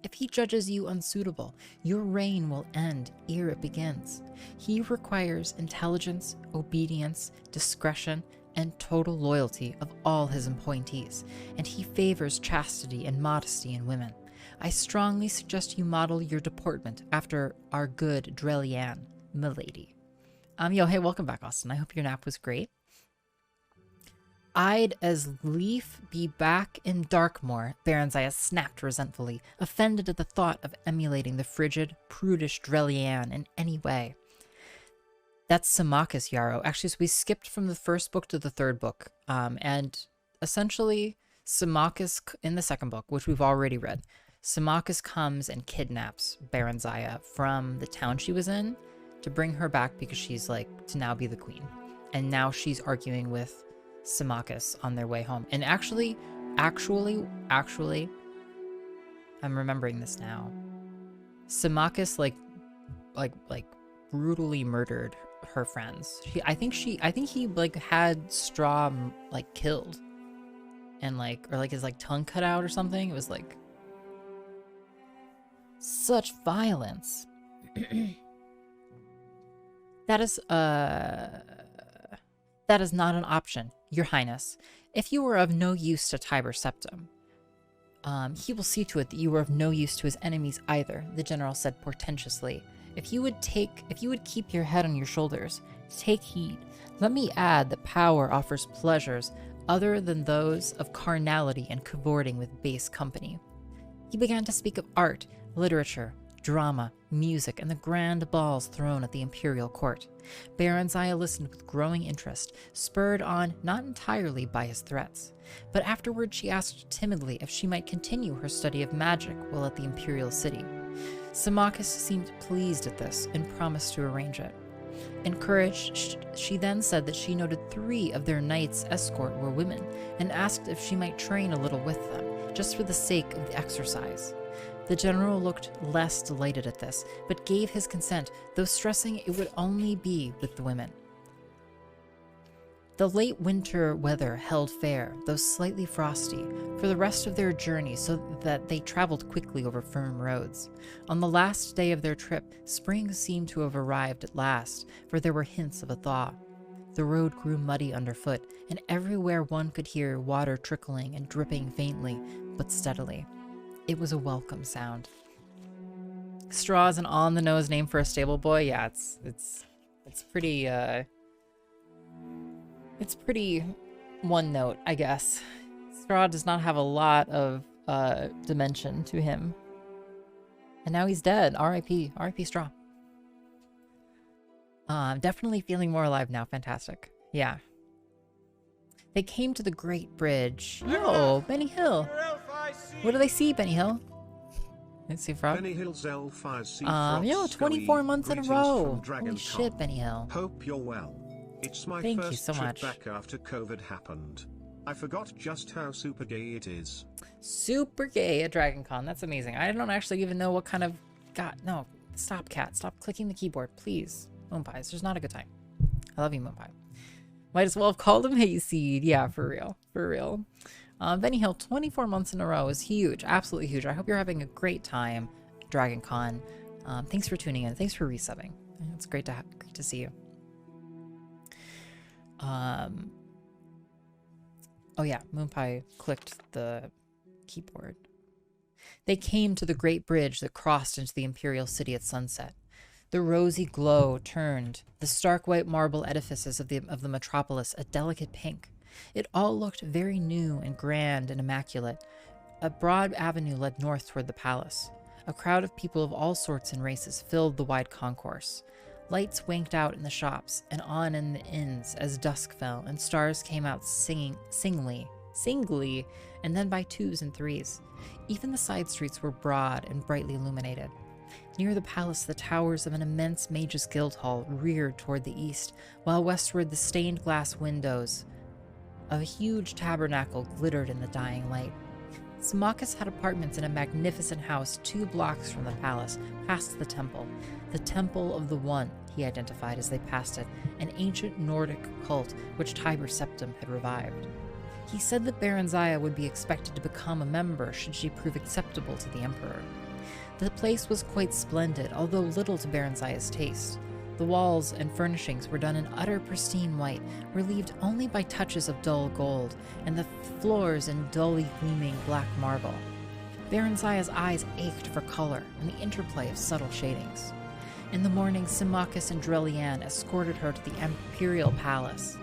If he judges you unsuitable, your reign will end ere it begins. He requires intelligence, obedience, discretion, and total loyalty of all his appointees, and he favors chastity and modesty in women. I strongly suggest you model your deportment after our good Drelianne, milady." Yo, hey, welcome back, Austin. I hope your nap was great. "I'd as lief be back in Darkmoor," Baronzaya snapped resentfully, offended at the thought of emulating the frigid, prudish Drelianne in any way. That's Symmachus, Yarrow. Actually, so we skipped from the first book to the third book. And essentially, Symmachus, in the second book, which we've already read, Symmachus comes and kidnaps Baronzaya from the town she was in to bring her back because she's like to now be the queen. And now she's arguing with Symmachus on their way home. And actually, I'm remembering this now. Symmachus like brutally murdered her friends. I think he like had Straw like killed and or his like tongue cut out or something. It was like such violence. That is not an option, Your Highness. If you were of no use to Tiber Septim, he will see to it that you are of no use to his enemies either, the general said portentously. If you would keep your head on your shoulders, take heed. Let me add that power offers pleasures other than those of carnality and cavorting with base company. He began to speak of art, literature, drama, music, and the grand balls thrown at the imperial court. Baronzaya listened with growing interest, spurred on not entirely by his threats. But afterward she asked timidly if she might continue her study of magic while at the imperial city. Symmachus seemed pleased at this and promised to arrange it. Encouraged, she then said that she noted 3 of their knights' escort were women, and asked if she might train a little with them, just for the sake of the exercise. The general looked less delighted at this, but gave his consent, though stressing it would only be with the women. The late winter weather held fair, though slightly frosty, for the rest of their journey, so that they traveled quickly over firm roads. On the last day of their trip, spring seemed to have arrived at last, for there were hints of a thaw. The road grew muddy underfoot, and everywhere one could hear water trickling and dripping faintly, but steadily. It was a welcome sound. Straw is an on-the-nose name for a stable boy. Yeah, it's pretty it's pretty one note, I guess. Straw does not have a lot of dimension to him. And now he's dead. R.I.P. R.I.P. Straw. I'm definitely feeling more alive now. Fantastic. Yeah. They came to the Great Bridge. Yo, Benny Hill. What do they see, Benny Hill? Let's see, Frog. Benny Hill's L5C 24 months in a row. Holy Holy shit, Benny Hill. Hope you're well. It's my Thank you first so trip much. back after COVID happened. I forgot just how super gay it is. Super gay at Dragon Con. That's amazing. I don't actually even know what kind of... God, no. Stop, cat. Stop clicking the keyboard, please. Moonpies, there's not a good time. I love you, Moonpie. Might as well have called him Hayseed. Yeah, for real. For real. Benny Hill, 24 months in a row is huge. Absolutely huge. I hope you're having a great time, Dragon Con. Thanks for tuning in. Thanks for resubbing. It's great to see you. Oh yeah, Moonpie clicked the keyboard. They came to the great bridge that crossed into the Imperial City at sunset. The rosy glow turned the stark white marble edifices of the metropolis a delicate pink. It all looked very new and grand and immaculate. A broad avenue led north toward the palace. A crowd of people of all sorts and races filled the wide concourse. Lights winked out in the shops and on in the inns as dusk fell, and stars came out singly, and then by twos and threes. Even the side streets were broad and brightly illuminated. Near the palace, the towers of an immense Mage's Guild Hall reared toward the east, while westward the stained glass windows of a huge tabernacle glittered in the dying light. Symmachus had apartments in a magnificent house 2 blocks from the palace, past the temple. The Temple of the One, he identified as they passed it, an ancient Nordic cult which Tiber Septim had revived. He said that Baron Zaya would be expected to become a member should she prove acceptable to the Emperor. The place was quite splendid, although little to Baron Zaya's taste. The walls and furnishings were done in utter pristine white, relieved only by touches of dull gold, and the floors in dully gleaming black marble. Baron Zaya's eyes ached for color and the interplay of subtle shadings. In the morning, Symmachus and Drelian escorted her to the Imperial Palace.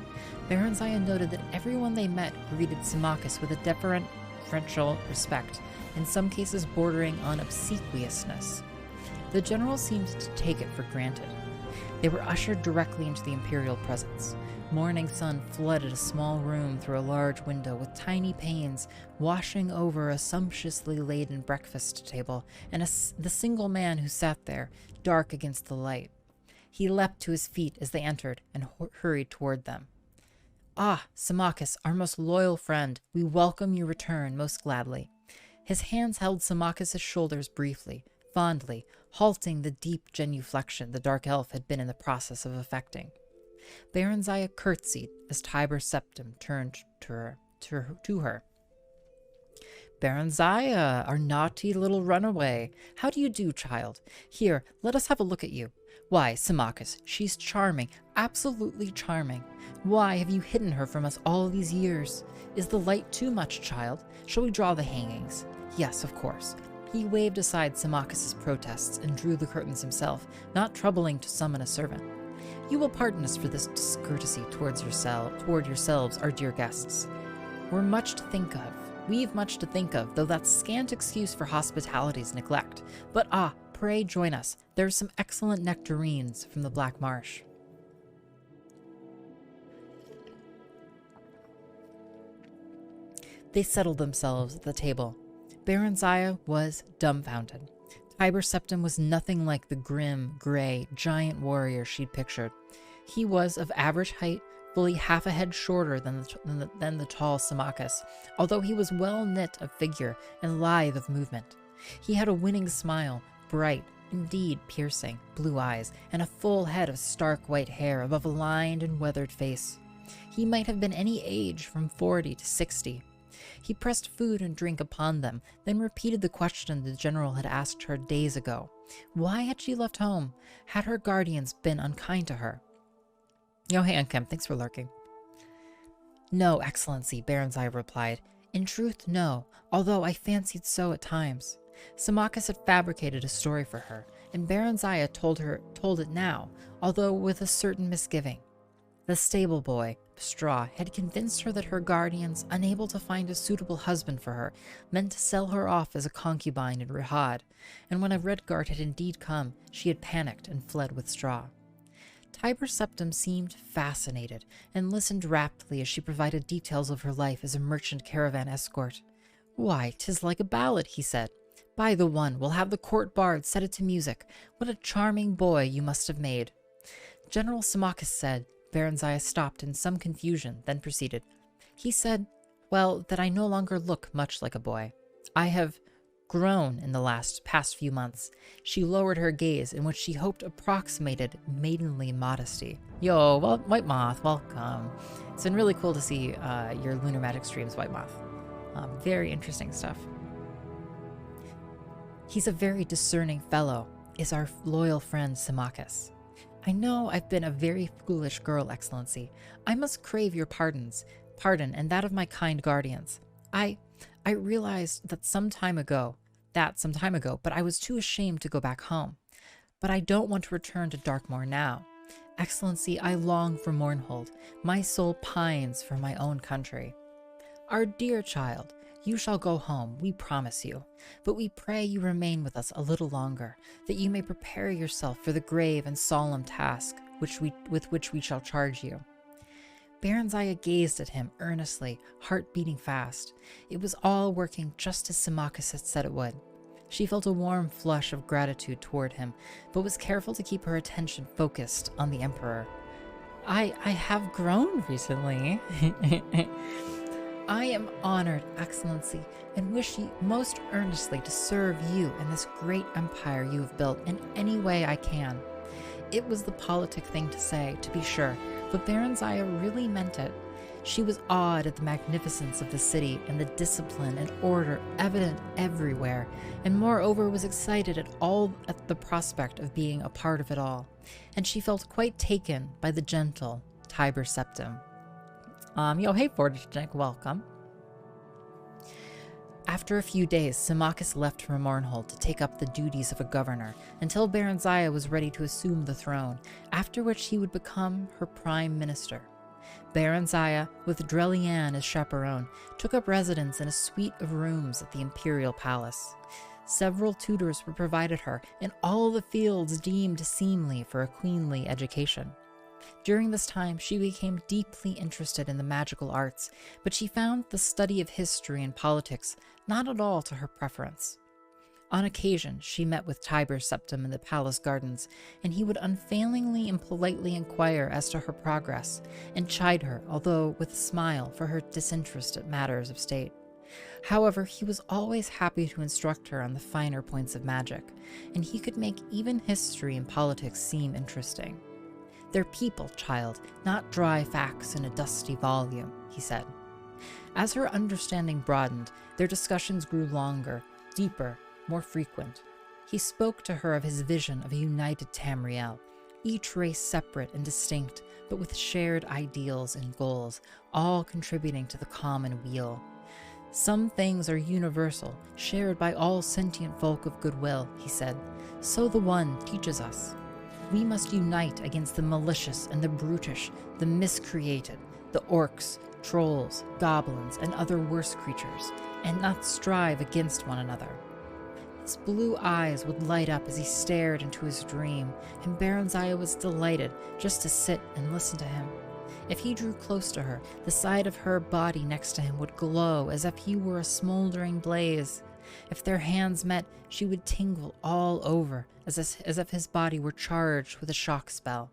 Baron Zaya noted that everyone they met greeted Symmachus with a deferential respect, in some cases bordering on obsequiousness. The general seemed to take it for granted. They were ushered directly into the imperial presence. Morning sun flooded a small room through a large window with tiny panes washing over a sumptuously laden breakfast table and the single man who sat there, dark against the light. He leapt to his feet as they entered and hurried toward them. "Ah, Symmachus, our most loyal friend, we welcome your return most gladly." His hands held Symmachus's shoulders briefly, fondly, halting the deep genuflection the dark elf had been in the process of effecting. Baron Zaya curtsied as Tiber Septim turned to her. "Baron Zaya, our naughty little runaway. How do you do, child? Here, let us have a look at you. Why, Symmachus, she's charming, absolutely charming. Why have you hidden her from us all these years? Is the light too much, child? Shall we draw the hangings? Yes, of course." He waved aside Symmachus's protests and drew the curtains himself, not troubling to summon a servant. "You will pardon us for this discourtesy toward yourselves, our dear guests. We've much to think of, though that's scant excuse for hospitality's neglect. But pray join us. There are some excellent nectarines from the Black Marsh." They settled themselves at the table. Baron Zaya was dumbfounded. Tiber Septim was nothing like the grim, gray, giant warrior she'd pictured. He was of average height, fully half a head shorter than the tall Symmachus, although he was well knit of figure and lithe of movement. He had a winning smile, bright, indeed piercing, blue eyes, and a full head of stark white hair above a lined and weathered face. He might have been any age from 40 to 60. He pressed food and drink upon them, then repeated the question the general had asked her days ago. Why had she left home? Had her guardians been unkind to her? "Yo, hey, Unkemp, thanks for lurking." "No, Excellency," Baron Zaya replied. "In truth, no, although I fancied so at times." Symmachus had fabricated a story for her, and Baron Zaya told it now, although with a certain misgiving. The stable boy, Straw, had convinced her that her guardians, unable to find a suitable husband for her, meant to sell her off as a concubine in Rihad, and when a Redguard had indeed come, she had panicked and fled with Straw. Tiber Septim seemed fascinated, and listened raptly as she provided details of her life as a merchant caravan escort. "Why, 'tis like a ballad," he said. "By the one, we'll have the court bard set it to music. What a charming boy you must have made." General Symmachus said. Baron Zaya stopped in some confusion, then proceeded. "He said, well, that I no longer look much like a boy. I have grown in the past few months. She lowered her gaze in what she hoped approximated maidenly modesty. Yo, well, White Moth, welcome. It's been really cool to see your Lunar Magic streams, White Moth. Very interesting stuff. He's a very discerning fellow, is our loyal friend Symmachus. I know I've been a very foolish girl, Excellency. I must crave your pardon and that of my kind guardians. I realized that some time ago, but I was too ashamed to go back home. But I don't want to return to Darkmoor now. Excellency, I long for Mournhold. My soul pines for my own country. Our dear child, you shall go home, we promise you. But we pray you remain with us a little longer, that you may prepare yourself for the grave and solemn task with which we shall charge you. Baronziah gazed at him earnestly, heart beating fast. It was all working just as Symmachus had said it would. She felt a warm flush of gratitude toward him, but was careful to keep her attention focused on the Emperor. I have grown recently. I am honored, Excellency, and wish most earnestly to serve you and this great empire you have built in any way I can. It was the politic thing to say, to be sure, but Baronziah really meant it. She was awed at the magnificence of the city and the discipline and order evident everywhere, and moreover was excited at the prospect of being a part of it all. And she felt quite taken by the gentle Tiber Septim. Yo, hey Fortune, welcome. After a few days, Symmachus left for Mournhold to take up the duties of a governor until Baronziah was ready to assume the throne, after which he would become her prime minister. Baronziah, with Drelianne as chaperone, took up residence in a suite of rooms at the imperial palace. Several tutors were provided her, and all the fields deemed seemly for a queenly education. During this time, she became deeply interested in the magical arts, but she found the study of history and politics not at all to her preference. On occasion, she met with Tiber Septim in the palace gardens, and he would unfailingly and politely inquire as to her progress, and chide her, although with a smile, for her disinterest at matters of state. However, he was always happy to instruct her on the finer points of magic, and he could make even history and politics seem interesting. "They're people, child, not dry facts in a dusty volume," he said. As her understanding broadened, their discussions grew longer, deeper, more frequent. He spoke to her of his vision of a united Tamriel, each race separate and distinct, but with shared ideals and goals, all contributing to the common weal. "Some things are universal, shared by all sentient folk of goodwill," he said. "So the one teaches us. We must unite against the malicious and the brutish, the miscreated, the orcs, trolls, goblins, and other worse creatures, and not strive against one another." His blue eyes would light up as he stared into his dream, and Baronziah was delighted just to sit and listen to him. If he drew close to her, the side of her body next to him would glow as if he were a smoldering blaze. If their hands met, she would tingle all over, as if his body were charged with a shock spell.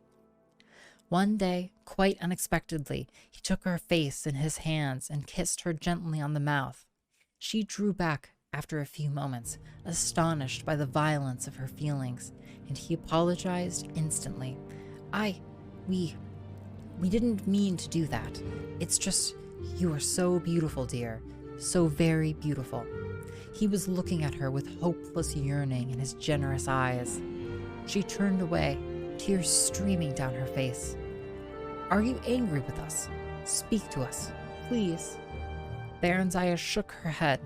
One day, quite unexpectedly, he took her face in his hands and kissed her gently on the mouth. She drew back after a few moments, astonished by the violence of her feelings, and he apologized instantly. We didn't mean to do that. It's just, you are so beautiful, dear, so very beautiful." He was looking at her with hopeless yearning in his generous eyes. She turned away, tears streaming down her face. "Are you angry with us? Speak to us, please." Baronziah shook her head.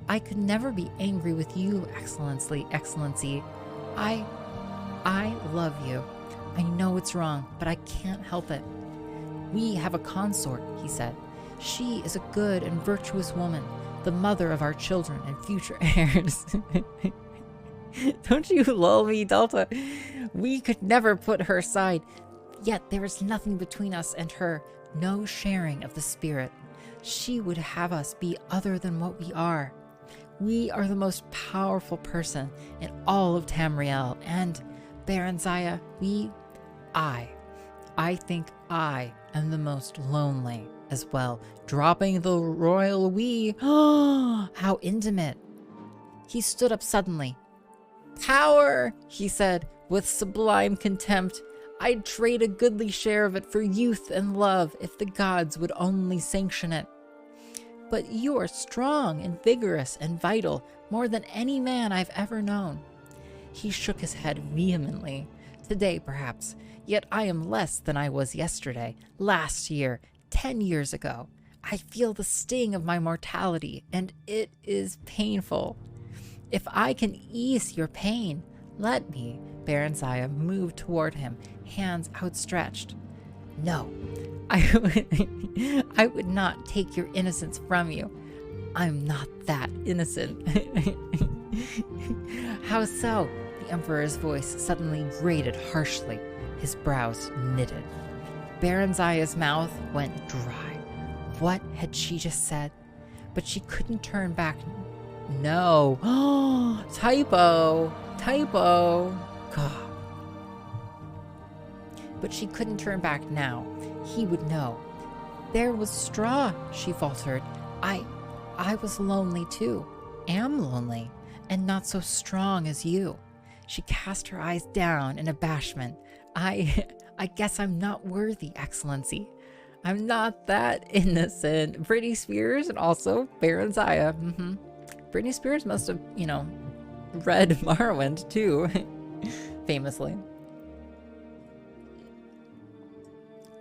"I could never be angry with you, Excellency. I love you. I know it's wrong, but I can't help it." "We have a consort," he said. "She is a good and virtuous woman, the mother of our children and future heirs." Don't you lull me, Delta. We could never put her aside. Yet there is nothing between us and her, no sharing of the spirit. She would have us be other than what we are. We are the most powerful person in all of Tamriel, and Baronziah, I think I am the most lonely as well. Dropping the royal we. How intimate. He stood up suddenly. "Power," he said, with sublime contempt. "I'd trade a goodly share of it for youth and love if the gods would only sanction it. But you are strong and vigorous and vital, more than any man I've ever known." He shook his head vehemently. "Today, perhaps, yet I am less than I was yesterday, last year, 10 years ago. I feel the sting of my mortality, and it is painful. If I can ease your pain, let me." Barenziah moved toward him, hands outstretched. "No, I would not take your innocence from you. I'm not that innocent." "How so?" The Emperor's voice suddenly grated harshly. His brows knitted. Barenziah's mouth went dry. What had she just said? But she couldn't turn back. No. Typo. God. But she couldn't turn back now. He would know. "There was straw," she faltered. I was lonely too. Am lonely, and not so strong as you." She cast her eyes down in abashment. I guess I'm not worthy, Excellency. I'm not that innocent." Britney Spears and also Barenziah. Britney Spears must have, read Morrowind too, famously.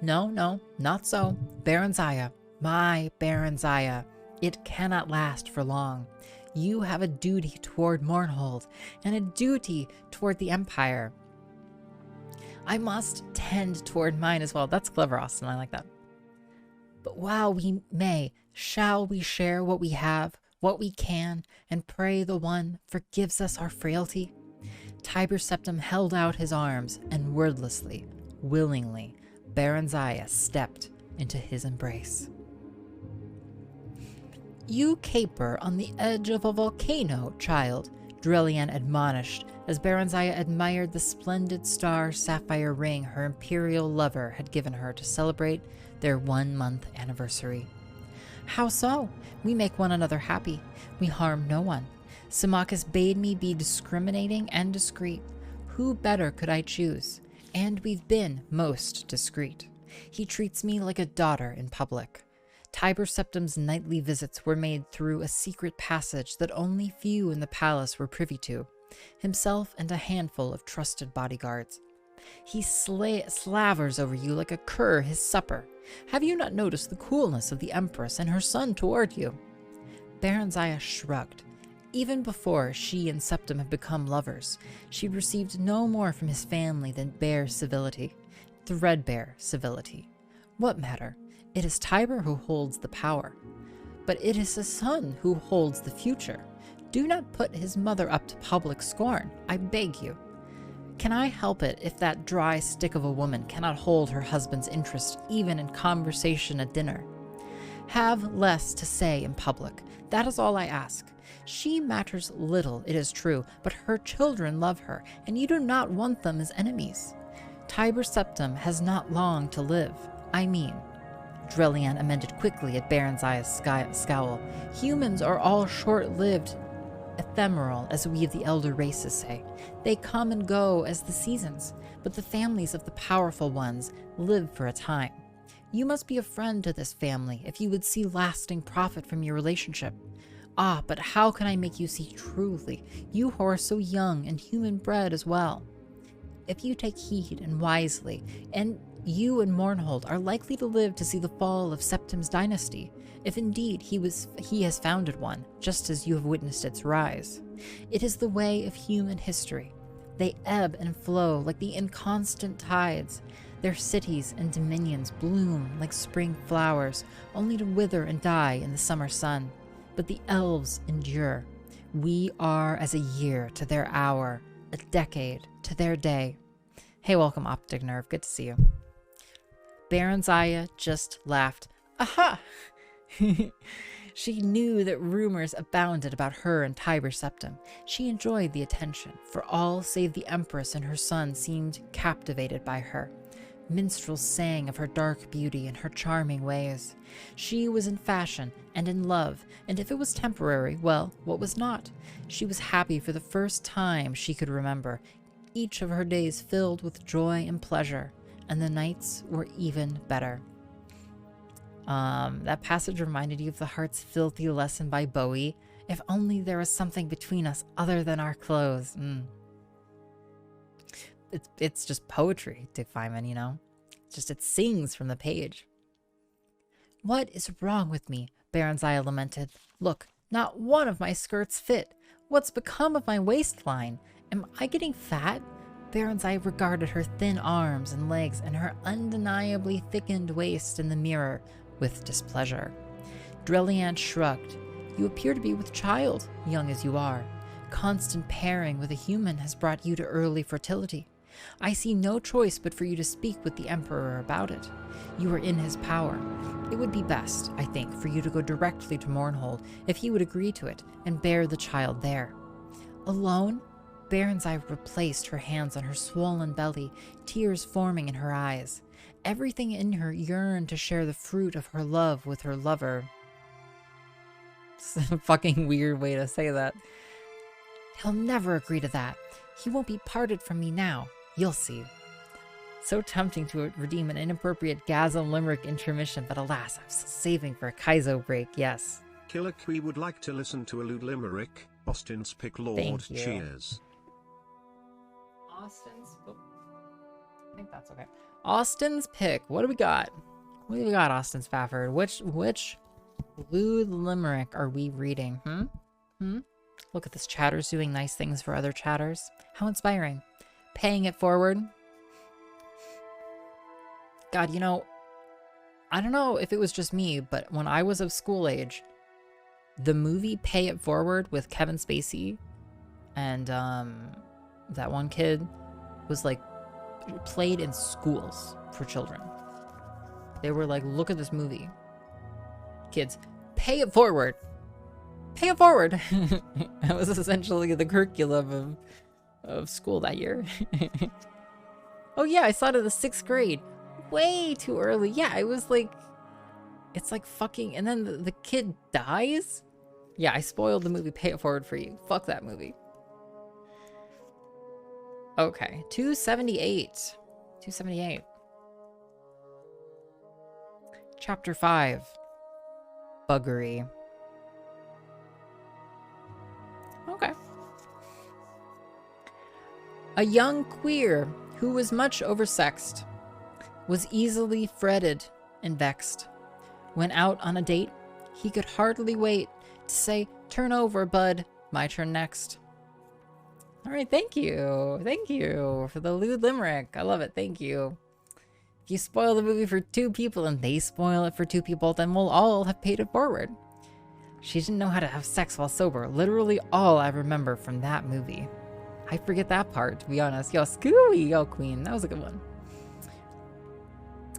No, not so. Barenziah, my Barenziah, it cannot last for long. You have a duty toward Mournhold, and a duty toward the Empire. I must tend toward mine as well. That's clever, Austin. I like that. But while we may, shall we share what we have, what we can, and pray the one forgives us our frailty? Tiber Septim held out his arms, and wordlessly, willingly, Barenziah stepped into his embrace. "You caper on the edge of a volcano, child," Drellian admonished as Barenziah admired the splendid star sapphire ring her imperial lover had given her to celebrate their 1-month anniversary. "How so? We make one another happy. We harm no one. Symmachus bade me be discriminating and discreet. Who better could I choose? And we've been most discreet. He treats me like a daughter in public. Tiber Septim's nightly visits were made through a secret passage that only few in the palace were privy to, himself and a handful of trusted bodyguards. He slavers over you like a cur his supper. Have you not noticed the coolness of the Empress and her son toward you?" Barenziah shrugged. Even before she and Septim had become lovers, she received no more from his family than bare civility, threadbare civility. What matter? It is Tiber who holds the power. But it is his son who holds the future. Do not put his mother up to public scorn, I beg you. Can I help it if that dry stick of a woman cannot hold her husband's interest even in conversation at dinner? Have less to say in public. That is all I ask. She matters little, it is true, but her children love her, and you do not want them as enemies. Tiber Septim has not long to live. I mean, Drellian amended quickly at Barenziah's scowl. Humans are all short-lived, ephemeral, as we of the elder races say. They come and go as the seasons, but the families of the powerful ones live for a time. You must be a friend to this family if you would see lasting profit from your relationship. Ah, but how can I make you see truly, you who are so young and human-bred as well? If you take heed and wisely, and you and Mournhold are likely to live to see the fall of Septim's dynasty, if indeed he has founded one, just as you have witnessed its rise. It is the way of human history. They ebb and flow like the inconstant tides. Their cities and dominions bloom like spring flowers, only to wither and die in the summer sun. But the elves endure. We are as a year to their hour, a decade to their day. Hey, welcome, Optic Nerve. Good to see you. Barenziah just laughed. Aha! She knew that rumors abounded about her and Tiber Septim. She enjoyed the attention, for all save the Empress and her son seemed captivated by her. Minstrels sang of her dark beauty and her charming ways. She was in fashion and in love, and if it was temporary, well, what was not? She was happy for the first time she could remember, each of her days filled with joy and pleasure, and the nights were even better. That passage reminded you of the Heart's Filthy Lesson by Bowie. If only there was something between us other than our clothes. It's just poetry, Dick Feynman, you know? It sings from the page. What is wrong with me? Baronziah lamented. Look, not one of my skirts fit. What's become of my waistline? Am I getting fat? Baronziah regarded her thin arms and legs and her undeniably thickened waist in the mirror with displeasure. Dreliant shrugged. You appear to be with child, young as you are. Constant pairing with a human has brought you to early fertility. I see no choice but for you to speak with the Emperor about it. You are in his power. It would be best, I think, for you to go directly to Mournhold, if he would agree to it, and bear the child there. Alone? Baronziah replaced her hands on her swollen belly, tears forming in her eyes. Everything in her yearned to share the fruit of her love with her lover. It's a fucking weird way to say that. He'll never agree to that. He won't be parted from me now. You'll see. So tempting to redeem an inappropriate Gasm Limerick intermission, but alas, I'm still saving for a Kaizo break, yes. Killer Quee would like to listen to a lewd limerick. Austin's pick, Lord. Thank you. Cheers. Austin's... Oh, I think that's okay. Austin's pick. What do we got? What do we got, Austin Spafford? Which lewd limerick are we reading? Look at this chatters doing nice things for other chatters. How inspiring. Paying it forward. God, you know, I don't know if it was just me, but when I was of school age, the movie Pay It Forward with Kevin Spacey and that one kid was like played in schools for children. They were like, look at this movie. Kids, pay it forward. Pay it forward. That was essentially the curriculum of school that year. Oh yeah, I saw it in the 6th grade. Way too early. Yeah, it was like, it's like fucking, and then the kid dies? Yeah, I spoiled the movie Pay It Forward for you. Fuck that movie. Okay, 278. 278. Chapter 5. Buggery. Okay. A young queer who was much oversexed, was easily fretted and vexed. When out on a date, he could hardly wait to say, "Turn over, bud, my turn next." All right, thank you. Thank you for the lewd limerick. I love it. Thank you. If you spoil the movie for 2 people and they spoil it for 2 people, then we'll all have paid it forward. She didn't know how to have sex while sober. Literally all I remember from that movie. I forget that part, to be honest. Yo, Scooby, yo, Queen. That was a good one.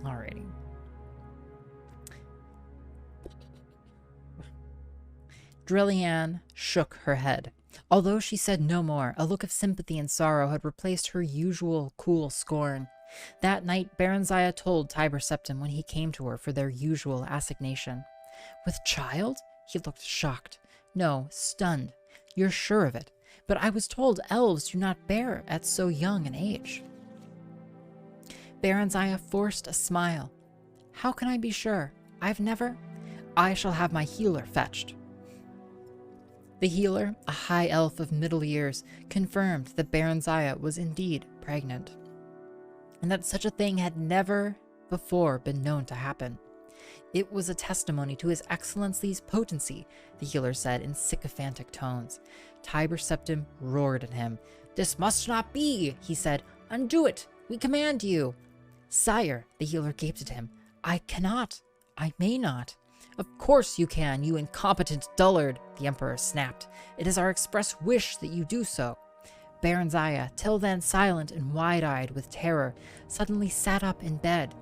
Alrighty. Drelian shook her head. Although she said no more, a look of sympathy and sorrow had replaced her usual cool scorn. That night, Baronziah told Tiber Septim when he came to her for their usual assignation. With child? He looked shocked. No, stunned. You're sure of it. But I was told elves do not bear at so young an age. Baronziah forced a smile. How can I be sure? I've never... I shall have my healer fetched. The healer, a high elf of middle years, confirmed that Baronziah was indeed pregnant, and that such a thing had never before been known to happen. It was a testimony to his excellency's potency, the healer said in sycophantic tones. Tiber Septim roared at him. This must not be, he said. Undo it. We command you. Sire, the healer gaped at him. I cannot. I may not. Of course you can, you incompetent dullard, the emperor snapped. It is our express wish that you do so. Baronziah, till then silent and wide-eyed with terror, suddenly sat up in bed.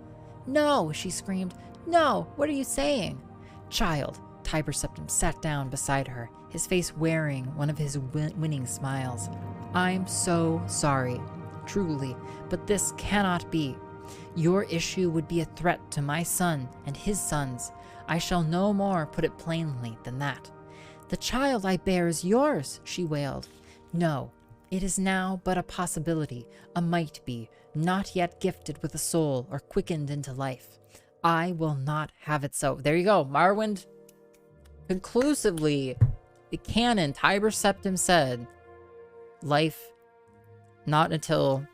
No, she screamed. No, what are you saying? Child, Tiber Septim sat down beside her, his face wearing one of his winning smiles. I'm so sorry, truly, but this cannot be. Your issue would be a threat to my son and his sons. I shall no more put it plainly than that. The child I bear is yours, she wailed. No, it is now but a possibility, a might be, not yet gifted with a soul or quickened into life. I will not have it so. There you go, Morrowind. Conclusively, the canon, Tiber Septim said, life not until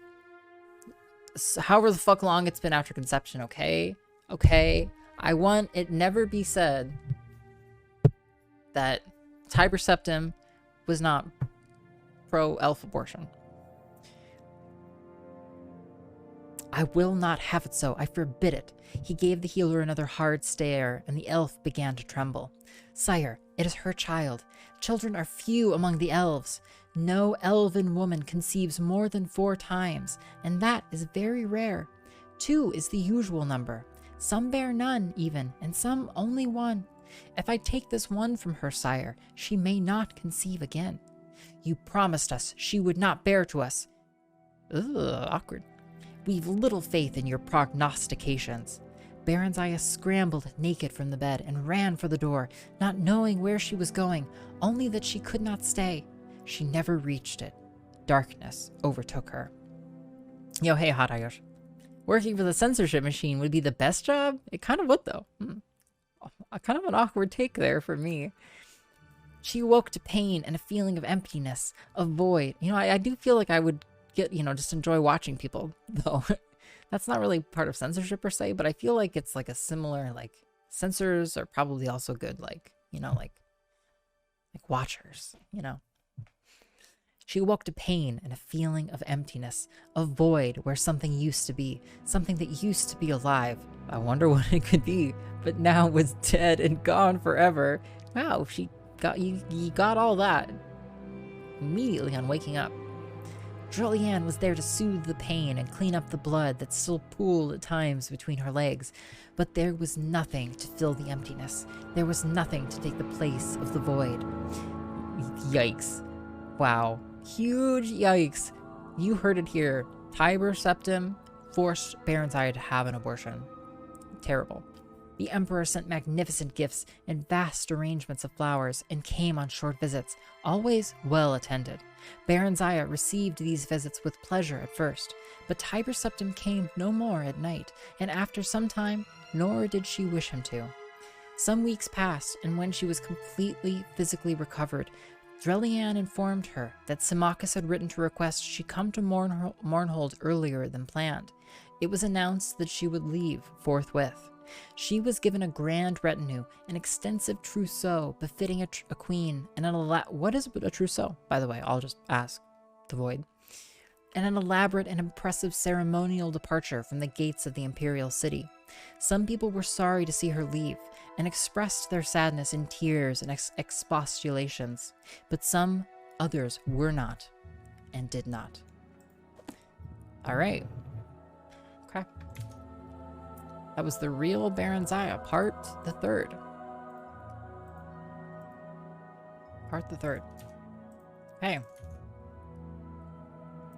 however the fuck long it's been after conception, okay? Okay. I want it never be said that Tiber Septim was not pro-elf abortion. I will not have it so. I forbid it. He gave the healer another hard stare, and the elf began to tremble. Sire, it is her child. Children are few among the elves. No elven woman conceives more than 4 times, and that is very rare. 2 is the usual number. Some bear none, even, and some only 1. If I take this one from her, sire, she may not conceive again. You promised us she would not bear to us. Ugh, awkward. We've little faith in your prognostications. Baronziah scrambled naked from the bed and ran for the door, not knowing where she was going, only that she could not stay. She never reached it. Darkness overtook her. Yo, hey, Hot Irish. Working for the censorship machine would be the best job? It kind of would, though. Kind of an awkward take there for me. She awoke to pain and a feeling of emptiness, of void. You know, I do feel like I would get, just enjoy watching people, though. That's not really part of censorship per se, but I feel like it's like a similar, like, censors are probably also good, like, like watchers, She awoke to pain and a feeling of emptiness, of void where something used to be, something that used to be alive. I wonder what it could be, but now was dead and gone forever. Wow, you got all that immediately on waking up. Drellianne was there to soothe the pain and clean up the blood that still pooled at times between her legs, but there was nothing to fill the emptiness. There was nothing to take the place of the void. Yikes. Wow. Huge yikes. You heard it here. Tiber Septim forced Baronziah to have an abortion. Terrible. The Emperor sent magnificent gifts and vast arrangements of flowers and came on short visits, always well attended. Baronziah received these visits with pleasure at first, but Tiber Septim came no more at night, and after some time, nor did she wish him to. Some weeks passed, and when she was completely physically recovered, Drellianne informed her that Symmachus had written to request she come to Mournhold earlier than planned. It was announced that she would leave forthwith. She was given a grand retinue, an extensive trousseau befitting a queen, and what is a trousseau, by the way? I'll just ask the void. And an elaborate and impressive ceremonial departure from the gates of the imperial city. Some people were sorry to see her leave, and expressed their sadness in tears and expostulations, but some others were not, and did not. All right. Okay. That was the real Baronziah, part the 3rd. Part the 3rd. Hey.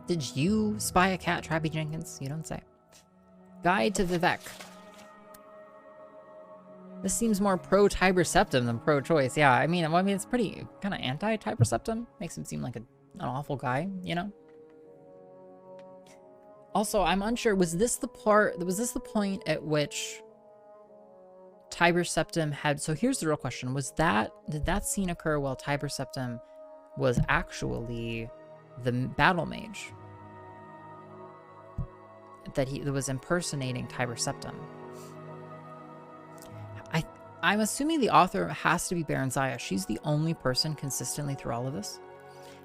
Did you spy a cat, Trappy Jenkins? You don't say. Guide to Vivek. This seems more pro-Tiber Septim than pro-choice. Yeah, I mean, it's pretty kind of anti-Tiber Septim. Makes him seem like an awful guy, Also, I'm unsure, was this the point at which Tiber Septim had, so here's the real question, did that scene occur while Tiber Septim was actually the battle mage? That was impersonating Tiber Septim? I'm assuming the author has to be Baronziah. She's the only person consistently through all of this.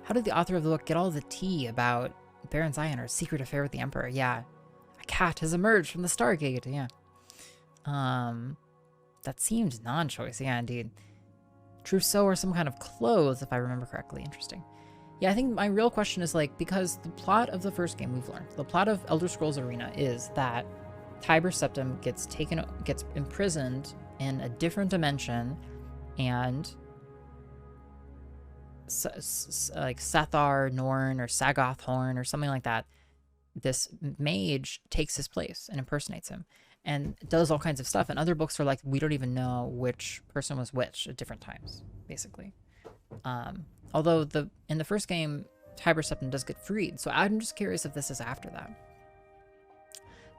How did the author of the book get all the tea about Baronziah and her secret affair with the Emperor? Yeah. A cat has emerged from the Stargate. Yeah. That seemed non-choice. Yeah, indeed. Trousseau or some kind of clothes, if I remember correctly. Interesting. Yeah, I think my real question is, like, because the plot of the first game we've learned, the plot of Elder Scrolls Arena is that Tiber Septim gets imprisoned in a different dimension, and like Sethar Norn or Sagoth Horn or something like that this mage takes his place and impersonates him and does all kinds of stuff. And other books are like, we don't even know which person was which at different times, basically. Although in the first game, Tiber Septim does get freed, so I'm just curious if this is after that.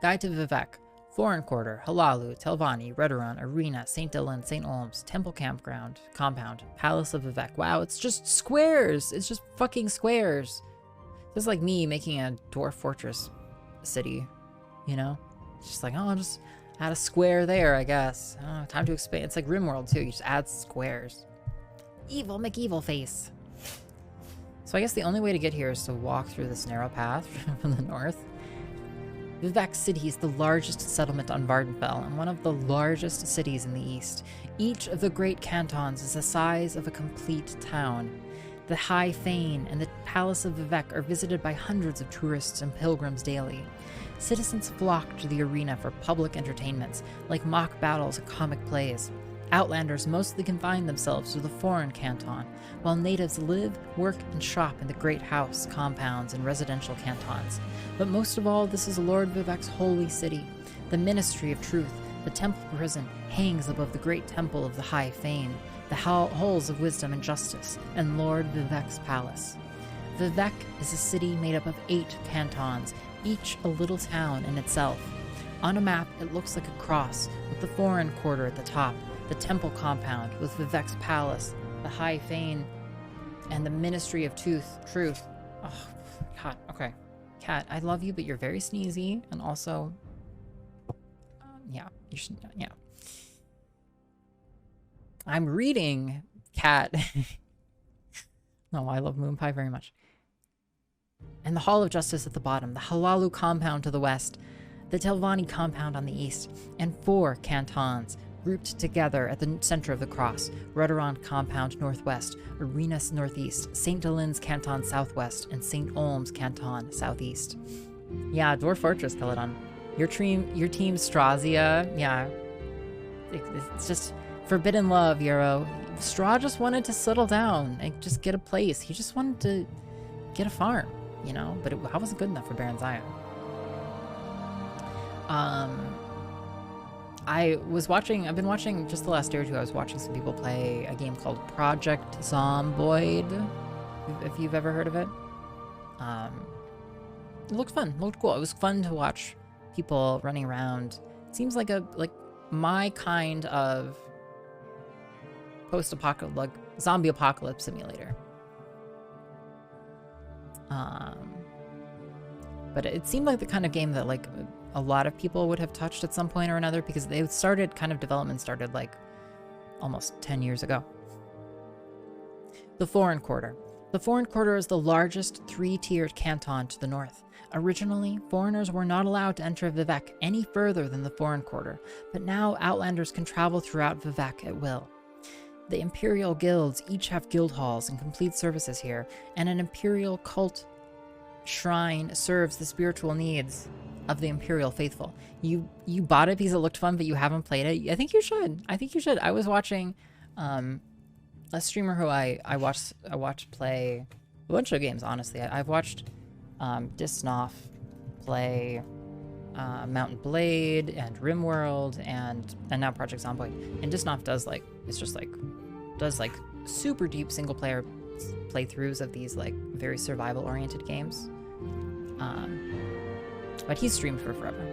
Guide to Vivec, Foreign Quarter, Halalu, Telvanni, Redoran, Arena, St. Dylan, St. Olms, Temple Campground, Compound, Palace of Vivec. Wow, it's just squares. It's just fucking squares. Just like me making a dwarf fortress city, you know? It's just like, oh, I'll just add a square there, I guess. Oh, time to expand. It's like RimWorld too. You just add squares. Evil McEvil face. So I guess the only way to get here is to walk through this narrow path from the north. Vivec City is the largest settlement on Vardenfell and one of the largest cities in the east. Each of the great cantons is the size of a complete town. The High Fane and the Palace of Vivec are visited by hundreds of tourists and pilgrims daily. Citizens flock to the arena for public entertainments, like mock battles and comic plays. Outlanders mostly confine themselves to the foreign canton, while natives live, work, and shop in the great house, compounds, and residential cantons. But most of all, this is Lord Vivec's holy city. The Ministry of Truth, the temple prison, hangs above the great temple of the High Fane, the halls of wisdom and justice, and Lord Vivec's palace. Vivec is a city made up of 8 cantons, each a little town in itself. On a map, it looks like a cross, with the foreign quarter at the top, the temple compound with Vivec's palace, the High Fane, and the Ministry of Truth. Oh, God, okay. Cat, I love you, but you're very sneezy, and also, yeah, you should, yeah. I'm reading, Cat. No, I love Moon Pie very much. And the Hall of Justice at the bottom, the Halalu compound to the west, the Telvanni compound on the east, and 4 cantons, grouped together at the center of the cross. Redoran compound northwest, Arenas northeast, St. Dylan's canton southwest, and St. Olms canton southeast. Yeah, Dwarf Fortress, Peladon. Your team Strazia, yeah. It's just forbidden love, Euro. Straw just wanted to settle down and just get a place. He just wanted to get a farm, you know? But I wasn't good enough for Baron Zaya. I've been watching, just the last day or two, I was watching some people play a game called Project Zomboid, if you've ever heard of it. It looked fun, it looked cool. It was fun to watch people running around. It seems like my kind of post-apocalypse, like zombie apocalypse simulator. But it seemed like the kind of game that like a lot of people would have touched at some point or another, because development started like almost 10 years ago. The Foreign Quarter. The Foreign Quarter is the largest 3-tiered canton to the north. Originally, foreigners were not allowed to enter Vivec any further than the Foreign Quarter, but now outlanders can travel throughout Vivec at will. The Imperial guilds each have guild halls and complete services here, and an Imperial cult shrine serves the spiritual needs of the Imperial faithful. You bought it because it looked fun, but you haven't played it. I think you should. I was watching a streamer who I watched play a bunch of games, honestly. I've watched Disnoff play Mountain Blade and RimWorld and now Project Zomboid. And Disnoff does super deep single player playthroughs of these like very survival oriented games. But he's streamed for forever.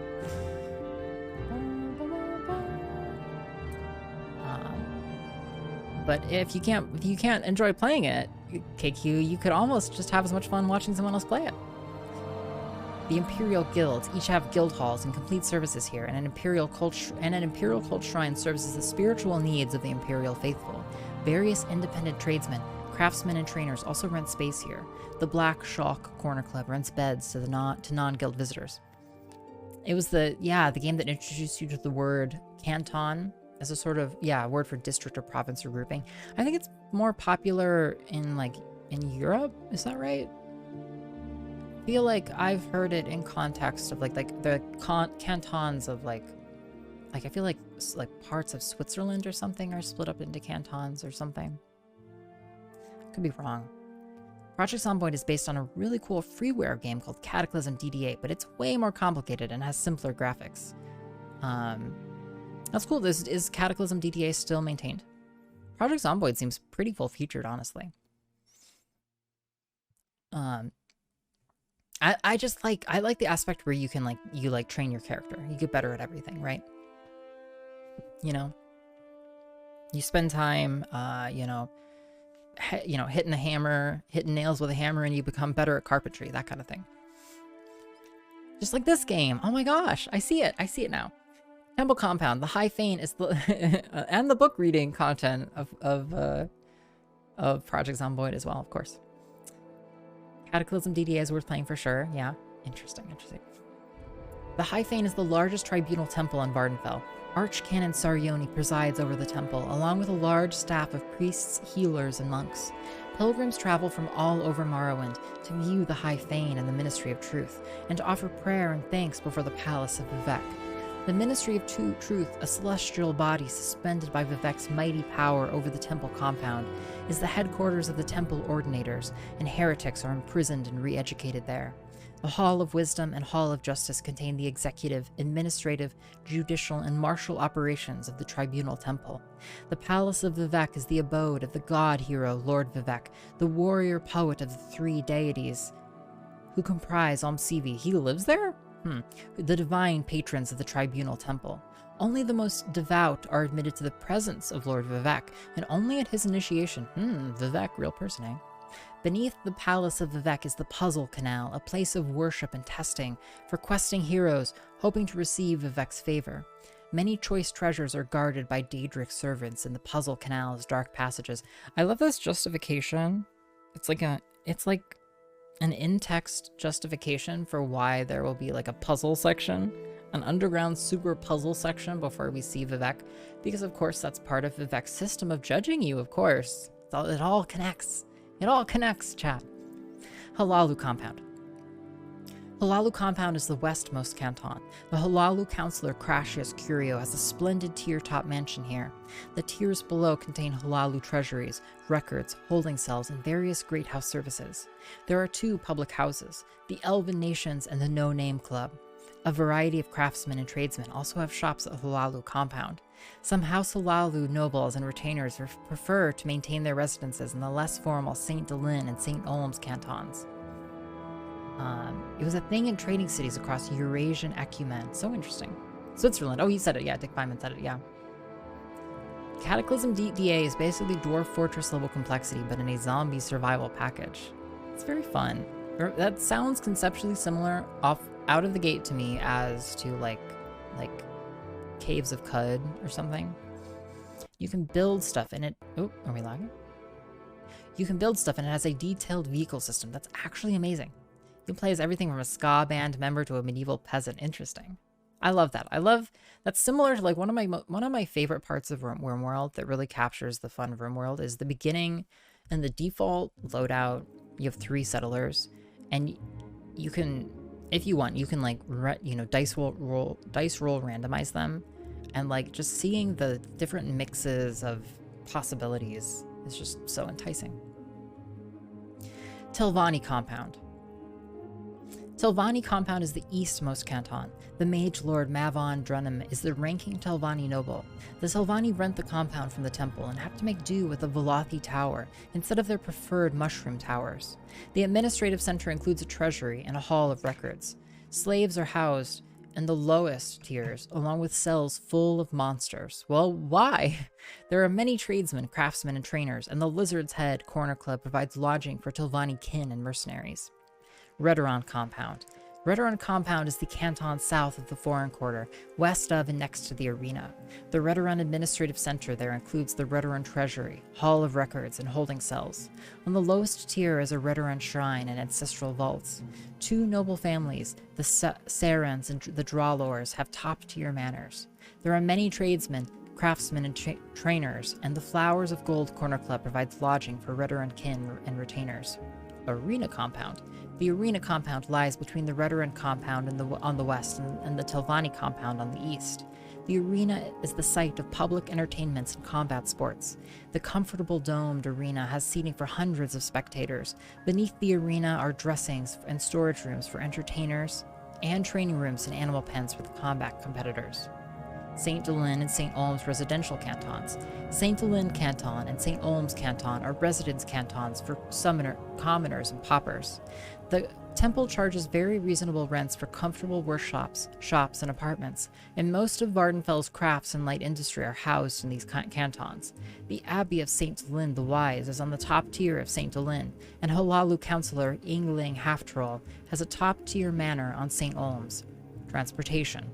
But if you can't enjoy playing it, KQ, you could almost just have as much fun watching someone else play it. The Imperial guilds each have guild halls and complete services here, and an Imperial cult shrine serves as the spiritual needs of the Imperial faithful. Various independent tradesmen, craftsmen, and trainers also rent space here. The Black Shalk Corner Club rents beds to non-guild visitors. It was the game that introduced you to the word canton as a sort of, word for district or province or grouping. I think it's more popular in Europe, is that right? I feel like I've heard it in context of like the cantons of like I feel like parts of Switzerland or something are split up into cantons or something. Could be wrong. Project Zomboid is based on a really cool freeware game called Cataclysm DD8, but it's way more complicated and has simpler graphics. That's cool. Is Cataclysm DD8 still maintained? Project Zomboid seems pretty full-featured, honestly. I just like the aspect where you can train your character. You get better at everything, right? You know, you spend time, hitting a hammer, hitting nails with a hammer, and you become better at carpentry, that kind of thing. Just like this game. Oh my gosh, I see it. I see it now. Temple Compound. The High Fane is the and the book reading content of Project Zomboid as well, of course. Cataclysm DDA is worth playing for sure. Yeah, interesting. The High Fane is the largest tribunal temple on Vardenfell. Archcanon Sarioni presides over the temple, along with a large staff of priests, healers, and monks. Pilgrims travel from all over Morrowind to view the High Fane and the Ministry of Truth, and to offer prayer and thanks before the Palace of Vivec. The Ministry of Truth, a celestial body suspended by Vivec's mighty power over the temple compound, is the headquarters of the temple ordinators, and heretics are imprisoned and re-educated there. The Hall of Wisdom and Hall of Justice contain the executive, administrative, judicial, and martial operations of the Tribunal Temple. The Palace of Vivec is the abode of the god hero Lord Vivec, the warrior poet of the three deities who comprise Omsivi. He lives there? The divine patrons of the Tribunal Temple. Only the most devout are admitted to the presence of Lord Vivec, and only at his initiation. Vivec, real person, eh? Beneath the Palace of Vivec is the Puzzle Canal, a place of worship and testing for questing heroes hoping to receive Vivec's favor. Many choice treasures are guarded by Daedric's servants in the Puzzle Canal's dark passages. I love this justification. It's like an in-text justification for why there will be like a puzzle section, an underground super puzzle section before we see Vivec, because of course that's part of Vivec's system of judging you, of course. It all connects. It all connects, chat. Halalu Compound. Halalu Compound is the westmost canton. The Halalu Councillor Crashius Curio has a splendid tier-top mansion here. The tiers below contain Halalu treasuries, records, holding cells, and various great house services. There are two public houses, the Elven Nations and the No Name Club. A variety of craftsmen and tradesmen also have shops at Halalu Compound. Some House Halalu nobles and retainers prefer to maintain their residences in the less formal St. Delin and St. Olm's cantons. It was a thing in trading cities across Eurasian Ecumen. So interesting. Switzerland. Oh, he said it. Yeah, Dick Feynman said it. Yeah. Cataclysm DA is basically Dwarf Fortress level complexity, but in a zombie survival package. It's very fun. That sounds conceptually similar out of the gate to me as to like Caves of Cud or something. You can build stuff in it. Oh, are we lagging? You can build stuff and it has a detailed vehicle system. That's actually amazing. You can play as everything from a ska band member to a medieval peasant. Interesting. I love that. That's similar to like one of my favorite parts of RimWorld that really captures the fun of RimWorld is the beginning and the default loadout. You have 3 settlers, and you can, if you want, you can like dice roll randomize them, and like just seeing the different mixes of possibilities is just so enticing. Telvanni Compound. Telvanni Compound is the eastmost canton. The mage lord Mavon Drunham is the ranking Telvanni noble. The Telvanni rent the compound from the temple and have to make do with the Velothi Tower instead of their preferred mushroom towers. The administrative center includes a treasury and a hall of records. Slaves are housed in the lowest tiers, along with cells full of monsters. Well, why? There are many tradesmen, craftsmen, and trainers, and the Lizard's Head Corner Club provides lodging for Telvanni kin and mercenaries. Redoran Compound. Redoran Compound is the canton south of the Foreign Quarter, west of and next to the arena. The Redoran administrative center there includes the Redoran Treasury, Hall of Records, and holding cells. On the lowest tier is a Redoran shrine and ancestral vaults. 2 noble families, the Sarans and the Drawlors, have top-tier manors. There are many tradesmen, craftsmen, and trainers, and the Flowers of Gold Corner Club provides lodging for Redoran kin and retainers. Arena Compound. The Arena Compound lies between the Redoran Compound on the west and the Telvanni Compound on the east. The arena is the site of public entertainments and combat sports. The comfortable domed arena has seating for hundreds of spectators. Beneath the arena are dressings and storage rooms for entertainers and training rooms and animal pens for the combat competitors. St. Delin and St. Olms residential cantons. St. Delin Canton and St. Olms Canton are residence cantons for commoners and paupers. The temple charges very reasonable rents for comfortable workshops, shops, and apartments, and most of Vardenfell's crafts and light industry are housed in these cantons. The Abbey of St. Delin the Wise is on the top tier of St. Delin, and Halalu councillor Yngling Halftroll has a top-tier manor on St. Olms. Transportation.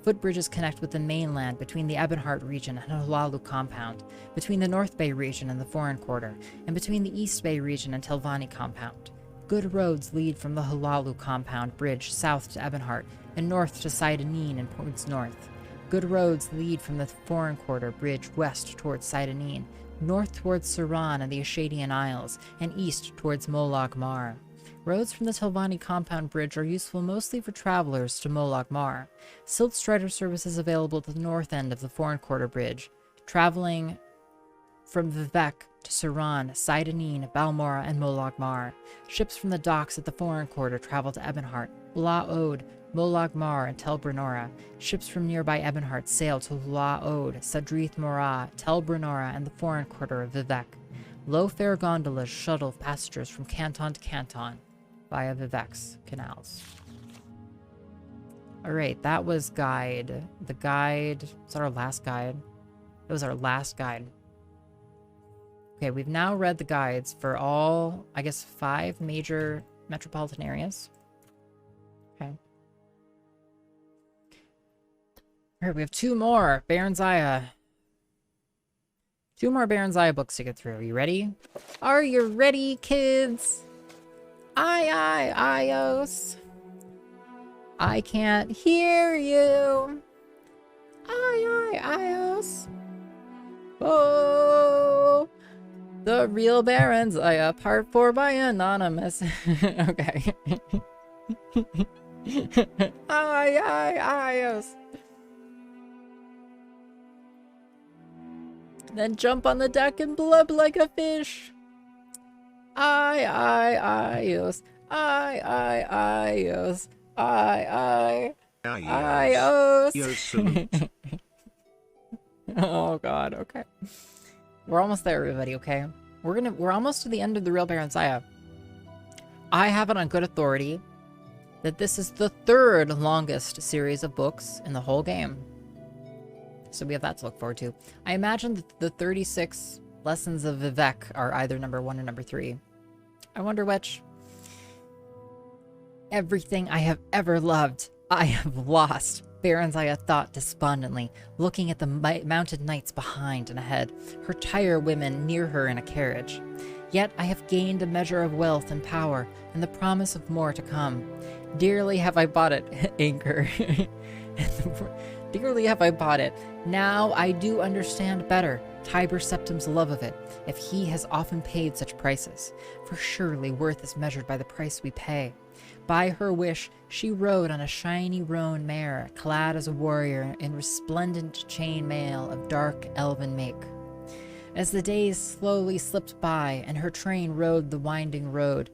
Footbridges connect with the mainland between the Ebonheart region and Halalu compound, between the North Bay region and the Foreign Quarter, and between the East Bay region and Telvanni compound. Good roads lead from the Halalu compound bridge south to Ebonheart and north to Sidenine and points north. Good roads lead from the Foreign Quarter bridge west towards Sidenine, north towards Saran and the Ashadian Isles, and east towards Molag Mar. Roads from the Telvanni compound bridge are useful mostly for travelers to Molag Mar. Silt Strider services available at the north end of the Foreign Quarter bridge, traveling from Vivek to Saran, Sidenine, Balmora, and Molag Mar. Ships from the docks at the Foreign Quarter travel to Ebonheart, La Ode, Molag Mar, and Tel Brenora. Ships from nearby Ebonheart sail to La Ode, Sadrith Morah, Tel Brenora, and the Foreign Quarter of Vivek. Low-fare gondolas shuttle passengers from canton to canton via Vivek's canals. Alright, that was guide. The guide... Was that our last guide? That was our last guide. Okay, we've now read the guides for all, I guess, 5 major metropolitan areas. Okay. Alright, we have 2 more. Baron Zaya. 2 more Baron Zaya books to get through. Are you ready? Are you ready, kids? Aye, iios. I can't hear you. Aye, iios. Oh, the real Baron Zaya, part 4 by Anonymous. Okay. Aye, iios. Then jump on the deck and blub like a fish. iios. iios. iios. Salute. Oh god, okay. We're almost there, everybody, okay? We're almost to the end of the real Baron Zaya. I have it on good authority that this is the 3rd longest series of books in the whole game. So we have that to look forward to. I imagine that the 36 lessons of Vivek are either number 1 or number 3. I wonder which. Everything I have ever loved, I have lost. Baron Zaya thought despondently, looking at the mounted knights behind and ahead, her tire women near her in a carriage. Yet I have gained a measure of wealth and power, and the promise of more to come. Dearly have I bought it, Anchor. Dearly have I bought it. Now I do understand better Tiber Septim's love of it, if he has often paid such prices. For surely worth is measured by the price we pay. By her wish, she rode on a shiny roan mare, clad as a warrior in resplendent chain mail of dark elven make. As the days slowly slipped by, and her train rode the winding road,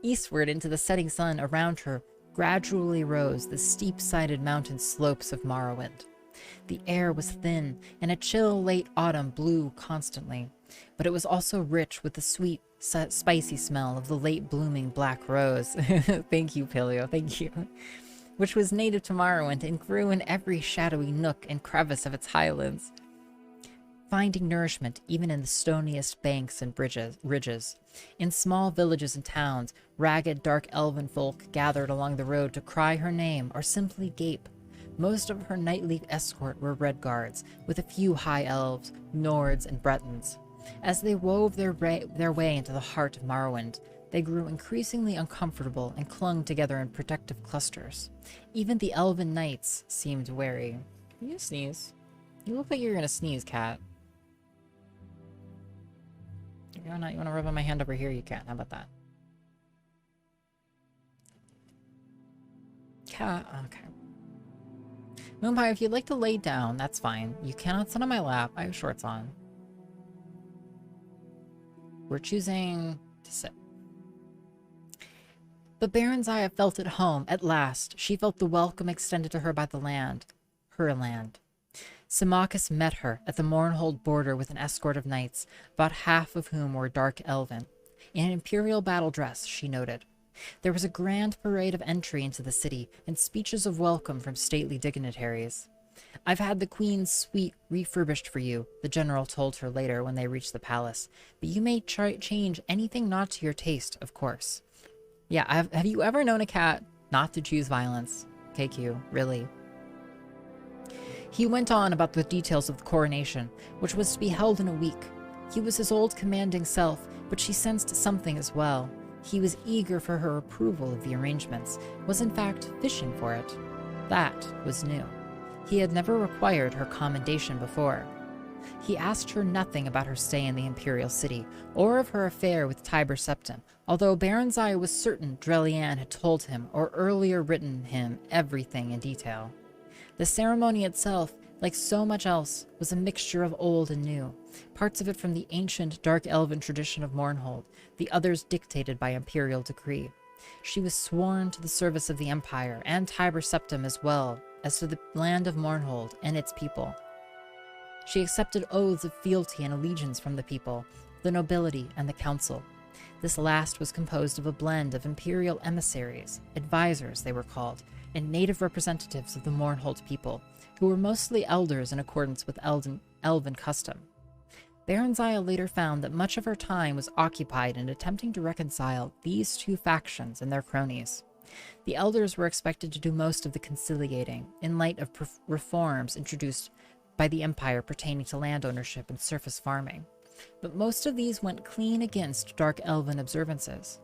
eastward into the setting sun around her, gradually rose the steep-sided mountain slopes of Morrowind. The air was thin, and a chill late autumn blew constantly, but it was also rich with the sweet, spicy smell of the late-blooming black rose. Thank you, Paleo, thank you. Which was native to Morrowind and grew in every shadowy nook and crevice of its highlands, finding nourishment even in the stoniest banks and ridges. In small villages and towns, ragged, dark elven folk gathered along the road to cry her name or simply gape. Most of her nightly escort were red guards, with a few high elves, Nords, and Bretons. As they wove their way into the heart of Morrowind, they grew increasingly uncomfortable and clung together in protective clusters. Even the elven knights seemed wary. Can you sneeze? You look like you're gonna sneeze, cat. You wanna rub on my hand over here? You can. How about that? cat. Okay. Moonpie, if you'd like to lay down, that's fine. You cannot sit on my lap. I have shorts on. We're choosing to sit. But Baronziah felt at home at last. She felt the welcome extended to her by the land. Her land. Symmachus met her at the Mournhold border with an escort of knights, about half of whom were dark elven. In an imperial battle dress, she noted. There was a grand parade of entry into the city, and speeches of welcome from stately dignitaries. I've had the queen's suite refurbished for you, the general told her later when they reached the palace. But you may change anything not to your taste, of course. Yeah, have you ever known a cat not to choose violence? KQ, really. He went on about the details of the coronation, which was to be held in a week. He was his old commanding self, but she sensed something as well. He was eager for her approval of the arrangements, was in fact fishing for it. That was new. He had never required her commendation before. He asked her nothing about her stay in the imperial city, or of her affair with Tiber Septim, although Baronziah was certain Drelian had told him or earlier written him everything in detail. The ceremony itself, like so much else, was a mixture of old and new, parts of it from the ancient dark elven tradition of Mournhold, the others dictated by imperial decree. She was sworn to the service of the Empire and Tiber Septim as well as to the land of Mournhold and its people. She accepted oaths of fealty and allegiance from the people, the nobility, and the council. This last was composed of a blend of imperial emissaries, advisors they were called, and native representatives of the Mournhold people, who were mostly elders in accordance with elven custom. Baronziah later found that much of her time was occupied in attempting to reconcile these two factions and their cronies. The elders were expected to do most of the conciliating, in light of reforms introduced by the Empire pertaining to land ownership and surface farming. But most of these went clean against dark elven observances.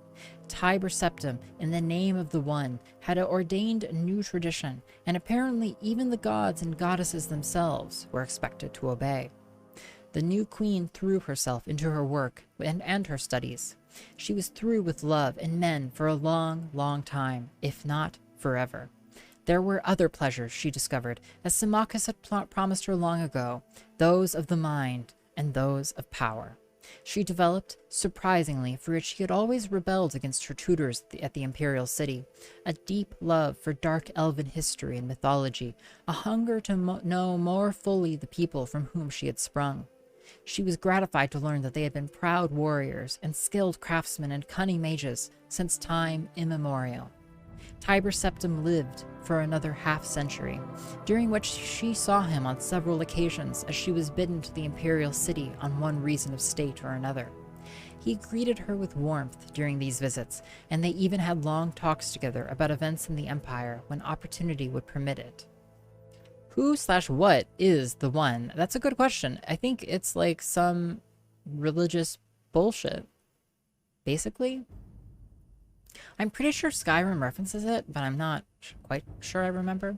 Tiber Septim, in the name of the One, had ordained a new tradition, and apparently even the gods and goddesses themselves were expected to obey. The new queen threw herself into her work and her studies. She was through with love and men for a long, long time, if not forever. There were other pleasures, she discovered, as Symmachus had promised her long ago, those of the mind and those of power. She developed, surprisingly, for which she had always rebelled against her tutors at the imperial city, a deep love for dark elven history and mythology, a hunger to know more fully the people from whom she had sprung. She was gratified to learn that they had been proud warriors and skilled craftsmen and cunning mages since time immemorial. Tiber Septim lived for another half-century, during which she saw him on several occasions as she was bidden to the imperial city on one reason of state or another. He greeted her with warmth during these visits, and they even had long talks together about events in the Empire when opportunity would permit it. Who/what is the One? That's a good question. I think it's like some religious bullshit, basically. I'm pretty sure Skyrim references it, but I'm not quite sure I remember.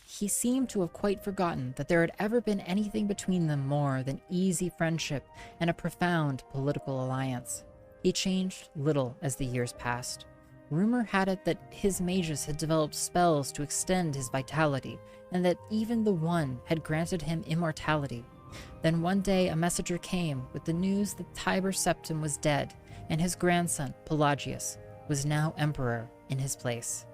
He seemed to have quite forgotten that there had ever been anything between them more than easy friendship and a profound political alliance. He changed little as the years passed. Rumor had it that his mages had developed spells to extend his vitality, and that even the One had granted him immortality. Then one day a messenger came with the news that Tiber Septim was dead, and his grandson, Pelagius, was now emperor in his place.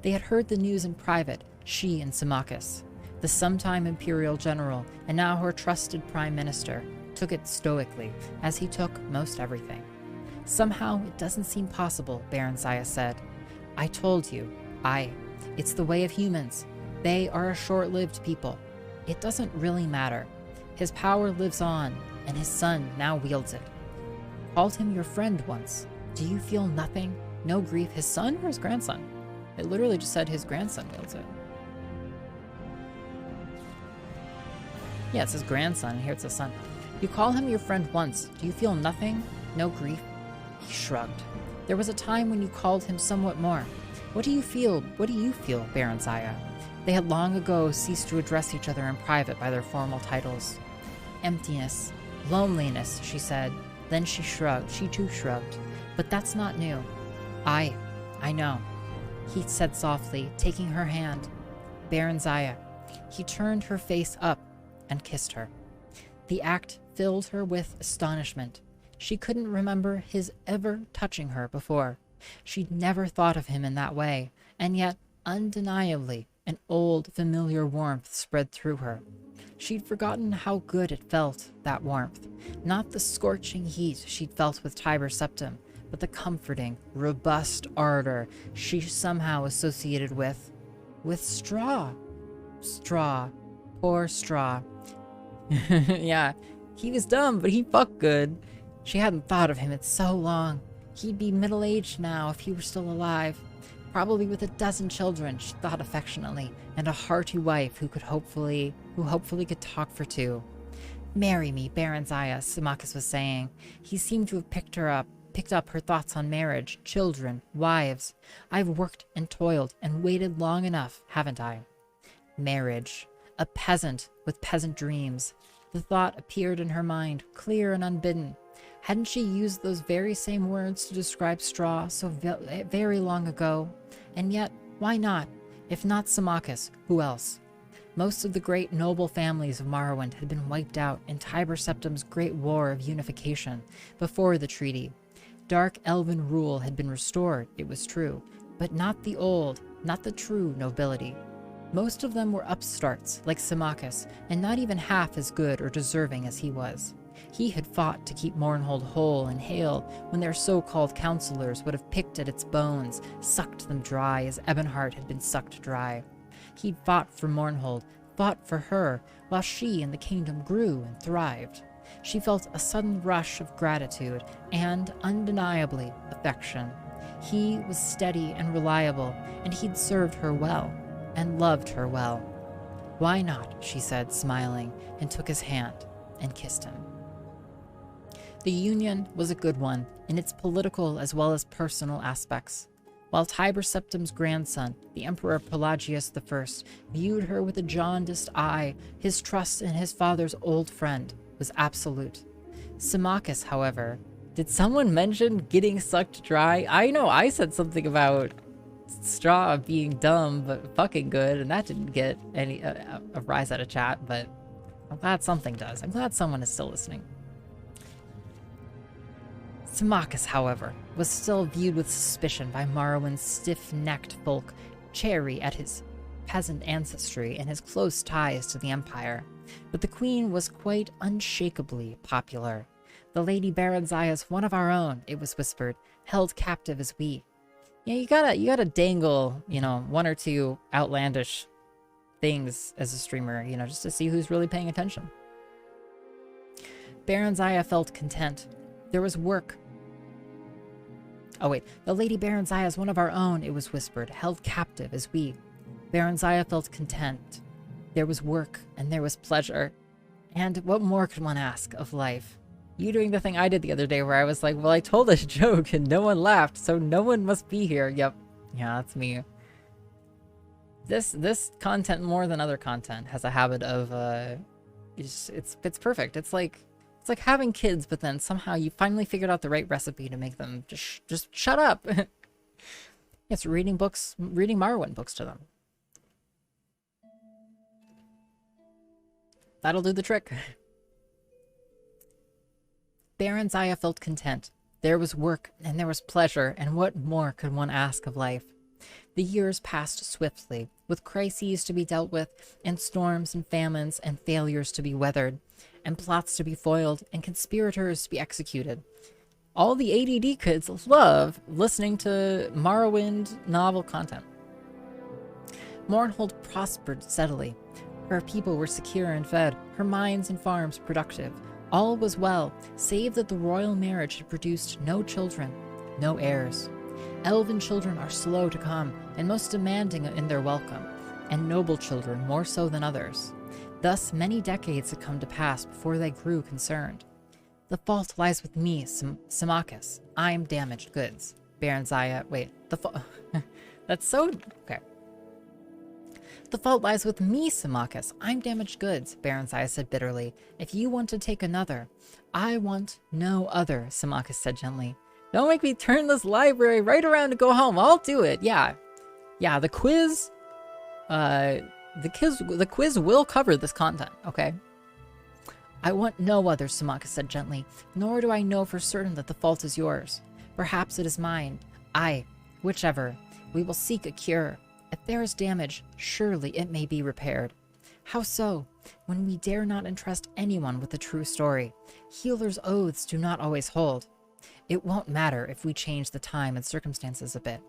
They had heard the news in private, she and Symmachus. The sometime imperial general, and now her trusted prime minister, took it stoically, as he took most everything. Somehow it doesn't seem possible, Baronziah said. I told you. It's the way of humans. They are a short-lived people. It doesn't really matter. His power lives on, and his son now wields it. Called him your friend once. Do you feel nothing? No grief? His son or his grandson? It literally just said his grandson wields it. Yeah, it says grandson, and here it's a son. You call him your friend once. Do you feel nothing? No grief? He shrugged. There was a time when you called him somewhat more. What do you feel, Baronziah? They had long ago ceased to address each other in private by their formal titles. Emptiness. Loneliness, she said. Then she shrugged. She too shrugged. But that's not new. I know. he said softly, taking her hand. Baron Zaya. He turned her face up and kissed her. The act filled her with astonishment. She couldn't remember his ever touching her before. She'd never thought of him in that way, and yet, undeniably, an old, familiar warmth spread through her. She'd forgotten how good it felt, that warmth. Not the scorching heat she'd felt with Tiber Septim, but the comforting, robust ardor she somehow associated with straw. Straw. Poor Straw. Yeah, he was dumb, but he fucked good. She hadn't thought of him in so long. He'd be middle-aged now if he were still alive. Probably with a dozen children, she thought affectionately, and a hearty wife who hopefully could talk for two. Marry me, Baron Zaya, Symmachus was saying. He seemed to have picked up her thoughts on marriage, children, wives. I've worked and toiled and waited long enough, haven't I? Marriage. A peasant with peasant dreams. The thought appeared in her mind, clear and unbidden. Hadn't she used those very same words to describe Straw so very long ago? And yet, why not? If not Symmachus, who else? Most of the great noble families of Morrowind had been wiped out in Tiber Septim's great war of unification before the treaty. Dark elven rule had been restored, it was true, but not the old, not the true nobility. Most of them were upstarts, like Symmachus, and not even half as good or deserving as he was. He had fought to keep Mournhold whole and hale when their so-called counselors would have picked at its bones, sucked them dry as Ebonheart had been sucked dry. He'd fought for Mournhold, fought for her, while she and the kingdom grew and thrived. She felt a sudden rush of gratitude and, undeniably, affection. He was steady and reliable, and he'd served her well, and loved her well. Why not, she said, smiling, and took his hand and kissed him. The union was a good one in its political as well as personal aspects. While Tiber Septim's grandson, the Emperor Pelagius I, viewed her with a jaundiced eye, his trust in his father's old friend was absolute. Symmachus, however, did someone mention getting sucked dry? I know I said something about Straw being dumb but fucking good, and that didn't get any a rise out of chat, but I'm glad something does. I'm glad someone is still listening. Symmachus, however, was still viewed with suspicion by Morrowind's stiff-necked folk, chary at his peasant ancestry and his close ties to the Empire. But the Queen was quite unshakably popular. The Lady Baron Zaya's one of our own, it was whispered, held captive as we. Yeah, you gotta dangle, one or two outlandish things as a streamer, just to see who's really paying attention. Baron Zaya felt content. There was work. Oh wait, the Lady Baron Zaya is one of our own, it was whispered, held captive as we. Baron Zaya felt content. There was work, and there was pleasure. And what more could one ask of life? You doing the thing I did the other day where I was like, well, I told a joke and no one laughed, so no one must be here. Yep. Yeah, that's me. This content, more than other content, has a habit of, it's perfect. It's like having kids, but then somehow you finally figured out the right recipe to make them just shut up. It's reading Morrowind books to them. That'll do the trick. Baron Zaya felt content. There was work, and there was pleasure, and what more could one ask of life? The years passed swiftly, with crises to be dealt with, and storms and famines and failures to be weathered, and plots to be foiled, and conspirators to be executed. All the ADD kids love listening to Morrowind novel content. Mournhold prospered steadily. Her people were secure and fed, her mines and farms productive. All was well, save that the royal marriage had produced no children, no heirs. Elven children are slow to come, and most demanding in their welcome, and noble children more so than others. Thus many decades had come to pass before they grew concerned. The fault lies with me, Symmachus. I'm damaged goods. Baron Zaya, wait, that's so, okay. The fault lies with me, Symmachus. I'm damaged goods, Baron Zaya said bitterly. If you want to take another, I want no other, Symmachus said gently. Don't make me turn this library right around to go home. I'll do it, yeah. Yeah, the quiz will cover this content, okay? I want no other, Samaka said gently, nor do I know for certain that the fault is yours. Perhaps it is mine. Whichever. We will seek a cure. If there is damage, surely it may be repaired. How so? When we dare not entrust anyone with the true story. Healers' oaths do not always hold. It won't matter if we change the time and circumstances a bit.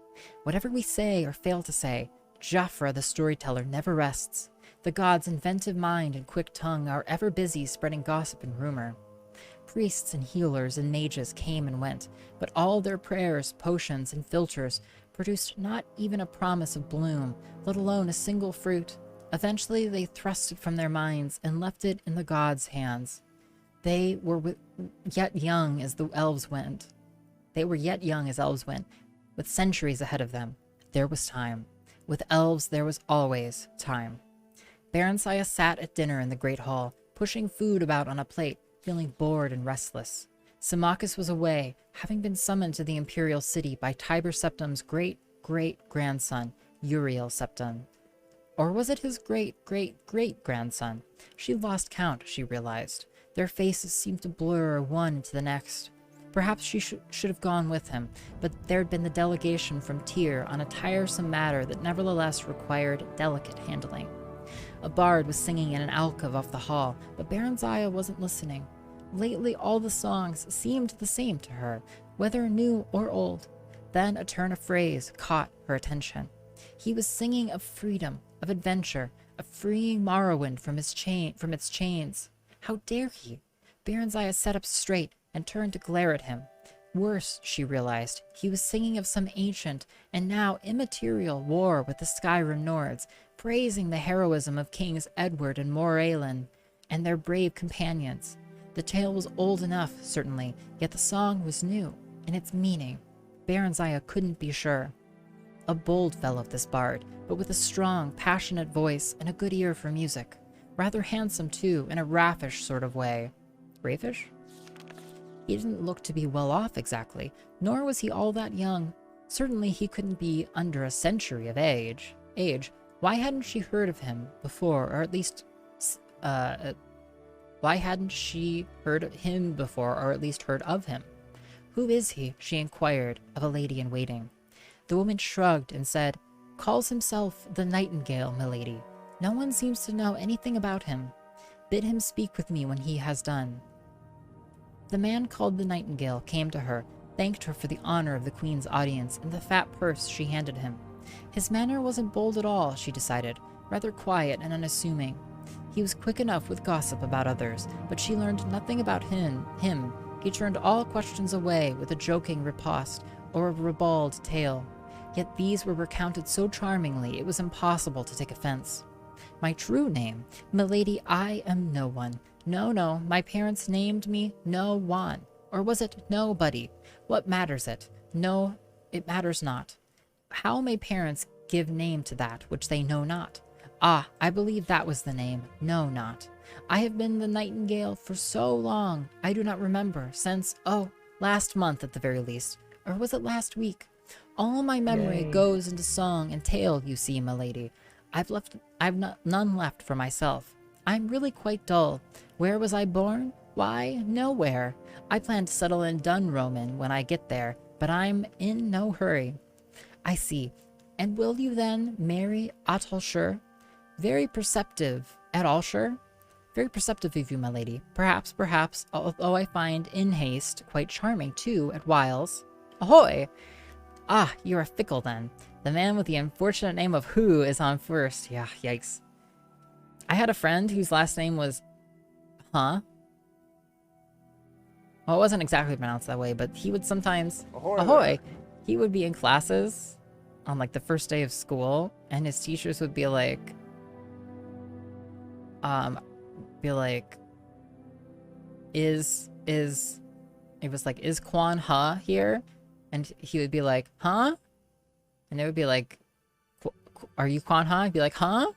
Whatever we say or fail to say, Jafra the storyteller never rests. The god's inventive mind and quick tongue are ever busy spreading gossip and rumor. Priests and healers and mages came and went, but all their prayers, potions, and philters produced not even a promise of bloom, let alone a single fruit. Eventually they thrust it from their minds and left it in the god's hands. They were yet young as elves went, with centuries ahead of them. There was time. With elves, there was always time. Barensiah sat at dinner in the great hall, pushing food about on a plate, feeling bored and restless. Symmachus was away, having been summoned to the imperial city by Tiber Septim's great-great-grandson, Uriel Septim. Or was it his great-great-great-grandson? She lost count, she realized. Their faces seemed to blur one into the next. Perhaps she should have gone with him, but there'd been the delegation from Tyr on a tiresome matter that nevertheless required delicate handling. A bard was singing in an alcove off the hall, but Barenziah wasn't listening. Lately all the songs seemed the same to her, whether new or old. Then a turn of phrase caught her attention. He was singing of freedom, of adventure, of freeing Morrowind from its chains. How dare he? Barenziah sat up straight and turned to glare at him. Worse, she realized, he was singing of some ancient and now immaterial war with the Skyrim Nords, praising the heroism of Kings Edward and Morrowind and their brave companions. The tale was old enough, certainly, yet the song was new in its meaning. Barenziah couldn't be sure. A bold fellow, this bard, but with a strong, passionate voice and a good ear for music. Rather handsome, too, in a raffish sort of way. Raffish? He didn't look to be well off exactly, nor was he all that young. Certainly he couldn't be under a century of age. Why hadn't she heard of him before, or at least, why hadn't she heard of him before, or at least heard of him? Who is he? She inquired of a lady in waiting. The woman shrugged and said, calls himself the Nightingale, milady. No one seems to know anything about him. Bid him speak with me when he has done. The man called the Nightingale came to her, thanked her for the honor of the Queen's audience and the fat purse she handed him. His manner wasn't bold at all, she decided, rather quiet and unassuming. He was quick enough with gossip about others, but she learned nothing about him. He turned all questions away with a joking riposte or a ribald tale. Yet these were recounted so charmingly it was impossible to take offense. My true name, milady, I am no one. No, my parents named me No One. Or was it Nobody? What matters it? No, it matters not. How may parents give name to that which they know not? Ah, I believe that was the name, Know Not. I have been the Nightingale for so long, I do not remember, since, last month at the very least. Or was it last week? All my memory goes into song and tale, you see, milady. I've none left for myself. I'm really quite dull. Where was I born? Why, nowhere. I plan to settle in Dunroman when I get there, but I'm in no hurry. I see. And will you then marry Atalshur? Very perceptive. Atalshur? Very perceptive of you, my lady. Perhaps, although I find in haste quite charming, too, at whiles. Ahoy! Ah, you are fickle, then. The man with the unfortunate name of Who is on first. Yeah, yikes. I had a friend whose last name was Huh? Well, it wasn't exactly pronounced that way, but he would sometimes... Ahoy! He would be in classes on, like, the first day of school, and his teachers would be like... Is Quan Ha here? And he would be like, huh? And they would be like, are you Quan Ha? He'd be like, huh?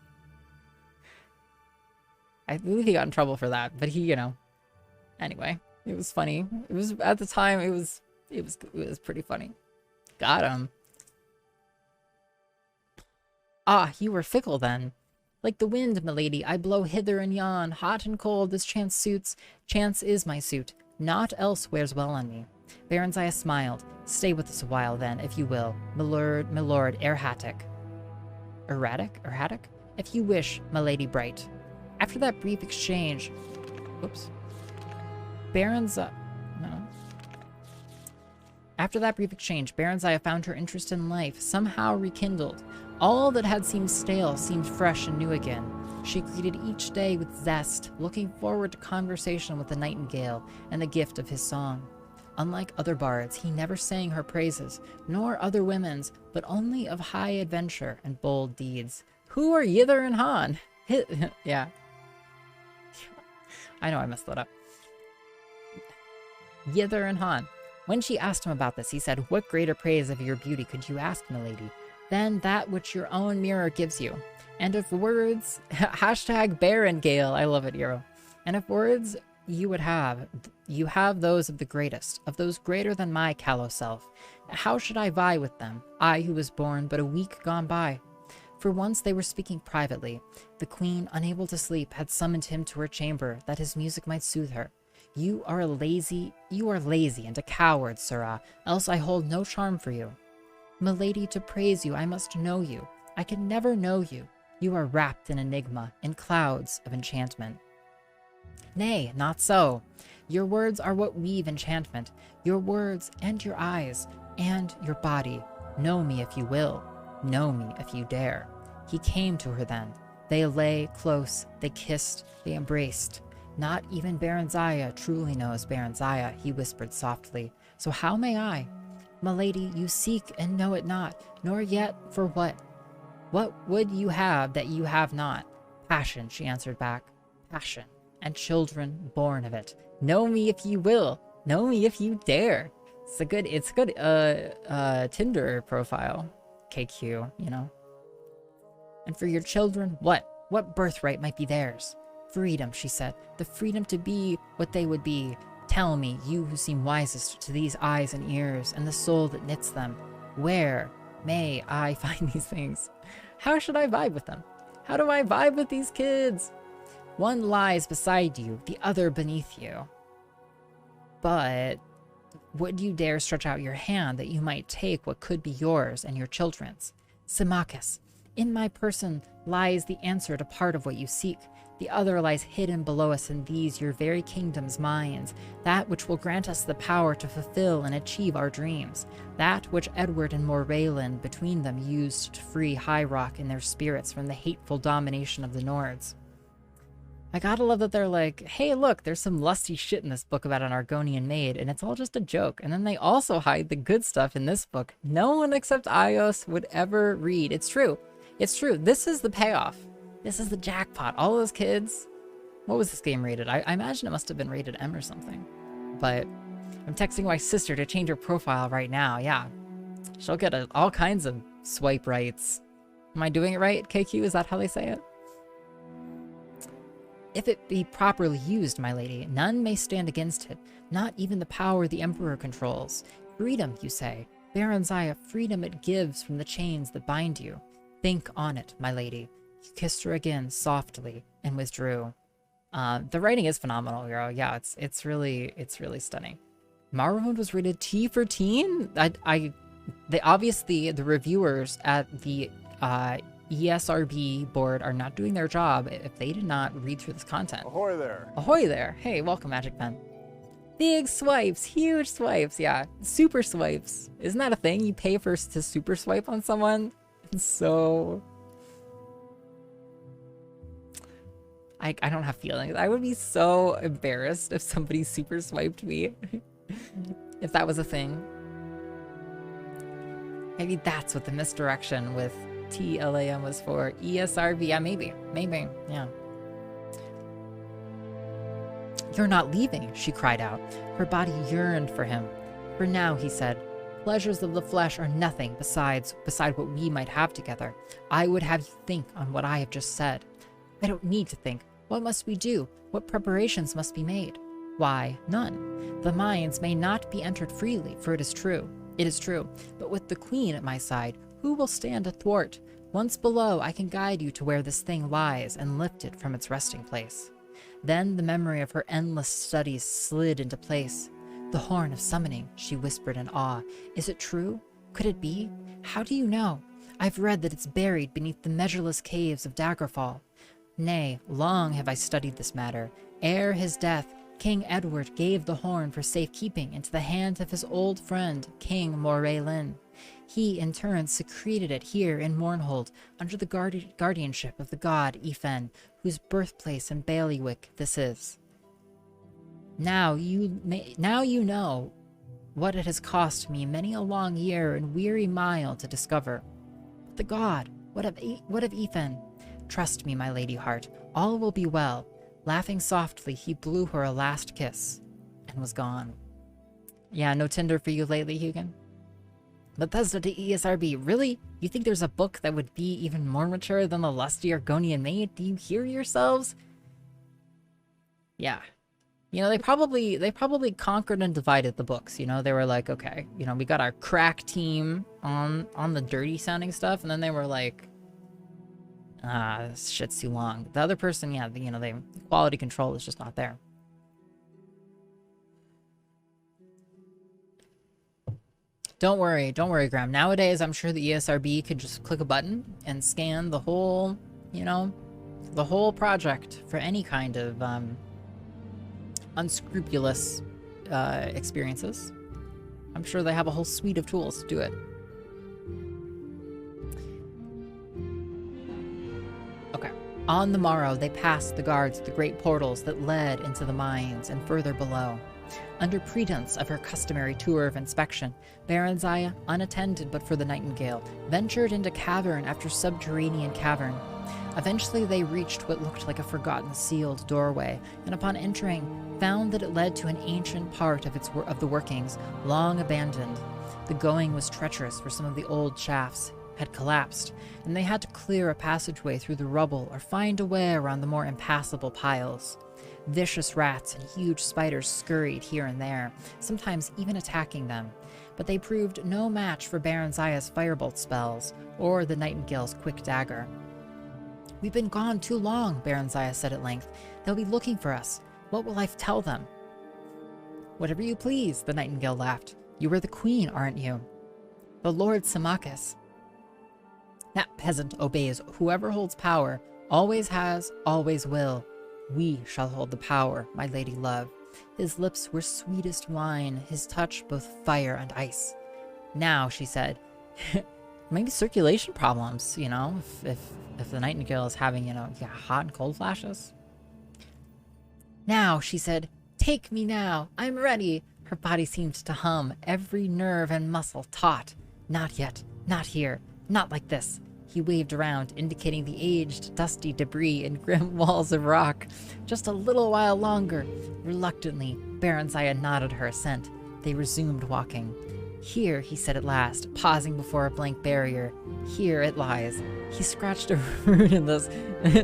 I believe he got in trouble for that, but he, anyway, it was funny. It was, at the time, it was pretty funny. Got him. Ah, you were fickle then. Like the wind, milady, I blow hither and yon, hot and cold as chance suits. Chance is my suit, naught else wears well on me. Baronziah smiled. Stay with us a while then, if you will, milord erratic. Erratic? If you wish, milady bright. After that brief exchange... Whoops. No. After that brief exchange, Baronziah found her interest in life somehow rekindled. All that had seemed stale seemed fresh and new again. She greeted each day with zest, looking forward to conversation with the nightingale and the gift of his song. Unlike other bards, he never sang her praises, nor other women's, but only of high adventure and bold deeds. Who are Yither and Han? Yeah. I know I messed that up. Yither and Han. When she asked him about this, he said, "What greater praise of your beauty could you ask, milady, than that which your own mirror gives you? And if words, hashtag Barangale, I love it, Eero. And if words you would have, you have those of the greatest, of those greater than my callow self. How should I vie with them, I who was born but a week gone by?" For once they were speaking privately. The queen, unable to sleep, had summoned him to her chamber that his music might soothe her. You are lazy and a coward, sirrah, else I hold no charm for you. Milady, to praise you, I must know you. I can never know you. You are wrapped in enigma, in clouds of enchantment. Nay, not so. Your words are what weave enchantment. Your words and your eyes and your body. Know me if you will. Know me if you dare. He came to her then. They lay close, they kissed, they embraced. Not even Baronziah truly knows Baronziah, he whispered softly. So how may I? Milady, you seek and know it not, nor yet for what? What would you have that you have not? Passion, she answered back. Passion, and children born of it. Know me if you will. Know me if you dare. It's a good Tinder profile. KQ, you know. And for your children, what? What birthright might be theirs? Freedom, she said. The freedom to be what they would be. Tell me, you who seem wisest to these eyes and ears, and the soul that knits them, where may I find these things? How should I vibe with them? How do I vibe with these kids? One lies beside you, the other beneath you. But would you dare stretch out your hand that you might take what could be yours and your children's? Symmachus, in my person lies the answer to part of what you seek. The other lies hidden below us in these your very kingdom's minds, that which will grant us the power to fulfill and achieve our dreams, that which Edward and Morrowind between them used to free High Rock and their spirits from the hateful domination of the Nords. I gotta love that they're like, hey look, there's some lusty shit in this book about an Argonian maid, and it's all just a joke. And then they also hide the good stuff in this book no one except iios would ever read. It's true. It's true. This is the payoff. This is the jackpot. All those kids. What was this game rated? I imagine it must have been rated M or something. But I'm texting my sister to change her profile right now. Yeah. She'll get all kinds of swipe rights. Am I doing it right, KQ? Is that how they say it? If it be properly used, my lady, none may stand against it, not even the power the Emperor controls. Freedom, you say. Baronziah, freedom it gives from the chains that bind you. Think on it, my lady. He kissed her again softly and withdrew. The writing is phenomenal, Eero. Yeah, it's really stunning. Morrowind was rated T for teen. They obviously, the reviewers at the ESRB board are not doing their job if they did not read through this content. Ahoy there. Ahoy there. Hey, welcome, Magic Pen. Big swipes, huge swipes, yeah. Super swipes. Isn't that a thing? You pay to super swipe on someone? So... I don't have feelings. I would be so embarrassed if somebody super swiped me. If that was a thing. Maybe that's what the misdirection with TLAM was for. ESRB, yeah, maybe, yeah. You're not leaving, she cried out. Her body yearned for him. For now, he said, pleasures of the flesh are nothing beside what we might have together. I would have you think on what I have just said. I don't need to think. What must we do? What preparations must be made? Why, none. The mines may not be entered freely, for it is true. It is true. But with the queen at my side, who will stand athwart? Once below, I can guide you to where this thing lies and lift it from its resting place." Then the memory of her endless studies slid into place. "The horn of summoning," she whispered in awe. "Is it true? Could it be? How do you know? I've read that it's buried beneath the measureless caves of Daggerfall. Nay, long have I studied this matter. Ere his death, King Edward gave the horn for safekeeping into the hands of his old friend, King Morrowind. He, in turn, secreted it here in Mournhold, under the guardianship of the god Ethan, whose birthplace and bailiwick this is. Now you know what it has cost me many a long year and weary mile to discover. But the god, what of Ethan? Trust me, my lady heart, all will be well." Laughing softly, he blew her a last kiss and was gone. Yeah, no Tinder for you lately, Hugin? Bethesda to ESRB, really? You think there's a book that would be even more mature than The Lusty Argonian Maid? Do you hear yourselves? Yeah. You know, they probably conquered and divided the books. You know, they were like, okay, you know, we got our crack team on the dirty sounding stuff, and then they were like, this shit's too long. The other person, yeah, you know, the quality control is just not there. Don't worry, Graham. Nowadays, I'm sure the ESRB could just click a button and scan the whole, you know, the whole project for any kind of unscrupulous experiences. I'm sure they have a whole suite of tools to do it. Okay. On the morrow, they passed the guards at the great portals that led into the mines and further below. Under pretense of her customary tour of inspection, Baronziah, unattended but for the Nightingale, ventured into cavern after subterranean cavern. Eventually they reached what looked like a forgotten sealed doorway, and upon entering, found that it led to an ancient part of the workings, long abandoned. The going was treacherous, for some of the old shafts had collapsed, and they had to clear a passageway through the rubble or find a way around the more impassable piles. Vicious rats and huge spiders scurried here and there, sometimes even attacking them, but they proved no match for Baronziah's firebolt spells, or the Nightingale's quick dagger. "We've been gone too long," Baronziah said at length. "They'll be looking for us. What will I tell them?" "Whatever you please," the Nightingale laughed. "You are the queen, aren't you?" "The Lord Symmachus." "That peasant obeys whoever holds power, always has, always will. We shall hold the power, my lady love. His lips were sweetest wine, his touch both fire and ice." "Now," she said, maybe circulation problems, you know, if the Nightingale is having, you know, hot and cold flashes. "Now," she said, "take me now, I'm ready." Her body seemed to hum, every nerve and muscle taut. "Not yet, not here, not like this." He waved around, indicating the aged, dusty debris and grim walls of rock. "Just a little while longer." Reluctantly, Baronziah nodded her assent. They resumed walking. "Here," he said at last, pausing before a blank barrier. "Here it lies." He scratched a rune in this.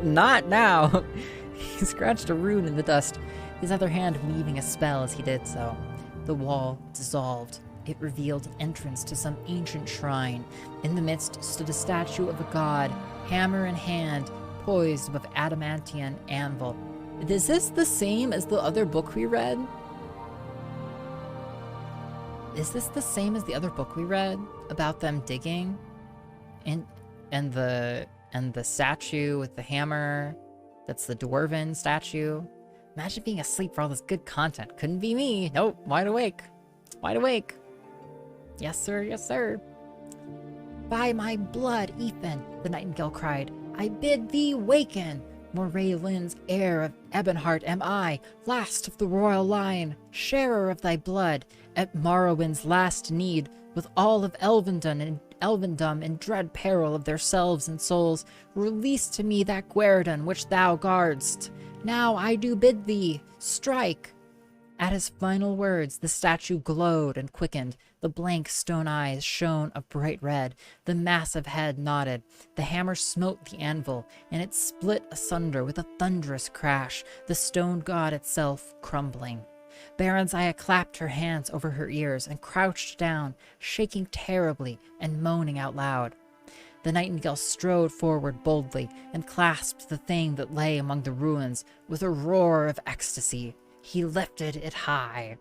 Not now! He scratched a rune in the dust, his other hand weaving a spell as he did so. The wall dissolved. It revealed an entrance to some ancient shrine. In the midst stood a statue of a god, hammer in hand, poised above adamantian anvil. Is this the same as the other book we read? Is this the same as the other book we read about them digging? And the statue with the hammer, that's the dwarven statue. Imagine being asleep for all this good content. Couldn't be me. Nope, wide awake. Wide awake. Yes, sir, yes, sir. "By my blood, Ethan," the Nightingale cried, "I bid thee waken. Morrowynd's heir of Ebonheart am I, last of the royal line, sharer of thy blood, at Morrowind's last need, with all of Elvendom in dread peril of their selves and souls. Release to me that guerdon which thou guardst. Now I do bid thee, strike." At his final words, the statue glowed and quickened. The blank stone eyes shone a bright red. The massive head nodded. The hammer smote the anvil, and it split asunder with a thunderous crash, the stone god itself crumbling. Baronziah clapped her hands over her ears and crouched down, shaking terribly and moaning out loud. The nightingale strode forward boldly and clasped the thing that lay among the ruins with a roar of ecstasy. He lifted it high.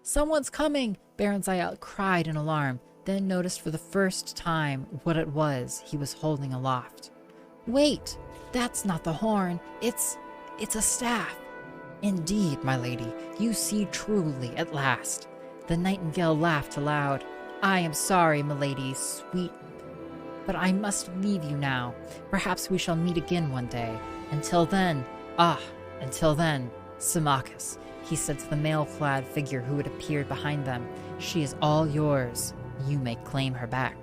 "Someone's coming!" Baranzaya cried in alarm, then noticed for the first time what it was he was holding aloft. "Wait! That's not the horn. It's a staff." "Indeed, my lady, you see truly at last." The nightingale laughed aloud. "I am sorry, milady, sweet, but I must leave you now. Perhaps we shall meet again one day. Until then, Symmachus," he said to the mail-clad figure who had appeared behind them, "she is all yours. You may claim her back."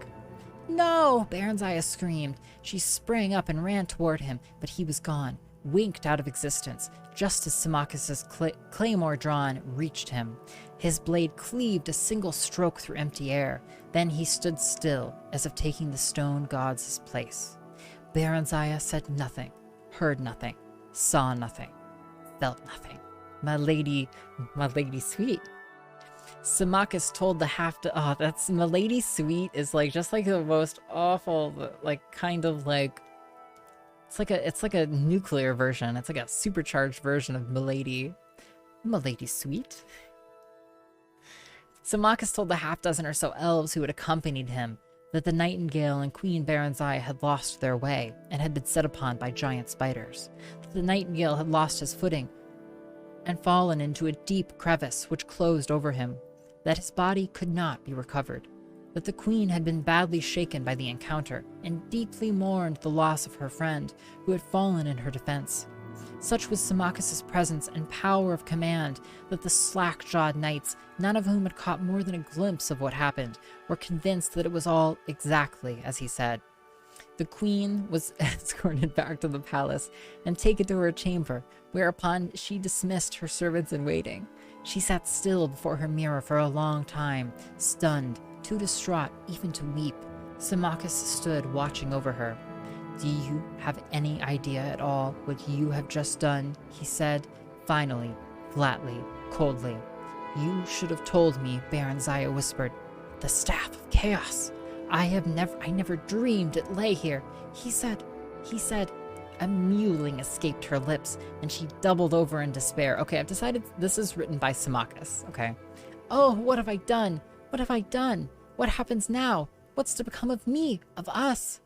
"No!" Baranzaya screamed. She sprang up and ran toward him, but he was gone, winked out of existence, just as Symmachus's claymore drawn reached him. His blade cleaved a single stroke through empty air. Then he stood still, as if taking the stone god's place. Baranzaya said nothing, heard nothing, saw nothing, felt nothing. My lady sweet. Symmachus told the that's my lady sweet is like just like the most awful, like kind of like it's like a nuclear version. It's like a supercharged version of Milady. Milady sweet. Symmachus told the half-dozen or so elves who had accompanied him that the nightingale and Queen Baranzaya had lost their way and had been set upon by giant spiders. That the nightingale had lost his footing and fallen into a deep crevice which closed over him. That his body could not be recovered. That the queen had been badly shaken by the encounter and deeply mourned the loss of her friend who had fallen in her defense. Such was Symmachus's presence and power of command that the slack-jawed knights, none of whom had caught more than a glimpse of what happened, were convinced that it was all exactly as he said. The queen was escorted back to the palace and taken to her chamber, whereupon she dismissed her servants in waiting. She sat still before her mirror for a long time, stunned, too distraught even to weep. Symmachus stood watching over her. "Do you have any idea at all what you have just done?" he said, finally, flatly, coldly. "You should have told me," Baranzaya whispered. "The Staff of Chaos. I never dreamed it lay here." He said, a mewling escaped her lips, and she doubled over in despair. Okay, I've decided this is written by Symmachus, okay? "Oh, what have I done? What have I done? What happens now? What's to become of me, of us?"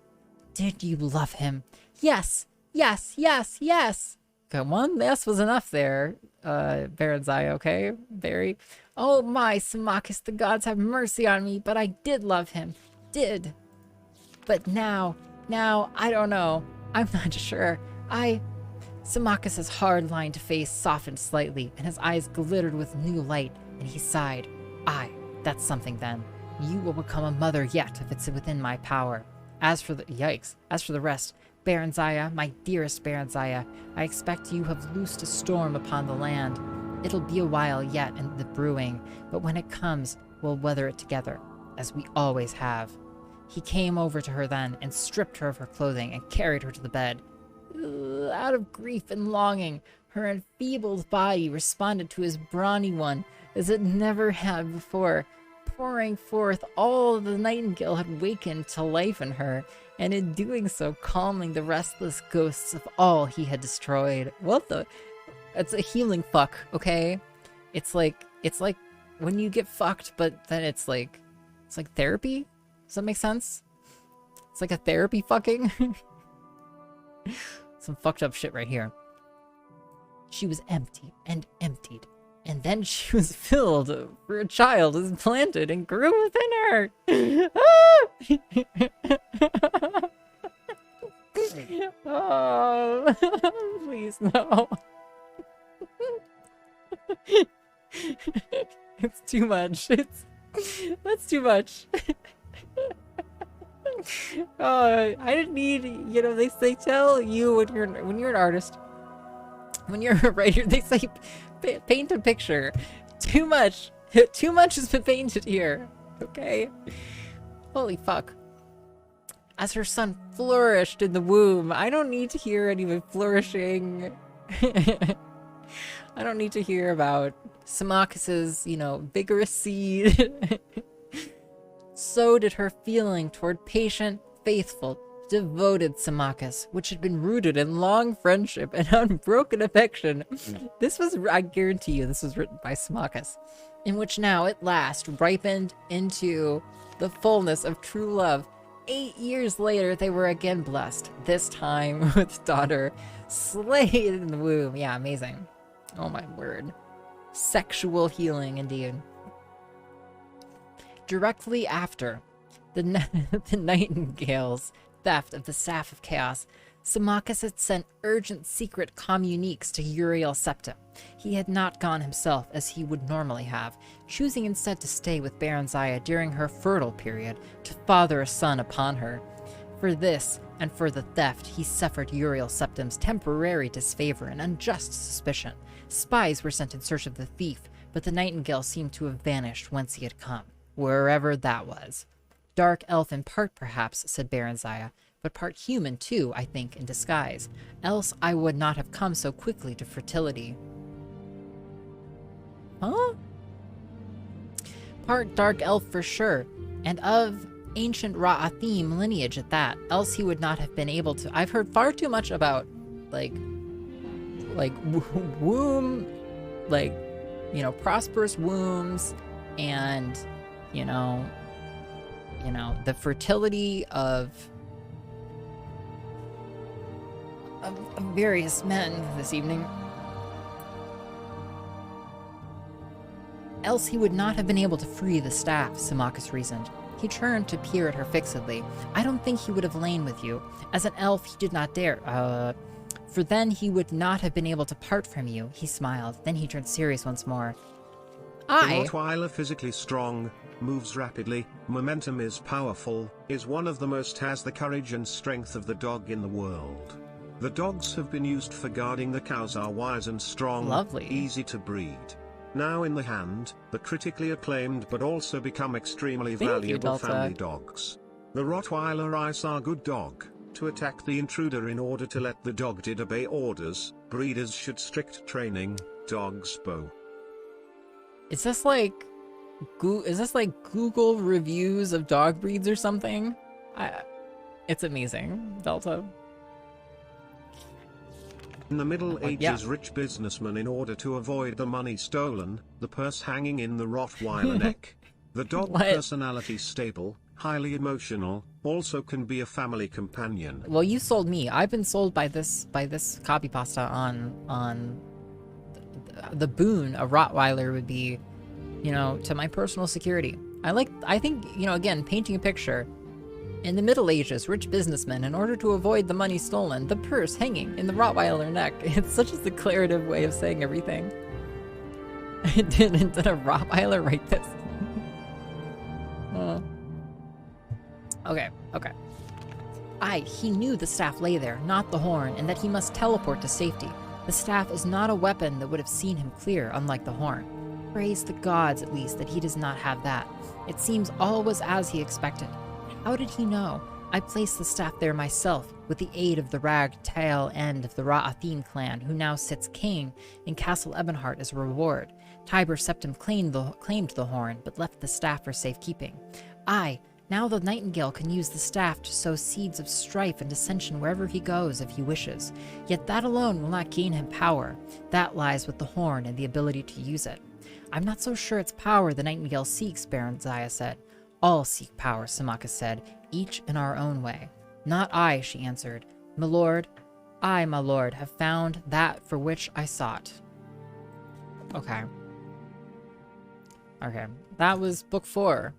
"Did you love him?" "Yes, yes, yes, yes." Okay, one yes was enough there, Baranzaya, okay? Very. "Oh my, Symmachus, the gods have mercy on me, but I did love him. Did. But now, I don't know. I'm not sure. Symmachus's hard-lined face softened slightly, and his eyes glittered with new light, and he sighed. That's something then. You will become a mother yet if it's within my power. As for the rest, Baranzaya, my dearest Baranzaya, I expect you have loosed a storm upon the land. It'll be a while yet in the brewing, but when it comes, we'll weather it together, as we always have." He came over to her then and stripped her of her clothing and carried her to the bed. Out of grief and longing, her enfeebled body responded to his brawny one as it never had before, pouring forth all the nightingale had wakened to life in her, and in doing so calming the restless ghosts of all he had destroyed. It's a healing fuck, okay? It's like when you get fucked, but then it's like therapy? Does that make sense? It's like a therapy fucking. Some fucked up shit right here. "She was empty and emptied, and then she was filled, for a child was planted and grew within her." Oh, please no. It's too much. That's too much. I didn't need, they tell you when you're an artist, when you're a writer, they say paint a picture. Too much has been painted here, okay? Holy fuck. As her son flourished in the womb, I don't need to hear any of it flourishing. I don't need to hear about Symmachus's, vigorous seed. So did her feeling toward patient, faithful, devoted Symmachus, which had been rooted in long friendship and unbroken affection. This was, I guarantee you, this was written by Symmachus, in which now at last ripened into the fullness of true love. 8 years later, they were again blessed, this time with daughter slayed in the womb. Yeah, amazing. Oh my word. Sexual healing, indeed. Directly after the Nightingale's theft of the Staff of Chaos, Symmachus had sent urgent secret communiques to Uriel Septim. He had not gone himself as he would normally have, choosing instead to stay with Baranziah during her fertile period to father a son upon her. For this, and for the theft, he suffered Uriel Septim's temporary disfavor and unjust suspicion. Spies were sent in search of the thief, but the Nightingale seemed to have vanished whence he had come, wherever that was. Dark elf in part, perhaps, said Baranziah, but part human too, I think, in disguise. Else I would not have come so quickly to fertility. Huh? Part dark elf for sure, and of ancient Ra'athim lineage at that, else he would not have been able to. I've heard far too much about, like womb, like, you know, prosperous wombs, and, you know, the fertility of various men this evening. Else he would not have been able to free the staff, Symmachus reasoned. He turned to peer at her fixedly. I don't think he would have lain with you. As an elf, he did not dare, for then he would not have been able to part from you. He smiled. Then he turned serious once more. The Rottweiler, physically strong, moves rapidly, momentum is powerful, is one of the most, has the courage and strength of the dog in the world. The dogs have been used for guarding the cows, are wise and strong, lovely, easy to breed. Now in the hand, the critically acclaimed but also become extremely valuable family dogs. The Rottweiler Ice are good dog, to attack the intruder in order to let the dog did obey orders. Breeders should strict training, dogs bow. Is this like Google reviews of dog breeds or something? It's amazing, Delta. In the Middle Ages, rich businessmen, in order to avoid the money stolen, the purse hanging in the Rottweiler neck. The dog personality stable, highly emotional, also can be a family companion. Well, you sold me. I've been sold by this copy pasta on the boon a Rottweiler would be, you know, to my personal security. I think, you know, again, painting a picture. In the Middle Ages, rich businessmen, in order to avoid the money stolen, the purse hanging in the Rottweiler neck. It's such a declarative way of saying everything. Did a Rottweiler write this? Okay. He knew the staff lay there, not the horn, and that he must teleport to safety. The staff is not a weapon that would have seen him clear, unlike the horn. Praise the gods, at least, that he does not have that. It seems all was as he expected. How did he know? I placed the staff there myself, with the aid of the rag-tail end of the Ra'athim clan, who now sits king in Castle Ebonheart as a reward. Tiber Septim claimed the horn, but left the staff for safekeeping. Now the Nightingale can use the staff to sow seeds of strife and dissension wherever he goes if he wishes. Yet that alone will not gain him power. That lies with the horn and the ability to use it. I'm not so sure it's power the Nightingale seeks, Baranziah said. All seek power, Symmachus said, each in our own way. Not I, she answered. My lord, I, my lord, have found that for which I sought. Okay. That was book 4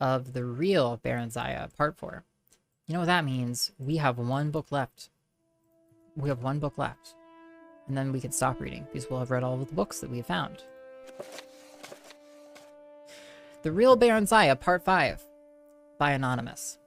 of the real Baranziah, part 4. You know what that means? We have one book left. And then we can stop reading, because we'll have read all of the books that we have found. The Real Baranziah, Part 5, by Anonymous.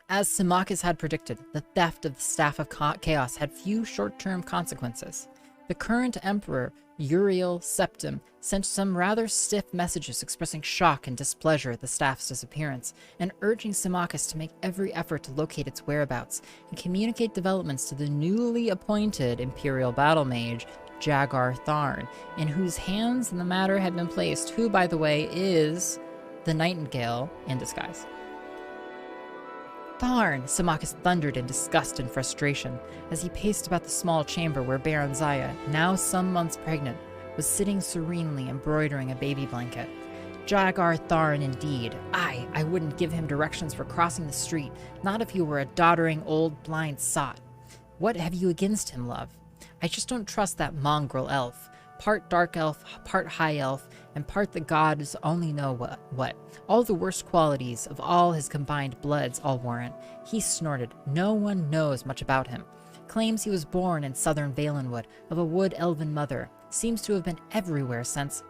As Symmachus had predicted, the theft of the Staff of Chaos had few short-term consequences. The current emperor, Uriel Septim, sent some rather stiff messages expressing shock and displeasure at the staff's disappearance, and urging Symmachus to make every effort to locate its whereabouts and communicate developments to the newly appointed imperial battle mage, Jagar Tharn, in whose hands the matter had been placed, who, by the way, is the Nightingale in disguise. Tharn! Symmachus thundered in disgust and frustration as he paced about the small chamber where Baron Zaya, now some months pregnant, was sitting serenely embroidering a baby blanket. Jagar Tharn indeed. I wouldn't give him directions for crossing the street, not if he were a doddering old blind sot. What have you against him, love? I just don't trust that mongrel elf. Part dark elf, part high elf, and part the gods only know what. All the worst qualities of all his combined bloods all warrant. He snorted. No one knows much about him. Claims he was born in southern Valenwood, of a wood elven mother. Seems to have been everywhere since.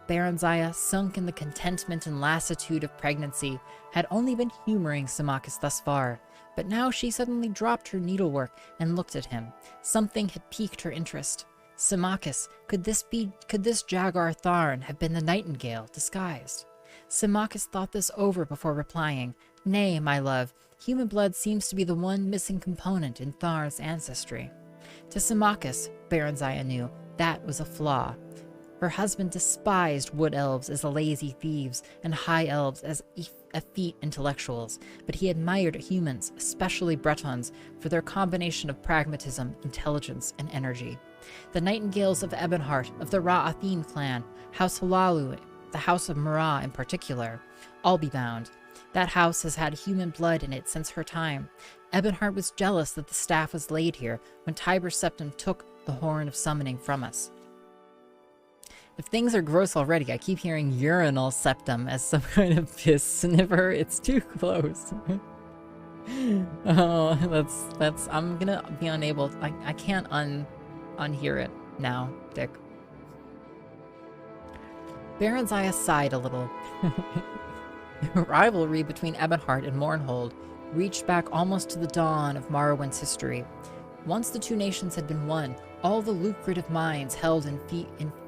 Baron Zaya, sunk in the contentment and lassitude of pregnancy, had only been humoring Symmachus thus far, but now she suddenly dropped her needlework and looked at him. Something had piqued her interest. Symmachus, could this Jagar Tharn have been the nightingale disguised? Symmachus thought this over before replying. Nay, my love, human blood seems to be the one missing component in Tharn's ancestry. To Symmachus, Baron Zaya knew, that was a flaw. Her husband despised wood elves as lazy thieves and high elves as effete intellectuals, but he admired humans, especially Bretons, for their combination of pragmatism, intelligence, and energy. The Nightingales of Ebonheart, of the Ra'athin clan, House Halalu, the House of Murrah in particular, all be bound. That house has had human blood in it since her time. Ebonheart was jealous that the staff was laid here when Tiber Septim took the Horn of Summoning from us. If things are gross already, I keep hearing urinal septum as some kind of piss sniffer. It's too close. Oh, that's, I'm gonna be unable, I can't unhear it now, Dick. Baron Zaya sighed a little. The rivalry between Ebonheart and Mournhold reached back almost to the dawn of Morrowind's history. Once the two nations had been one, all the lucrative mines held in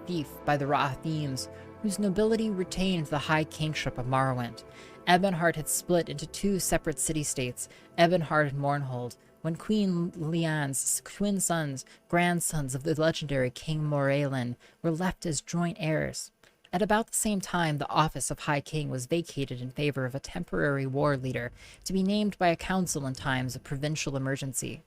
fief by the Ra'athins, whose nobility retained the high kingship of Morrowind. Ebonheart had split into two separate city-states, Ebonheart and Mournhold, when Queen Leanne's twin sons, grandsons of the legendary King Morraelin, were left as joint heirs. At about the same time, the office of High King was vacated in favor of a temporary war leader, to be named by a council in times of provincial emergency.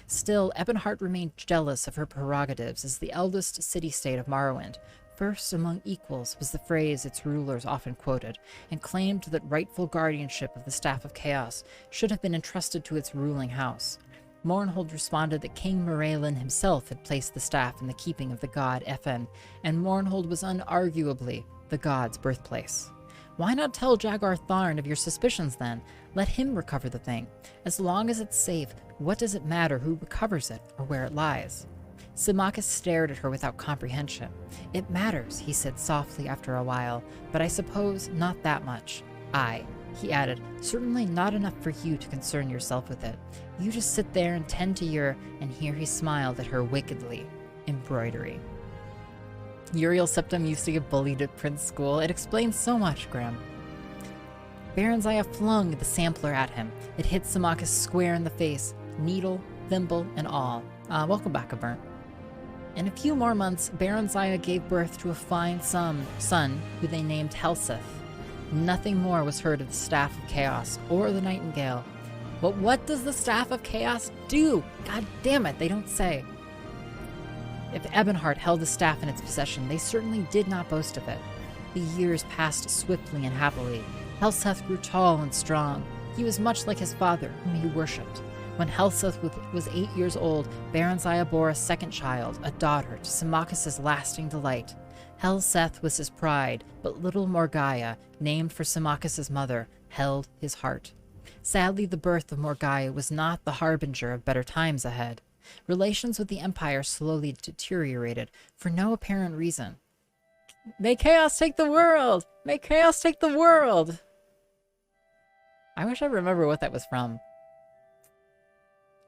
Still, Ebonheart remained jealous of her prerogatives as the eldest city-state of Morrowind. First among equals was the phrase its rulers often quoted, and claimed that rightful guardianship of the Staff of Chaos should have been entrusted to its ruling house. Mournhold responded that King Morraelin himself had placed the staff in the keeping of the god Efen, and Mournhold was unarguably the god's birthplace. Why not tell Jagar Tharn of your suspicions then? Let him recover the thing. As long as it's safe, what does it matter who recovers it or where it lies? Symmachus stared at her without comprehension. It matters, he said softly after a while, but I suppose not that much. Aye, he added, certainly not enough for you to concern yourself with it. You just sit there and tend to your, and here he smiled at her wickedly, embroidery. Uriel Septim used to get bullied at Prince School. It explains so much, Graham. Baron Zaya flung the sampler at him. It hit Symmachus square in the face, needle, thimble, and all. Welcome back, Aburnt. In a few more months, Baron Zaya gave birth to a fine son who they named Helseth. Nothing more was heard of the Staff of Chaos or the Nightingale. But what does the Staff of Chaos do? God damn it, they don't say. If Ebonheart held the staff in its possession, they certainly did not boast of it. The years passed swiftly and happily. Helseth grew tall and strong. He was much like his father, whom he worshipped. When Helseth was 8 years old, Baron Zaya bore a second child, a daughter, to Symmachus' lasting delight. Helseth was his pride, but little Morgaya, named for Symmachus' mother, held his heart. Sadly, the birth of Morgaya was not the harbinger of better times ahead. Relations with the Empire slowly deteriorated, for no apparent reason. May chaos take the world! May chaos take the world! I wish I remember what that was from.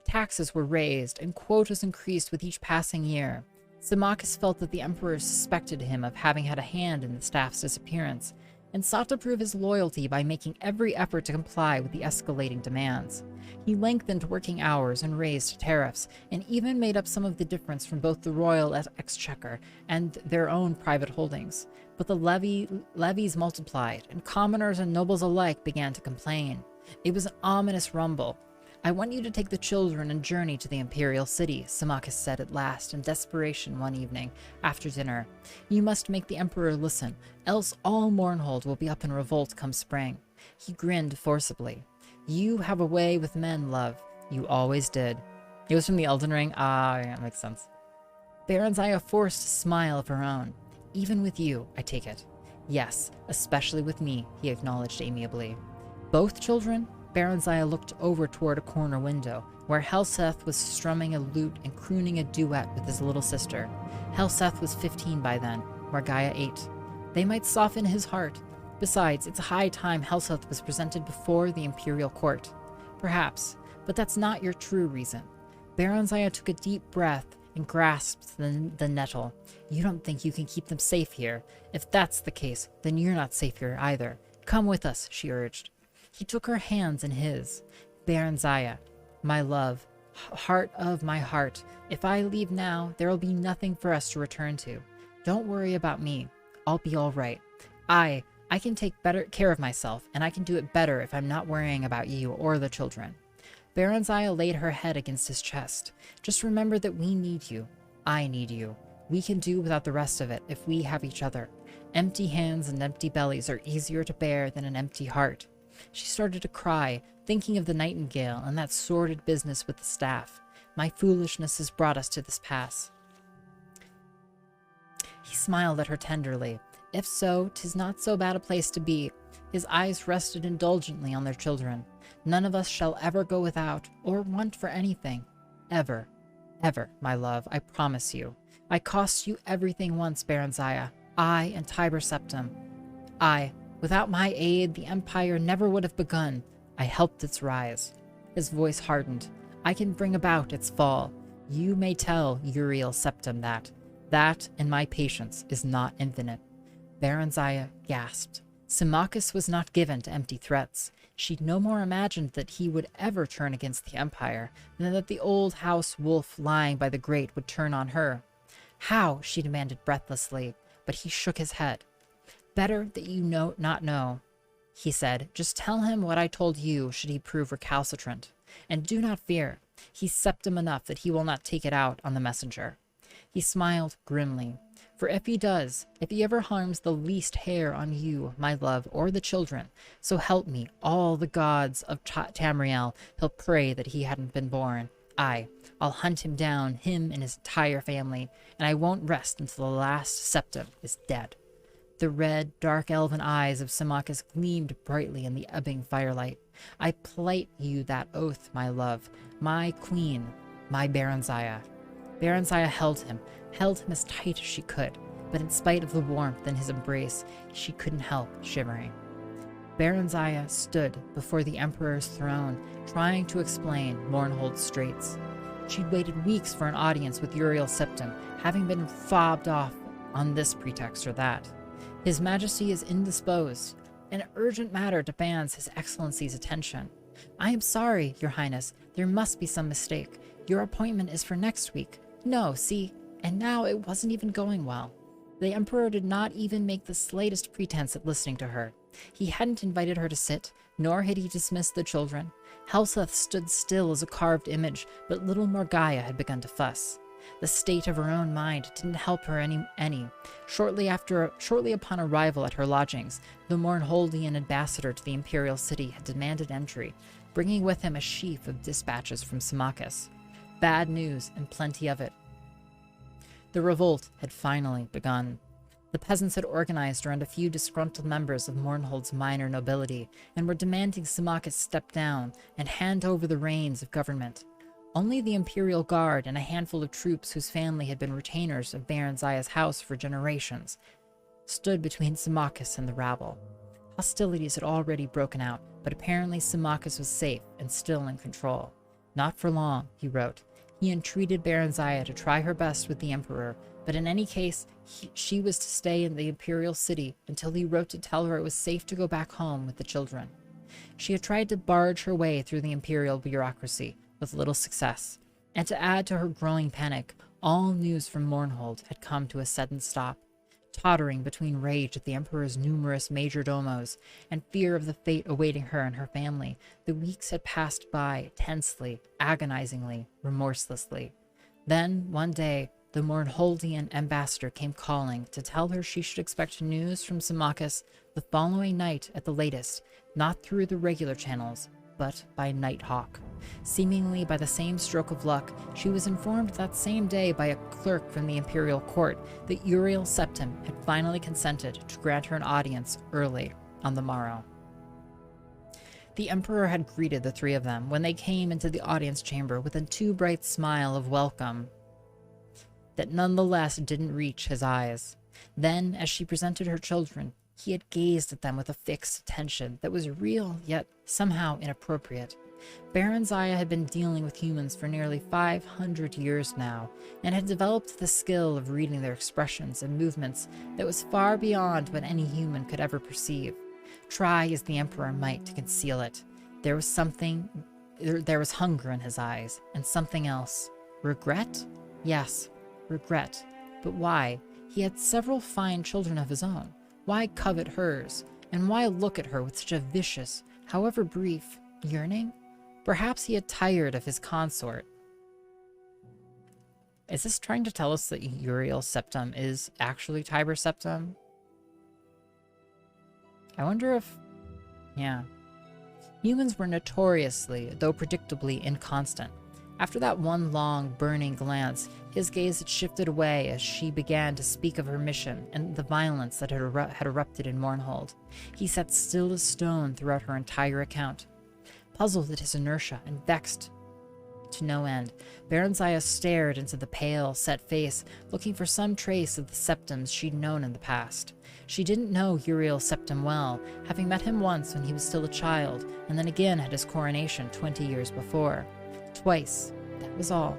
Taxes were raised, and quotas increased with each passing year. Symmachus felt that the Emperor suspected him of having had a hand in the staff's disappearance, and sought to prove his loyalty by making every effort to comply with the escalating demands. He lengthened working hours and raised tariffs, and even made up some of the difference from both the royal exchequer and their own private holdings. But the levies multiplied, and commoners and nobles alike began to complain. It was an ominous rumble. I want you to take the children and journey to the Imperial City, Symmachus said at last in desperation one evening after dinner. You must make the Emperor listen, else all Mournhold will be up in revolt come spring. He grinned forcibly. You have a way with men, love. You always did. It was from the Elden Ring. Ah, yeah, makes sense. Baronziah forced a smile of her own. Even with you, I take it. Yes, especially with me, he acknowledged amiably. Both children? Baronziah looked over toward a corner window, where Helseth was strumming a lute and crooning a duet with his little sister. Helseth was 15 by then, Margaia 8. They might soften his heart. Besides, it's high time Helseth was presented before the Imperial Court. Perhaps, but that's not your true reason. Baronziah took a deep breath and grasped the nettle. You don't think you can keep them safe here. If that's the case, then you're not safe here either. Come with us, she urged. He took her hands in his. Baronziah, my love, heart of my heart, if I leave now, there will be nothing for us to return to. Don't worry about me. I'll be all right. I can take better care of myself, and I can do it better if I'm not worrying about you or the children. Baronziah laid her head against his chest. Just remember that we need you. I need you. We can do without the rest of it if we have each other. Empty hands and empty bellies are easier to bear than an empty heart. She started to cry, thinking of the nightingale and that sordid business with the staff. My foolishness has brought us to this pass. He smiled at her tenderly. If so, 'tis not so bad a place to be. His eyes rested indulgently on their children. None of us shall ever go without, or want for anything. Ever. Ever, my love, I promise you. I cost you everything once, Baronziah. I and Tiber Septim. Without my aid, the Empire never would have begun. I helped its rise. His voice hardened. I can bring about its fall. You may tell Uriel Septim that. That, and my patience, is not infinite. Baronziah gasped. Symmachus was not given to empty threats. She no more imagined that he would ever turn against the Empire than that the old house wolf lying by the grate would turn on her. How? She demanded breathlessly, but he shook his head. Better that you not know, he said. Just tell him what I told you should he prove recalcitrant. And do not fear. He's septum enough that he will not take it out on the messenger. He smiled grimly. For if he does, if he ever harms the least hair on you, my love, or the children, so help me, all the gods of Tamriel, he'll pray that he hadn't been born. I'll hunt him down, him and his entire family, and I won't rest until the last septum is dead. The red, dark elven eyes of Symmachus gleamed brightly in the ebbing firelight. I plight you that oath, my love, my queen, my Baronziah. Baronziah held him as tight as she could, but in spite of the warmth in his embrace, she couldn't help shivering. Baronziah stood before the Emperor's throne, trying to explain Mournhold's straits. She'd waited weeks for an audience with Uriel Septim, having been fobbed off on this pretext or that. His Majesty is indisposed. An urgent matter demands His Excellency's attention. I am sorry, Your Highness. There must be some mistake. Your appointment is for next week. No, see, and now it wasn't even going well. The Emperor did not even make the slightest pretense at listening to her. He hadn't invited her to sit, nor had he dismissed the children. Helseth stood still as a carved image, but little Morgaia had begun to fuss. The state of her own mind didn't help her any. Shortly upon arrival at her lodgings, the Mournholdian ambassador to the Imperial City had demanded entry, bringing with him a sheaf of dispatches from Symmachus. Bad news, and plenty of it. The revolt had finally begun. The peasants had organized around a few disgruntled members of Mournhold's minor nobility, and were demanding Symmachus step down and hand over the reins of government. Only the Imperial Guard and a handful of troops whose family had been retainers of Baronziah's house for generations stood between Symmachus and the rabble. Hostilities had already broken out, but apparently Symmachus was safe and still in control. Not for long, he wrote. He entreated Baronziah to try her best with the Emperor, but in any case, she was to stay in the Imperial City until he wrote to tell her it was safe to go back home with the children. She had tried to barge her way through the Imperial bureaucracy, with little success, and to add to her growing panic, all news from Mournhold had come to a sudden stop. Tottering between rage at the Emperor's numerous majordomos and fear of the fate awaiting her and her family, the weeks had passed by tensely, agonizingly, remorselessly. Then, one day, the Mornholdian ambassador came calling to tell her she should expect news from Symmachus the following night at the latest, not through the regular channels, but by Nighthawk. Seemingly by the same stroke of luck, she was informed that same day by a clerk from the imperial court that Uriel Septim had finally consented to grant her an audience early on the morrow. The Emperor had greeted the three of them when they came into the audience chamber with a too bright smile of welcome that nonetheless didn't reach his eyes. Then, as she presented her children, he had gazed at them with a fixed attention that was real yet somehow inappropriate. Baron Zaya had been dealing with humans for nearly 500 years now, and had developed the skill of reading their expressions and movements that was far beyond what any human could ever perceive. Try as the Emperor might to conceal it, there was hunger in his eyes, and something else. Regret? Yes, regret. But why? He had several fine children of his own. Why covet hers? And why look at her with such a vicious, however brief, yearning? Perhaps he had tired of his consort. Is this trying to tell us that Uriel Septim is actually Tiber Septim? I wonder if... yeah. Humans were notoriously, though predictably, inconstant. After that one long, burning glance, his gaze had shifted away as she began to speak of her mission and the violence that had erupted in Mournhold. He sat still as stone throughout her entire account. Puzzled at his inertia and vexed to no end, Baron Zaya stared into the pale, set face, looking for some trace of the Septims she'd known in the past. She didn't know Uriel Septim well, having met him once when he was still a child, and then again at his coronation 20 years before. Twice, that was all.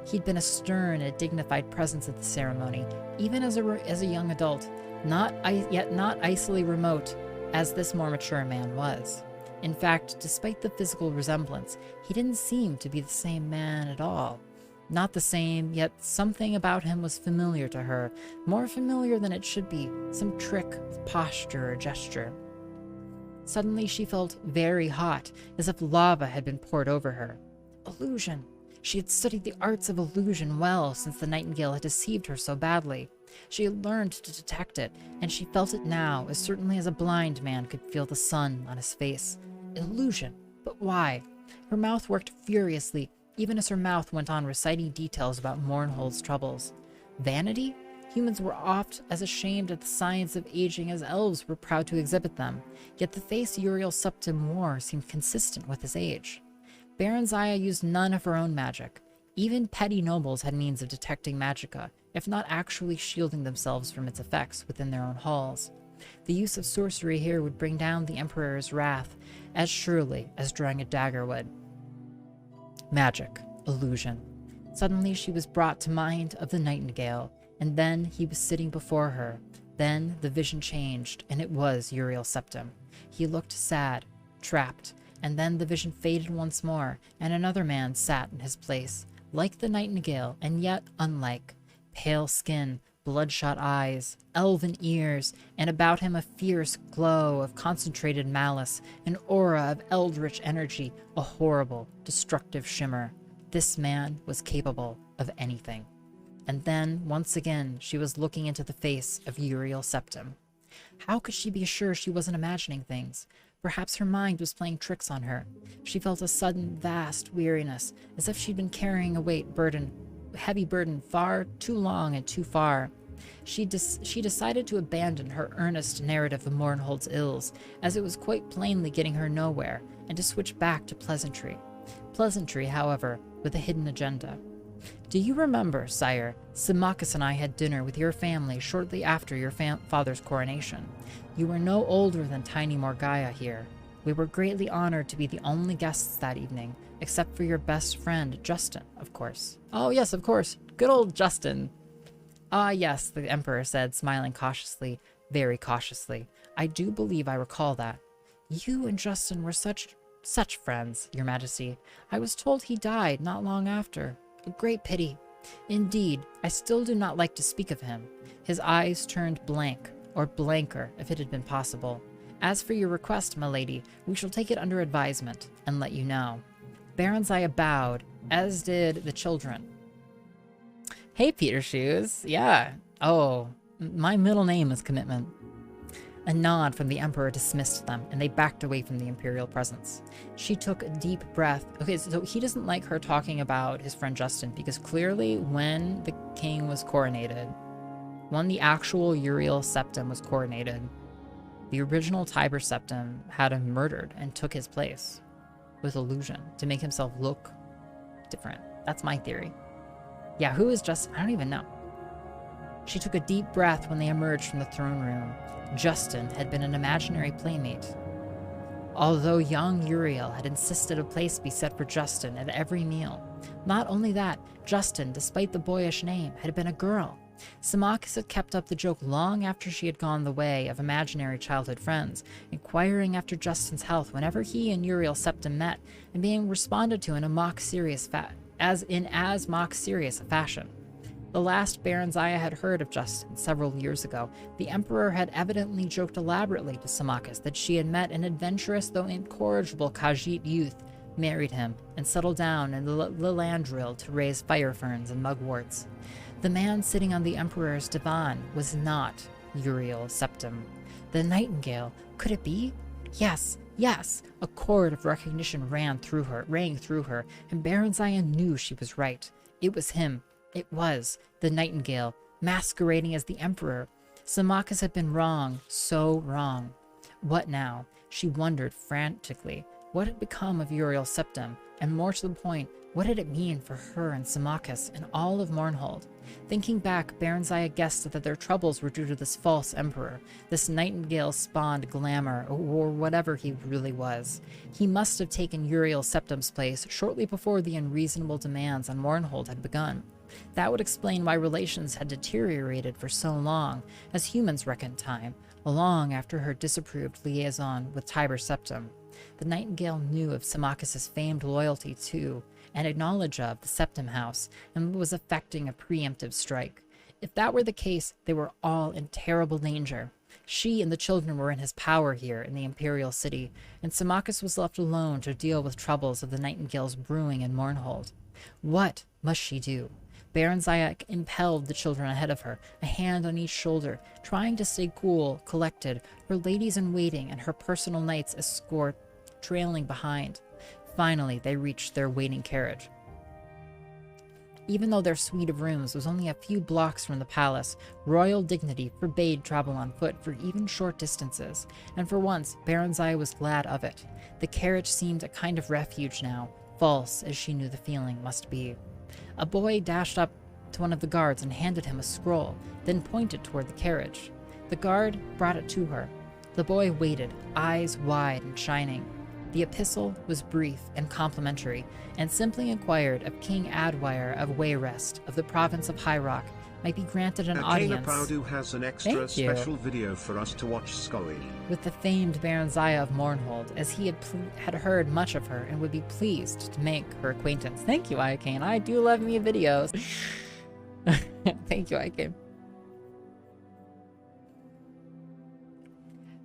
He'd been a stern and dignified presence at the ceremony, even as a young adult, yet not icily remote as this more mature man was. In fact, despite the physical resemblance, he didn't seem to be the same man at all. Not the same, yet something about him was familiar to her, more familiar than it should be, some trick of posture or gesture. Suddenly she felt very hot, as if lava had been poured over her. Illusion. She had studied the arts of illusion well since the Nightingale had deceived her so badly. She had learned to detect it, and she felt it now as certainly as a blind man could feel the sun on his face. Illusion. But why? Her mouth worked furiously, even as her mouth went on reciting details about Mournhold's troubles. Vanity? Humans were oft as ashamed at the signs of aging as elves were proud to exhibit them, yet the face Uriel Septim wore seemed consistent with his age. Baron Zaya used none of her own magic. Even petty nobles had means of detecting magicka, if not actually shielding themselves from its effects within their own halls. The use of sorcery here would bring down the Emperor's wrath as surely as drawing a dagger would. Magic. Illusion. Suddenly she was brought to mind of the Nightingale, and then he was sitting before her. Then the vision changed, and it was Uriel Septim. He looked sad, trapped, and then the vision faded once more, and another man sat in his place, like the Nightingale, and yet unlike. Pale skin, bloodshot eyes, elven ears, and about him a fierce glow of concentrated malice, an aura of eldritch energy, a horrible, destructive shimmer. This man was capable of anything. And then, once again, she was looking into the face of Uriel Septim. How could she be sure she wasn't imagining things? Perhaps her mind was playing tricks on her. She felt a sudden, vast weariness, as if she'd been carrying a heavy burden far too long and too far. She decided to abandon her earnest narrative of Mournhold's ills, as it was quite plainly getting her nowhere, and to switch back to pleasantry. Pleasantry, however, with a hidden agenda. Do you remember, sire, Symmachus and I had dinner with your family shortly after your father's coronation. You were no older than tiny Morgaya here. We were greatly honored to be the only guests that evening, except for your best friend, Justin, of course. Oh yes, of course. Good old Justin. Ah yes, the Emperor said, smiling cautiously, very cautiously. I do believe I recall that. You and Justin were such friends, Your Majesty. I was told he died not long after. A great pity. Indeed, I still do not like to speak of him. His eyes turned blank, or blanker if it had been possible. As for your request, my lady, we shall take it under advisement and let you know. Baronzaya bowed, as did the children. Hey, Peter Shoes. Yeah. Oh, my middle name is Commitment. A nod from the Emperor dismissed them, and they backed away from the Imperial presence. She took a deep breath. Okay, so he doesn't like her talking about his friend Justin, because clearly when the king was coronated, when the actual Uriel Septim was coronated, the original Tiber Septim had him murdered and took his place with illusion to make himself look different. That's my theory. Yeah, who is Justin? I don't even know. She took a deep breath when they emerged from the throne room. Justin had been an imaginary playmate. Although young Uriel had insisted a place be set for Justin at every meal. Not only that, Justin, despite the boyish name, had been a girl. Symmachus had kept up the joke long after she had gone the way of imaginary childhood friends, inquiring after Justin's health whenever he and Uriel Septim met, and being responded to in a mock-serious fashion. The last Baronzaya had heard of Justin several years ago. The Emperor had evidently joked elaborately to Symmachus that she had met an adventurous though incorrigible Khajiit youth, married him, and settled down in Lilandril to raise fire ferns and mugworts. The man sitting on the Emperor's divan was not Uriel Septim. The nightingale, could it be? Yes, yes! A chord of recognition rang through her, and Baronzaya knew she was right. It was him. It was the nightingale, masquerading as the Emperor. Symmachus had been wrong, so wrong. What now? She wondered frantically. What had become of Uriel Septim? And more to the point, what did it mean for her and Symmachus and all of Mournhold? Thinking back, Baronzaya guessed that their troubles were due to this false emperor, this nightingale-spawned glamour, or whatever he really was. He must have taken Uriel Septim's place shortly before the unreasonable demands on Mournhold had begun. That would explain why relations had deteriorated for so long, as humans reckoned time, long after her disapproved liaison with Tiber Septim. The Nightingale knew of Symmachus's famed loyalty to, and acknowledged of, the Septim House, and was effecting a preemptive strike. If that were the case, they were all in terrible danger. She and the children were in his power here in the Imperial City, and Symmachus was left alone to deal with troubles of the Nightingale's brewing in Mournhold. What must she do? Baronzaya impelled the children ahead of her, a hand on each shoulder, trying to stay cool, collected, her ladies-in-waiting and her personal knights escort trailing behind. Finally, they reached their waiting carriage. Even though their suite of rooms was only a few blocks from the palace, royal dignity forbade travel on foot for even short distances, and for once, Baronzaya was glad of it. The carriage seemed a kind of refuge now, false as she knew the feeling must be. A boy dashed up to one of the guards and handed him a scroll, then pointed toward the carriage. The guard brought it to her. The boy waited, eyes wide and shining. The epistle was brief and complimentary, and simply inquired if King Adwire of Wayrest, of the province of High Rock, might be granted an audience. Proudu has an extra special video for us to watch, Scully. With the famed Baronzaya of Mournhold, as he had heard much of her and would be pleased to make her acquaintance. Thank you, Iocane. I do love me videos. Thank you, Iocane.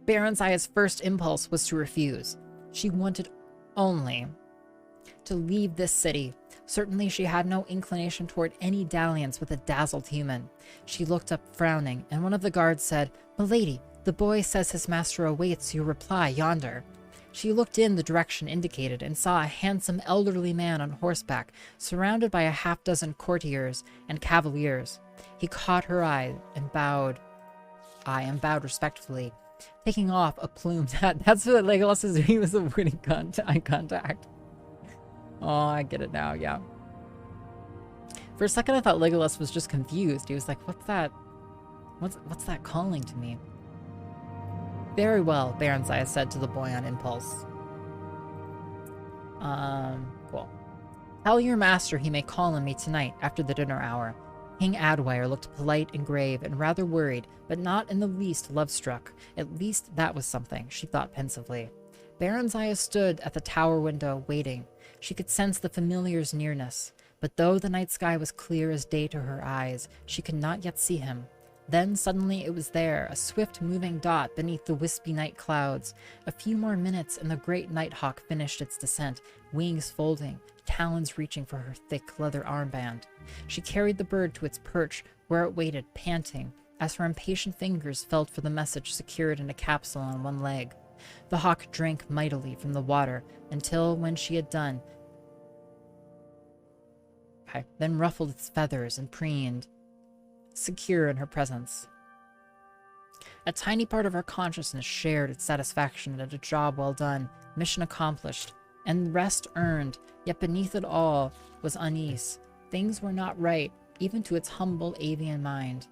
Baronzaya's first impulse was to refuse. She wanted only to leave this city. Certainly she had no inclination toward any dalliance with a dazzled human. She looked up frowning, and one of the guards said, "Milady, the boy says his master awaits your reply yonder." She looked in the direction indicated and saw a handsome elderly man on horseback, surrounded by a half-dozen courtiers and cavaliers. He caught her eye and bowed. Bowed respectfully, taking off a plumed hat. That's what Legolas is doing, was avoiding eye contact. Oh, I get it now, yeah. For a second I thought Legolas was just confused. He was like, what's that? What's that calling to me? Very well, Baronzaya said to the boy on impulse. Cool. Tell your master he may call on me tonight after the dinner hour. King Adwire looked polite and grave and rather worried, but not in the least love-struck. At least that was something, she thought pensively. Baronzaya stood at the tower window, waiting. She could sense the familiar's nearness, but though the night sky was clear as day to her eyes, she could not yet see him. Then suddenly it was there, a swift-moving dot beneath the wispy night clouds. A few more minutes and the great nighthawk finished its descent, wings folding, talons reaching for her thick leather armband. She carried the bird to its perch, where it waited, panting, as her impatient fingers felt for the message secured in a capsule on one leg. The hawk drank mightily from the water until, when she had done, then ruffled its feathers and preened, secure in her presence. A tiny part of her consciousness shared its satisfaction at a job well done, mission accomplished, and rest earned, yet beneath it all was unease. Things were not right, even to its humble avian mind.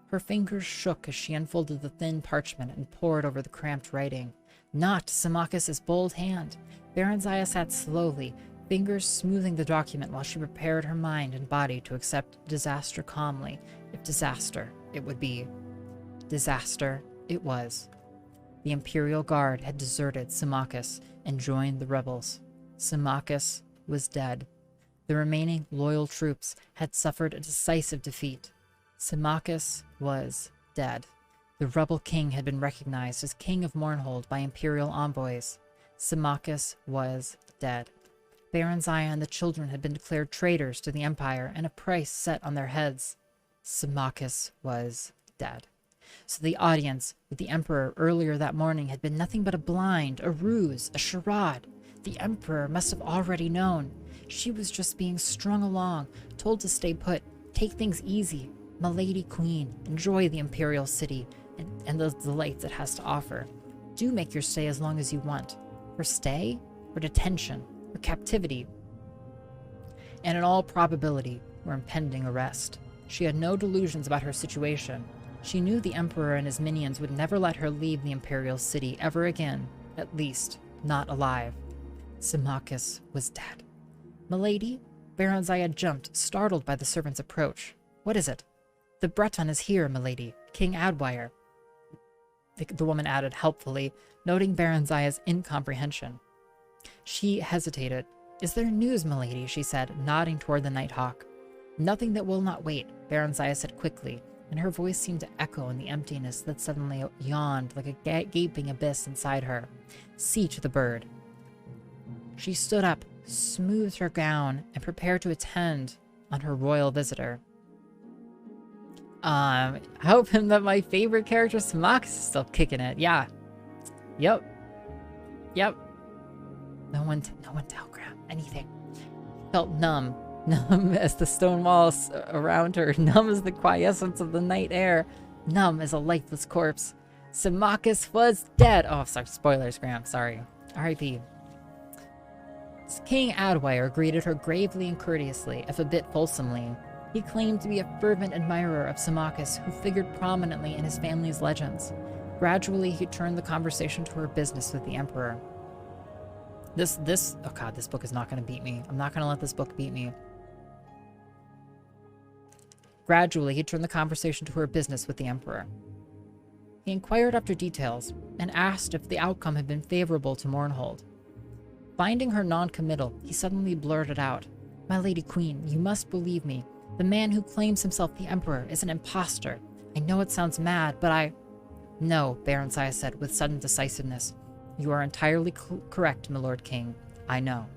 Her fingers shook as she unfolded the thin parchment and pored over the cramped writing. Not Symmachus's bold hand. Baranziah sat slowly, fingers smoothing the document while she prepared her mind and body to accept disaster calmly, if disaster it would be. Disaster it was. The Imperial Guard had deserted Symmachus and joined the rebels. Symmachus was dead. The remaining loyal troops had suffered a decisive defeat. Symmachus was dead. The rebel king had been recognized as King of Mournhold by Imperial envoys. Symmachus was dead. Baranziah and the children had been declared traitors to the Empire and a price set on their heads. Symmachus was dead. So the audience with the Emperor earlier that morning had been nothing but a blind, a ruse, a charade. The Emperor must have already known. She was just being strung along, told to stay put, take things easy. Milady Queen, enjoy the Imperial City and the delights it has to offer. Do make your stay as long as you want. For stay, or detention, or captivity, and in all probability, or impending arrest. She had no delusions about her situation. She knew the Emperor and his minions would never let her leave the Imperial City ever again, at least, not alive. Symmachus was dead. Milady? Baranziah jumped, startled by the servant's approach. What is it? The Breton is here, milady. King Adwire. The woman added helpfully, noting Baranziah's incomprehension. She hesitated. Is there news, milady? She said, nodding toward the Nighthawk. Nothing that will not wait, Baranziah said quickly, and her voice seemed to echo in the emptiness that suddenly yawned like a gaping abyss inside her. See to the bird. She stood up, smoothed her gown, and prepared to attend on her royal visitor. Hoping that my favorite character, Symmachus, is still kicking it. Yeah. Yep. No one tell Graham anything. He felt numb as the stone walls around her, numb as the quiescence of the night air, numb as a lifeless corpse. Symmachus was dead. Oh, sorry, spoilers, Graham. Sorry. R.I.P. King Adwire greeted her gravely and courteously, if a bit fulsomely. He claimed to be a fervent admirer of Symmachus, who figured prominently in his family's legends. Gradually, he turned the conversation to her business with the Emperor. Oh god, this book is not going to beat me. I'm not going to let this book beat me. Gradually, he turned the conversation to her business with the Emperor. He inquired after details, and asked if the outcome had been favorable to Mournhold. Finding her non-committal, he suddenly blurted out, My Lady Queen, you must believe me. The man who claims himself the Emperor is an impostor. I know it sounds mad, but No, Baranziah said with sudden decisiveness. You are entirely correct, my Lord King. I know.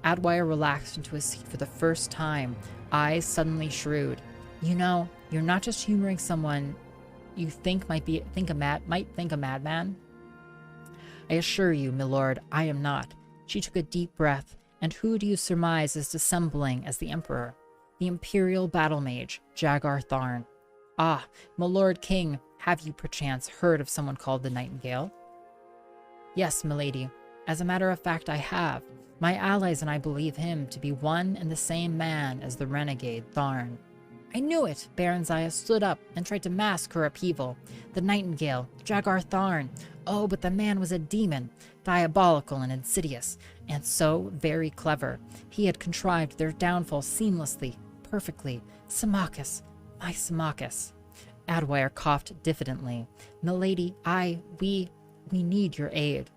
Adwire relaxed into his seat for the first time, eyes suddenly shrewd. You know, you're not just humoring someone you think might think a madman. I assure you, my lord, I am not. She took a deep breath. And who do you surmise is dissembling as the Emperor? The Imperial battle mage, Jagar Tharn. Ah, my Lord King, have you perchance heard of someone called the Nightingale? Yes, milady. As a matter of fact, I have. My allies and I believe him to be one and the same man as the renegade Tharn. I knew it! Baranziah stood up and tried to mask her upheaval. The Nightingale, Jagar Tharn. Oh, but the man was a demon, diabolical and insidious, and so very clever. He had contrived their downfall seamlessly, perfectly. Symmachus, my Symmachus. Adwire coughed diffidently. Milady, we need your aid.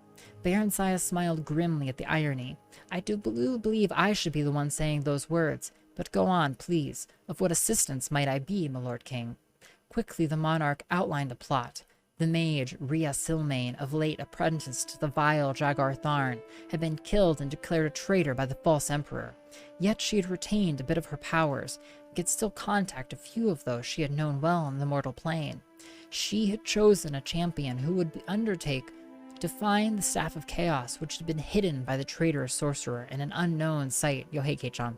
Baranziah smiled grimly at the irony. I do believe I should be the one saying those words, but go on, please. Of what assistance might I be, my Lord King? Quickly the monarch outlined the plot. The mage, Rhea Silmain, of late apprenticed to the vile Jagar Tharn, had been killed and declared a traitor by the false emperor. Yet she had retained a bit of her powers, and could still contact a few of those she had known well on the mortal plane. She had chosen a champion who would undertake to find the Staff of Chaos, which had been hidden by the traitorous sorcerer in an unknown site. Yohei-chan.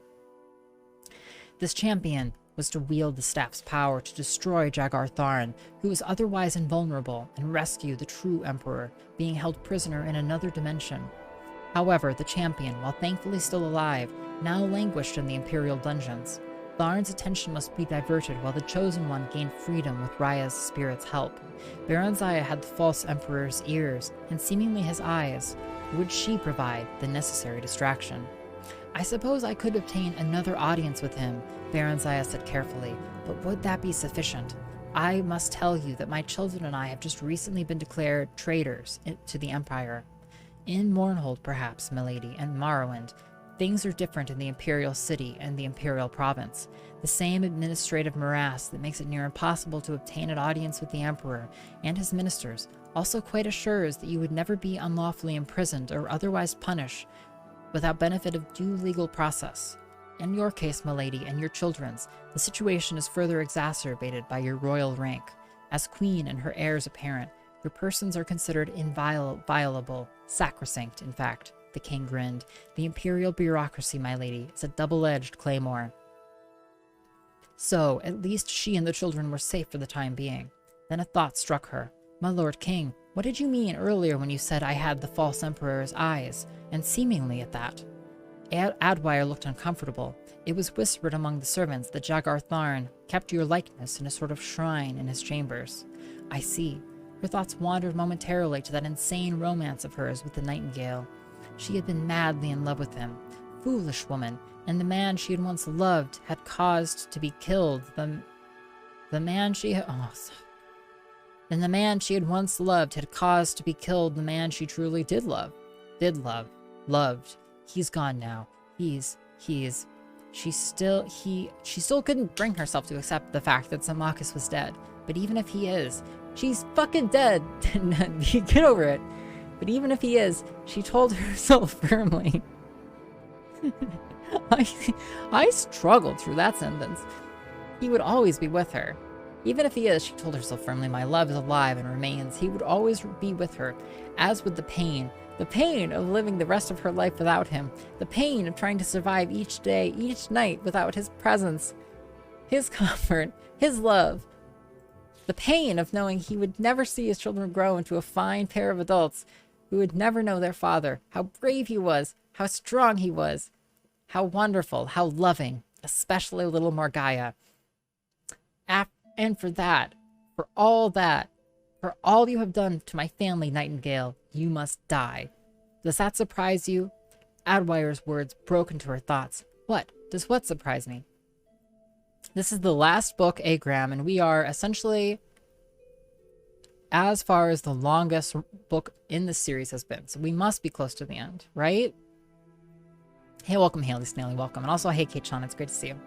This champion was to wield the staff's power to destroy Jagar Tharn, who was otherwise invulnerable, and rescue the true emperor, being held prisoner in another dimension. However, the champion, while thankfully still alive, now languished in the Imperial dungeons. Tharn's attention must be diverted while the Chosen One gained freedom with Raya's spirit's help. Baron Zaya had the false emperor's ears, and seemingly his eyes. Would she provide the necessary distraction? I suppose I could obtain another audience with him, Baron Zaya said carefully, but would that be sufficient? I must tell you that my children and I have just recently been declared traitors to the Empire. In Mournhold, perhaps, milady, and Morrowind, things are different in the Imperial City and the Imperial Province. The same administrative morass that makes it near impossible to obtain an audience with the Emperor and his ministers also quite assures that you would never be unlawfully imprisoned or otherwise punished without benefit of due legal process. In your case, milady, and your children's, the situation is further exacerbated by your royal rank. As queen and her heirs apparent, your persons are considered inviolable, sacrosanct, in fact. The king grinned. The imperial bureaucracy, my lady, is a double-edged claymore. So, at least she and the children were safe for the time being. Then a thought struck her. My lord king, what did you mean earlier when you said I had the false emperor's eyes, and seemingly at that? Adwire looked uncomfortable. It was whispered among the servants that Jagar Tharn kept your likeness in a sort of shrine in his chambers. I see. Her thoughts wandered momentarily to that insane romance of hers with the Nightingale. She had been madly in love with him. Foolish woman, and the man she had once loved had caused to be killed. The man she had once loved had caused to be killed the man she truly did love. Loved. He's gone now. She still couldn't bring herself to accept the fact that Samachus was dead. But even if he is, she's fucking dead. Get over it. But even if he is, she told herself firmly. I struggled through that sentence. He would always be with her. Even if he is, she told herself firmly, my love is alive and remains. He would always be with her, as would the pain. The pain of living the rest of her life without him. The pain of trying to survive each day, each night without his presence. His comfort, his love. The pain of knowing he would never see his children grow into a fine pair of adults who would never know their father. How brave he was. How strong he was. How wonderful. How loving. Especially little Margaya. And for all you have done to my family, Nightingale, you must die. Does that surprise you? Adwire's words broke into her thoughts. What? Does what surprise me? This is the last book, Agram, and we are essentially as far as the longest book in the series has been. So we must be close to the end, right? Hey, welcome, Haley Snaily, welcome. And also, hey, Kate-chan, it's great to see you.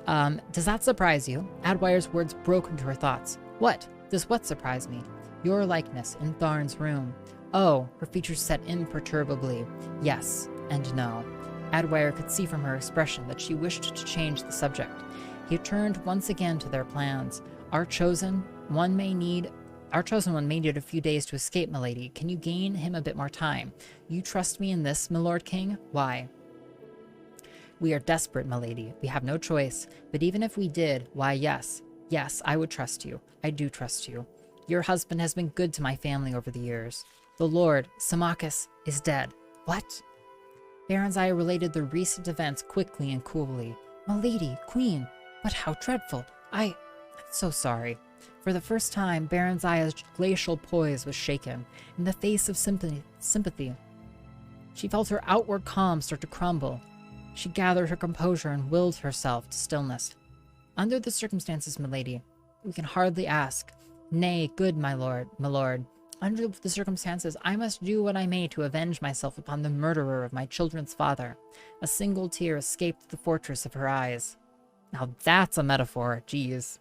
Does that surprise you? Adwire's words broke into her thoughts. What? Does what surprise me? Your likeness in Tharn's room. Oh, her features set imperturbably. Yes and no. Adwire could see from her expression that she wished to change the subject. He turned once again to their plans. Our chosen one may need a few days to escape, milady. Can you gain him a bit more time? You trust me in this, my lord king? Why? We are desperate, milady. We have no choice. But even if we did, why, yes. Yes, I would trust you. I do trust you. Your husband has been good to my family over the years. The Lord, Samachus, is dead. What? Baron Zaya related the recent events quickly and coolly. Milady, queen, but how dreadful. I'm so sorry. For the first time, Baron Zaya's glacial poise was shaken. In the face of sympathy, she felt her outward calm start to crumble. She gathered her composure and willed herself to stillness. Under the circumstances, milady, we can hardly ask. Nay, good my lord. Under the circumstances, I must do what I may to avenge myself upon the murderer of my children's father. A single tear escaped the fortress of her eyes. Now that's a metaphor, jeez.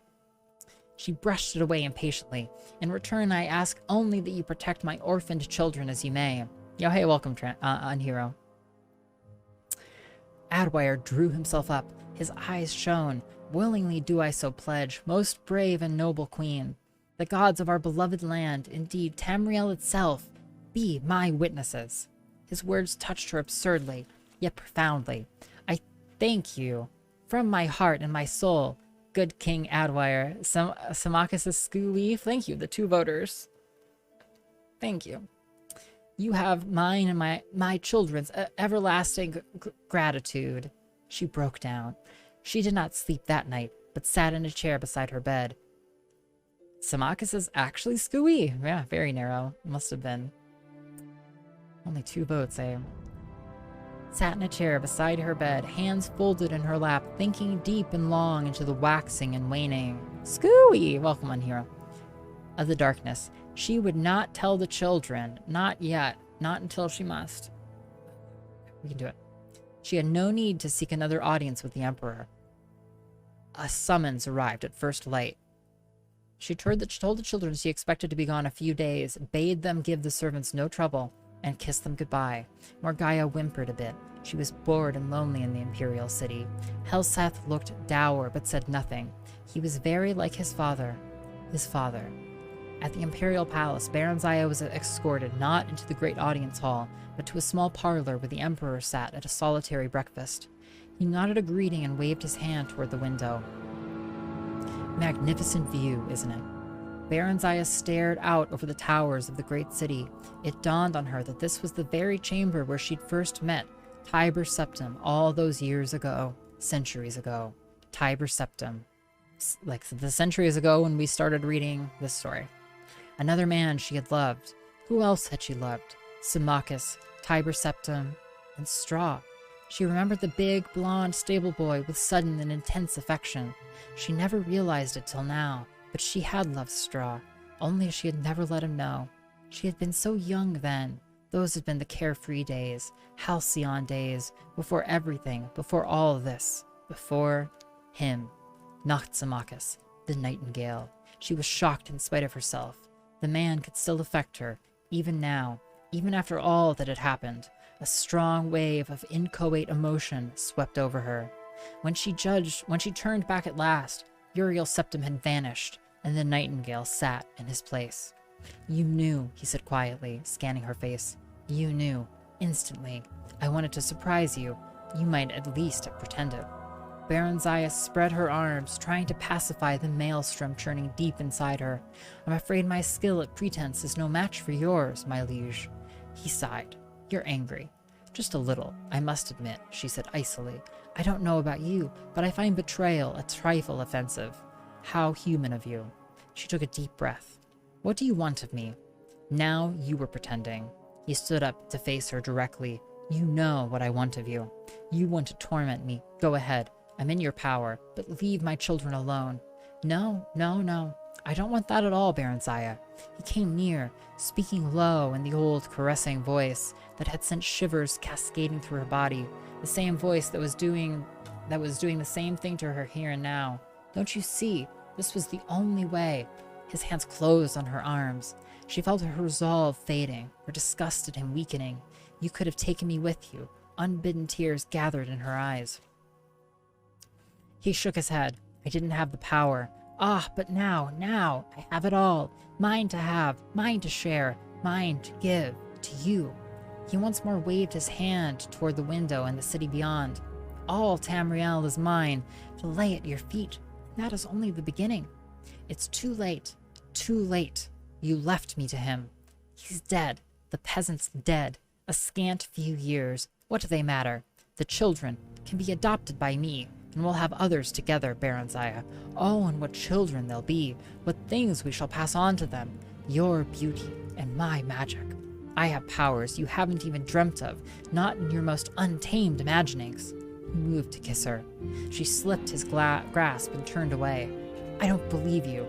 She brushed it away impatiently. In return, I ask only that you protect my orphaned children as you may. Yo, hey, welcome, Unhero. Adwire drew himself up. His eyes shone. Willingly do I so pledge, most brave and noble queen. The gods of our beloved land, indeed Tamriel itself, be my witnesses. His words touched her absurdly, yet profoundly. I thank you from my heart and my soul, good King Adwire. Samachus Scooey, thank you, the 2 voters. Thank you. You have mine and my children's everlasting gratitude. She broke down. She did not sleep that night, but sat in a chair beside her bed. Samachus is actually Scooey. Yeah, very narrow. Must have been. Only 2 votes, eh? Sat in a chair beside her bed, hands folded in her lap, thinking deep and long into the waxing and waning. Scooey! Welcome, Unhero. Of the darkness. She would not tell the children. Not yet. Not until she must. We can do it. She had no need to seek another audience with the Emperor. A summons arrived at first light. She told the children she expected to be gone a few days, bade them give the servants no trouble, and kissed them goodbye. Morgaya whimpered a bit. She was bored and lonely in the imperial city. Helseth looked dour, but said nothing. He was very like his father. His father. At the imperial palace, Baron Zaya was escorted not into the great audience hall, but to a small parlor where the Emperor sat at a solitary breakfast. He nodded a greeting and waved his hand toward the window. Magnificent view, isn't it? Baron Zaya stared out over the towers of the great city. It dawned on her that this was the very chamber where she'd first met Tiber Septim all those years ago, centuries ago. Tiber Septim. Like the centuries ago when we started reading this story. Another man she had loved. Who else had she loved? Symmachus, Tiber Septim, and Straw. She remembered the big, blonde stable boy with sudden and intense affection. She never realized it till now, but she had loved Straw, only she had never let him know. She had been so young then. Those had been the carefree days, halcyon days, before everything, before all of this, before him. Not Symmachus, the nightingale. She was shocked in spite of herself. The man could still affect her, even now, even after all that had happened. A strong wave of inchoate emotion swept over her. When she turned back at last, Uriel Septim had vanished, and the nightingale sat in his place. You knew, he said quietly, scanning her face. You knew, instantly. I wanted to surprise you. You might at least have pretended. Baron Zaya spread her arms, trying to pacify the maelstrom churning deep inside her. I'm afraid my skill at pretense is no match for yours, my liege. He sighed. You're angry. Just a little, I must admit, she said icily. I don't know about you, but I find betrayal a trifle offensive. How human of you. She took a deep breath. What do you want of me? Now you were pretending. He stood up to face her directly. You know what I want of you. You want to torment me. Go ahead. I'm in your power, but leave my children alone. No, no, no. I don't want that at all, Baron Zaya. He came near, speaking low in the old caressing voice that had sent shivers cascading through her body, the same voice that was doing the same thing to her here and now. Don't you see? This was the only way. His hands closed on her arms. She felt her resolve fading, her disgust at him weakening. You could have taken me with you. Unbidden tears gathered in her eyes. He shook his head. I didn't have the power. Ah, but now, I have it all. Mine to have, mine to share, mine to give, to you. He once more waved his hand toward the window and the city beyond. All Tamriel is mine, to lay at your feet. That is only the beginning. It's too late, too late. You left me to him. He's dead, the peasant's dead. A scant few years. What do they matter? The children can be adopted by me. And we'll have others together, Baron Zaya. Oh, and what children they'll be, what things we shall pass on to them. Your beauty and my magic. I have powers you haven't even dreamt of, not in your most untamed imaginings. He moved to kiss her. She slipped his grasp and turned away. I don't believe you.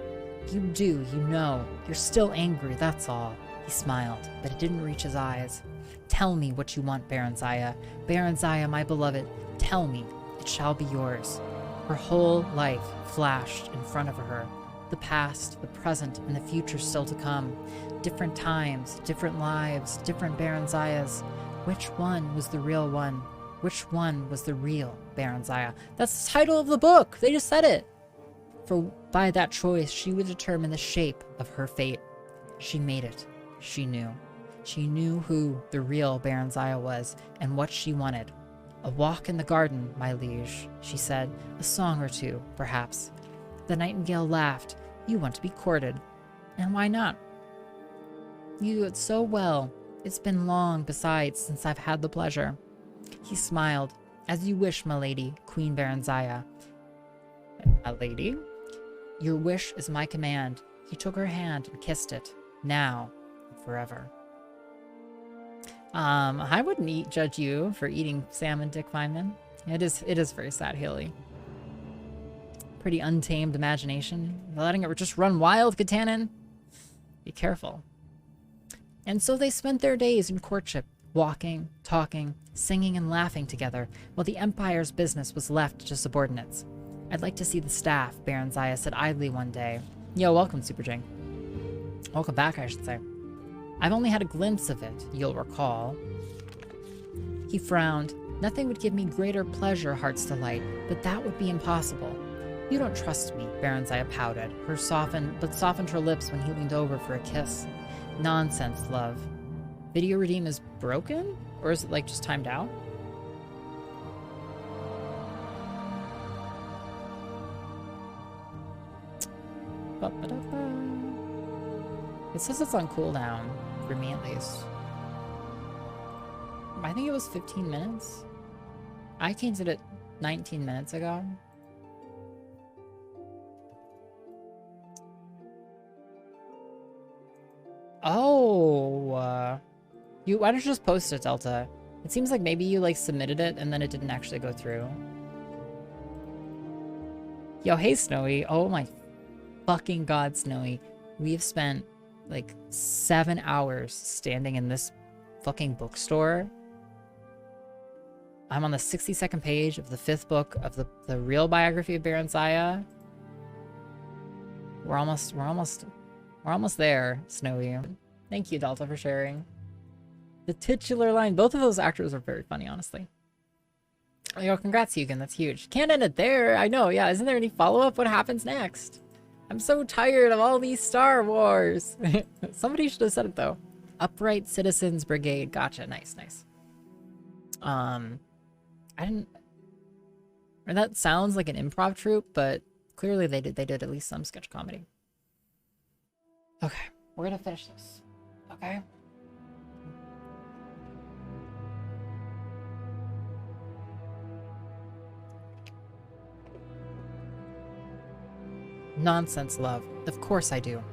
You do, you know. You're still angry, that's all. He smiled, but it didn't reach his eyes. Tell me what you want, Baron Zaya. Baron Zaya, my beloved, tell me. It shall be yours. Her whole life flashed in front of her. The past, the present, and the future still to come. Different times, different lives, different Baronziahs. Which one was the real one? Which one was the real Baronziah? That's the title of the book! They just said it! For by that choice, she would determine the shape of her fate. She made it. She knew. She knew who the real Baronziah was and what she wanted. A walk in the garden, my liege, she said. A song or two, perhaps. The nightingale laughed. You want to be courted. And why not? You do it so well. It's been long, besides, since I've had the pleasure. He smiled. As you wish, my lady, Queen Baronziah. My lady? Your wish is my command. He took her hand and kissed it. Now and forever. I wouldn't judge you for eating salmon, Dick Feynman. It is very sad, Haley. Pretty untamed imagination. Letting it just run wild, Katanin. Be careful. And so they spent their days in courtship, walking, talking, singing, and laughing together, while the Empire's business was left to subordinates. I'd like to see the staff, Baronziah said idly one day. Yo, welcome, Super Jing. Welcome back, I should say. I've only had a glimpse of it, you'll recall. He frowned. Nothing would give me greater pleasure, Heart's Delight, but that would be impossible. You don't trust me, Baronziah pouted, softened her lips when he leaned over for a kiss. Nonsense, love. Video redeem is broken? Or is it, like, just timed out? It says it's on cooldown, for me at least. I think it was 15 minutes. I canceled it 19 minutes ago. Oh, why don't you just post it, Delta? It seems like maybe you like submitted it and then it didn't actually go through. Yo, hey Snowy. Oh my fucking god, Snowy. We've spent like 7 hours standing in this fucking bookstore. I'm on the 62nd page of the 5th book of the real biography of Baronziah. We're almost there, Snowy. Thank you, Delta, for sharing. The titular line. Both of those actors are very funny, honestly. Yo, congrats, Hugo. That's huge. Can't end it there. I know, yeah. Isn't there any follow-up? What happens next? I'm so tired of all these Star Wars. Somebody should have said it, though. Upright Citizens Brigade. Gotcha. Nice, nice. I didn't... Or that sounds like an improv troupe, but clearly they did at least some sketch comedy. Okay, we're gonna finish this. Okay? Nonsense, love. Of course I do.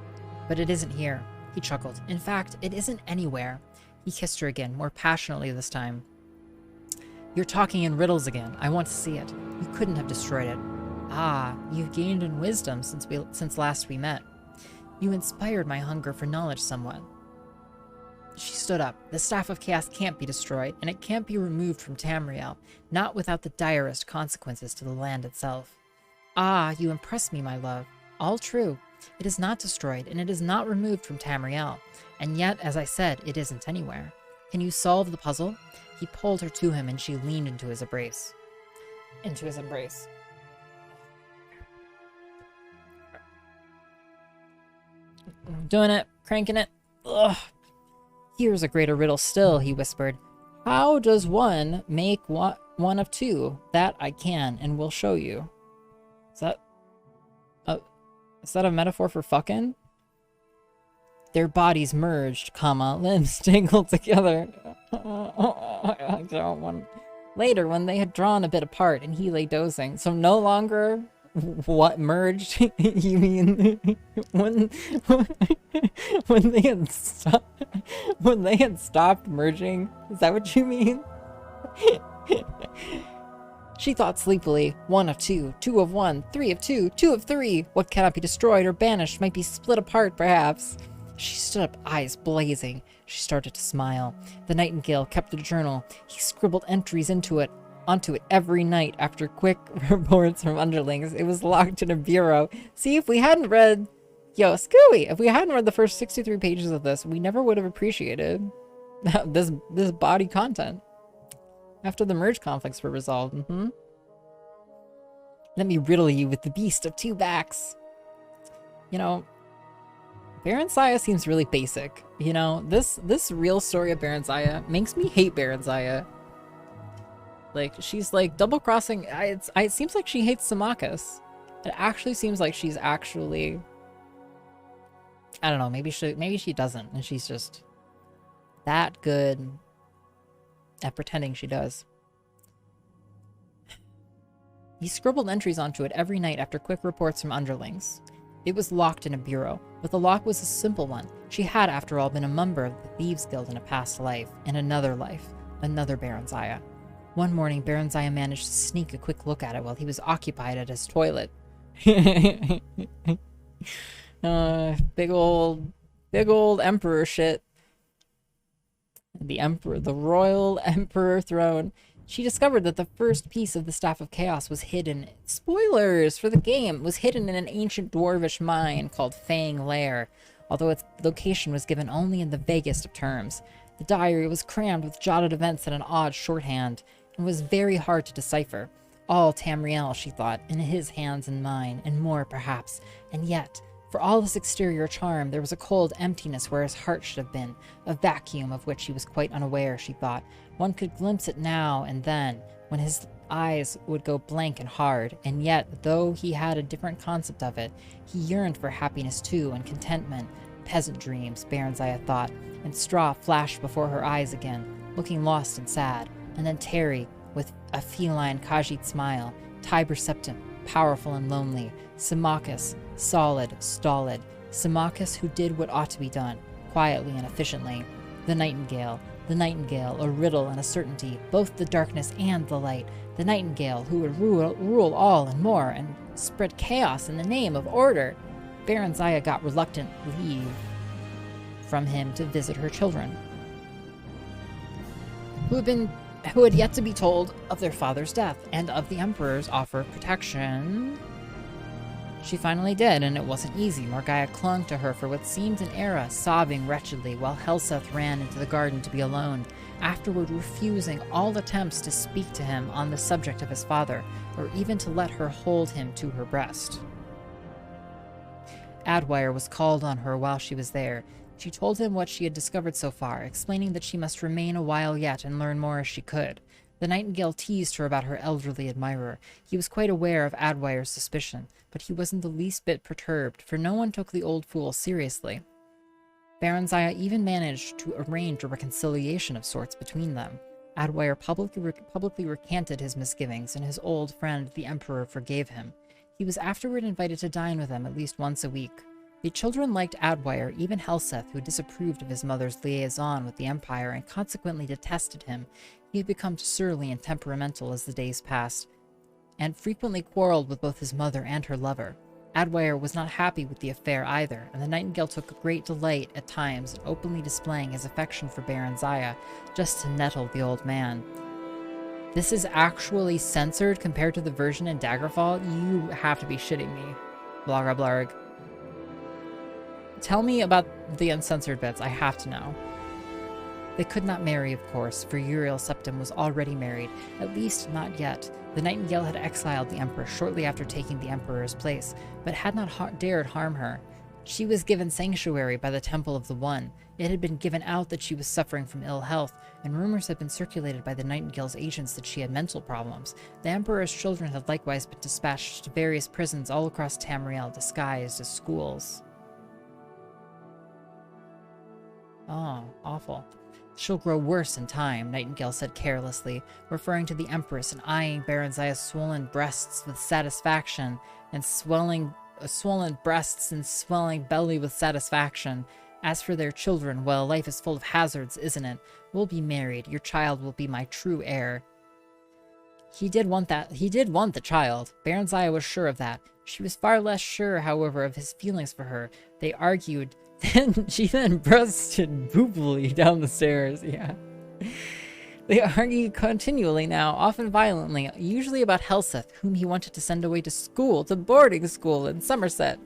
But it isn't here. He chuckled. In fact, it isn't anywhere. He kissed her again, more passionately this time. You're talking in riddles again. I want to see it. You couldn't have destroyed it. Ah, you've gained in wisdom since last we met. You inspired my hunger for knowledge somewhat. She stood up. The Staff of Chaos can't be destroyed, and it can't be removed from Tamriel, not without the direst consequences to the land itself. Ah, you impress me, my love. All true. It is not destroyed, and it is not removed from Tamriel. And yet, as I said, it isn't anywhere. Can you solve the puzzle? He pulled her to him, and she leaned into his embrace. Doing it, cranking it. Ugh. Here's a greater riddle still, he whispered. How does one make one of two? That I can, and will show you. Is that a metaphor for fucking? Their bodies merged, limbs tangled together. I don't want... Later, when they had drawn a bit apart and he lay dozing, so no longer what merged? You mean when they had stopped merging? Is that what you mean? She thought sleepily. One of two, two of one, three of two, two of three. What cannot be destroyed or banished might be split apart, perhaps. She stood up, eyes blazing. She started to smile. The nightingale kept a journal. He scribbled entries into it. onto it every night after quick reports from underlings. It was locked in a bureau. See, if we hadn't read... Yo, Scooey! If we hadn't read the first 63 pages of this, we never would have appreciated this body content. After the merge conflicts were resolved. Let me riddle you with the beast of two backs. You know, Baron Zaya seems really basic. You know, this real story of Baron Zaya makes me hate Baron Zaya. Like, she's like double-crossing. It seems like she hates Symmachus. It actually seems like she's actually... I don't know, maybe she doesn't, and she's just that good at pretending she does. He scribbled entries onto it every night after quick reports from underlings. It was locked in a bureau, but the lock was a simple one. She had, after all, been a member of the Thieves Guild in a past life, in another life, another Baron Zaya. One morning, Baron Zaya managed to sneak a quick look at it while he was occupied at his toilet. Big old emperor shit. The royal emperor throne. She discovered that the first piece of the Staff of Chaos was hidden, spoilers for the game, was hidden in an ancient dwarvish mine called Fang Lair, although its location was given only in the vaguest of terms. The diary was crammed with jotted events in an odd shorthand, and was very hard to decipher. All Tamriel, she thought, in his hands and mine, and more perhaps, and yet... For all his exterior charm, there was a cold emptiness where his heart should have been, a vacuum of which he was quite unaware, she thought. One could glimpse it now and then, when his eyes would go blank and hard, and yet, though he had a different concept of it, he yearned for happiness too, and contentment. Peasant dreams, Baron Zaya thought, and Straw flashed before her eyes again, looking lost and sad, and then Terry, with a feline Khajiit smile, Tiber Septim, powerful and lonely, Symmachus, solid, stolid, Symmachus who did what ought to be done, quietly and efficiently. The Nightingale, a riddle and a certainty, both the darkness and the light. The Nightingale who would rule all and more, and spread chaos in the name of order. Baron Zaya got reluctant leave from him to visit her children, who had yet to be told of their father's death, and of the Emperor's offer of protection. She finally did, and it wasn't easy. Morgaya clung to her for what seemed an era, sobbing wretchedly, while Helseth ran into the garden to be alone, afterward refusing all attempts to speak to him on the subject of his father, or even to let her hold him to her breast. Adwire was called on her while she was there. She told him what she had discovered so far, explaining that she must remain a while yet and learn more as she could. The Nightingale teased her about her elderly admirer. He was quite aware of Adwire's suspicion, but he wasn't the least bit perturbed, for no one took the old fool seriously. Baron Zaya even managed to arrange a reconciliation of sorts between them. Adwire publicly recanted his misgivings, and his old friend, the Emperor, forgave him. He was afterward invited to dine with them at least once a week. The children liked Adwire, even Helseth, who disapproved of his mother's liaison with the Empire and consequently detested him. He had become surly and temperamental as the days passed, and frequently quarreled with both his mother and her lover. Adwire was not happy with the affair either, and the Nightingale took great delight at times in openly displaying his affection for Baron Zaya, just to nettle the old man. This is actually censored compared to the version in Daggerfall? You have to be shitting me. Blarg blarg. Tell me about the uncensored bits, I have to know. They could not marry, of course, for Uriel Septim was already married, at least not yet. The Nightingale had exiled the Emperor shortly after taking the Emperor's place, but had not dared harm her. She was given sanctuary by the Temple of the One. It had been given out that she was suffering from ill health, and rumors had been circulated by the Nightingale's agents that she had mental problems. The Emperor's children had likewise been dispatched to various prisons all across Tamriel, disguised as schools. Oh, awful. She'll grow worse in time, Nightingale said carelessly, referring to the Empress and eyeing Baron Zaya's swollen breasts with satisfaction, and swollen breasts and swelling belly with satisfaction. As for their children, well, life is full of hazards, isn't it? We'll be married. Your child will be my true heir. He did want that. He did want the child. Baron Zaya was sure of that. She was far less sure, however, of his feelings for her. They argued. She then breasted boopily down the stairs. Yeah. They argued continually now, often violently, usually about Helseth, whom he wanted to send away to school, to boarding school in Somerset.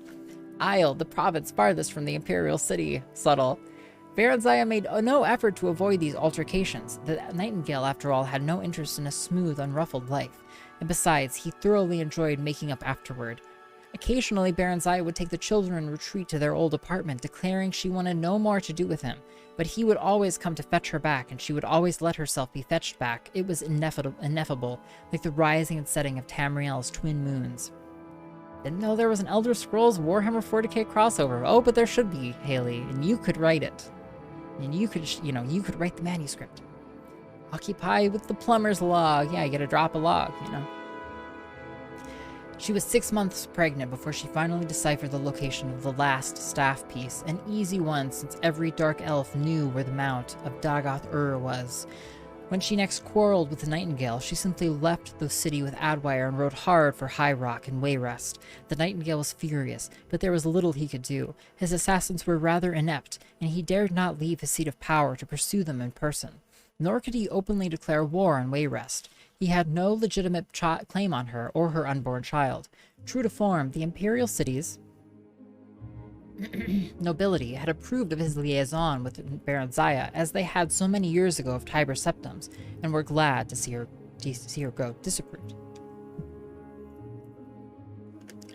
Isle, the province farthest from the imperial city. Subtle. Baronziah made no effort to avoid these altercations. The Nightingale, after all, had no interest in a smooth, unruffled life, and besides, he thoroughly enjoyed making up afterward. Occasionally, Baronziah would take the children and retreat to their old apartment, declaring she wanted no more to do with him, but he would always come to fetch her back, and she would always let herself be fetched back. It was ineffable, like the rising and setting of Tamriel's twin moons. Didn't know there was an Elder Scrolls Warhammer 40k crossover. Oh, but there should be, Haley, and you could write it. And you could, you could write the manuscript. Occupy with the plumber's log. Yeah, you gotta drop a log, She was 6 months pregnant before she finally deciphered the location of the last staff piece, an easy one since every dark elf knew where the mount of Dagoth-Ur was. When she next quarreled with the Nightingale, she simply left the city with Adwire and rode hard for High Rock and Wayrest. The Nightingale was furious, but there was little he could do. His assassins were rather inept, and he dared not leave his seat of power to pursue them in person. Nor could he openly declare war on Wayrest. He had no legitimate claim on her or her unborn child. True to form, the imperial cities nobility had approved of his liaison with Baronziah, as they had so many years ago of Tiber Septums, and were glad to see her go disapproved.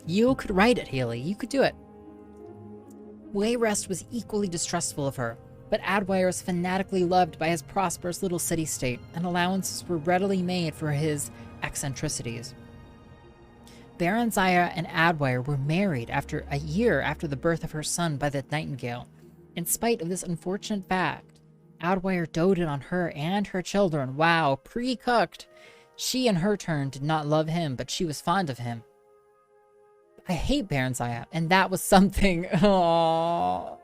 You could write it, Haley. You could do it. Wayrest was equally distrustful of her, but Adwire was fanatically loved by his prosperous little city-state, and allowances were readily made for his eccentricities. Baronziah and Adwire were married a year after the birth of her son by the Nightingale. In spite of this unfortunate fact, Adwire doted on her and her children. Wow, pre-cooked. She, in her turn, did not love him, but she was fond of him. I hate Baronziah, and that was something. Aww.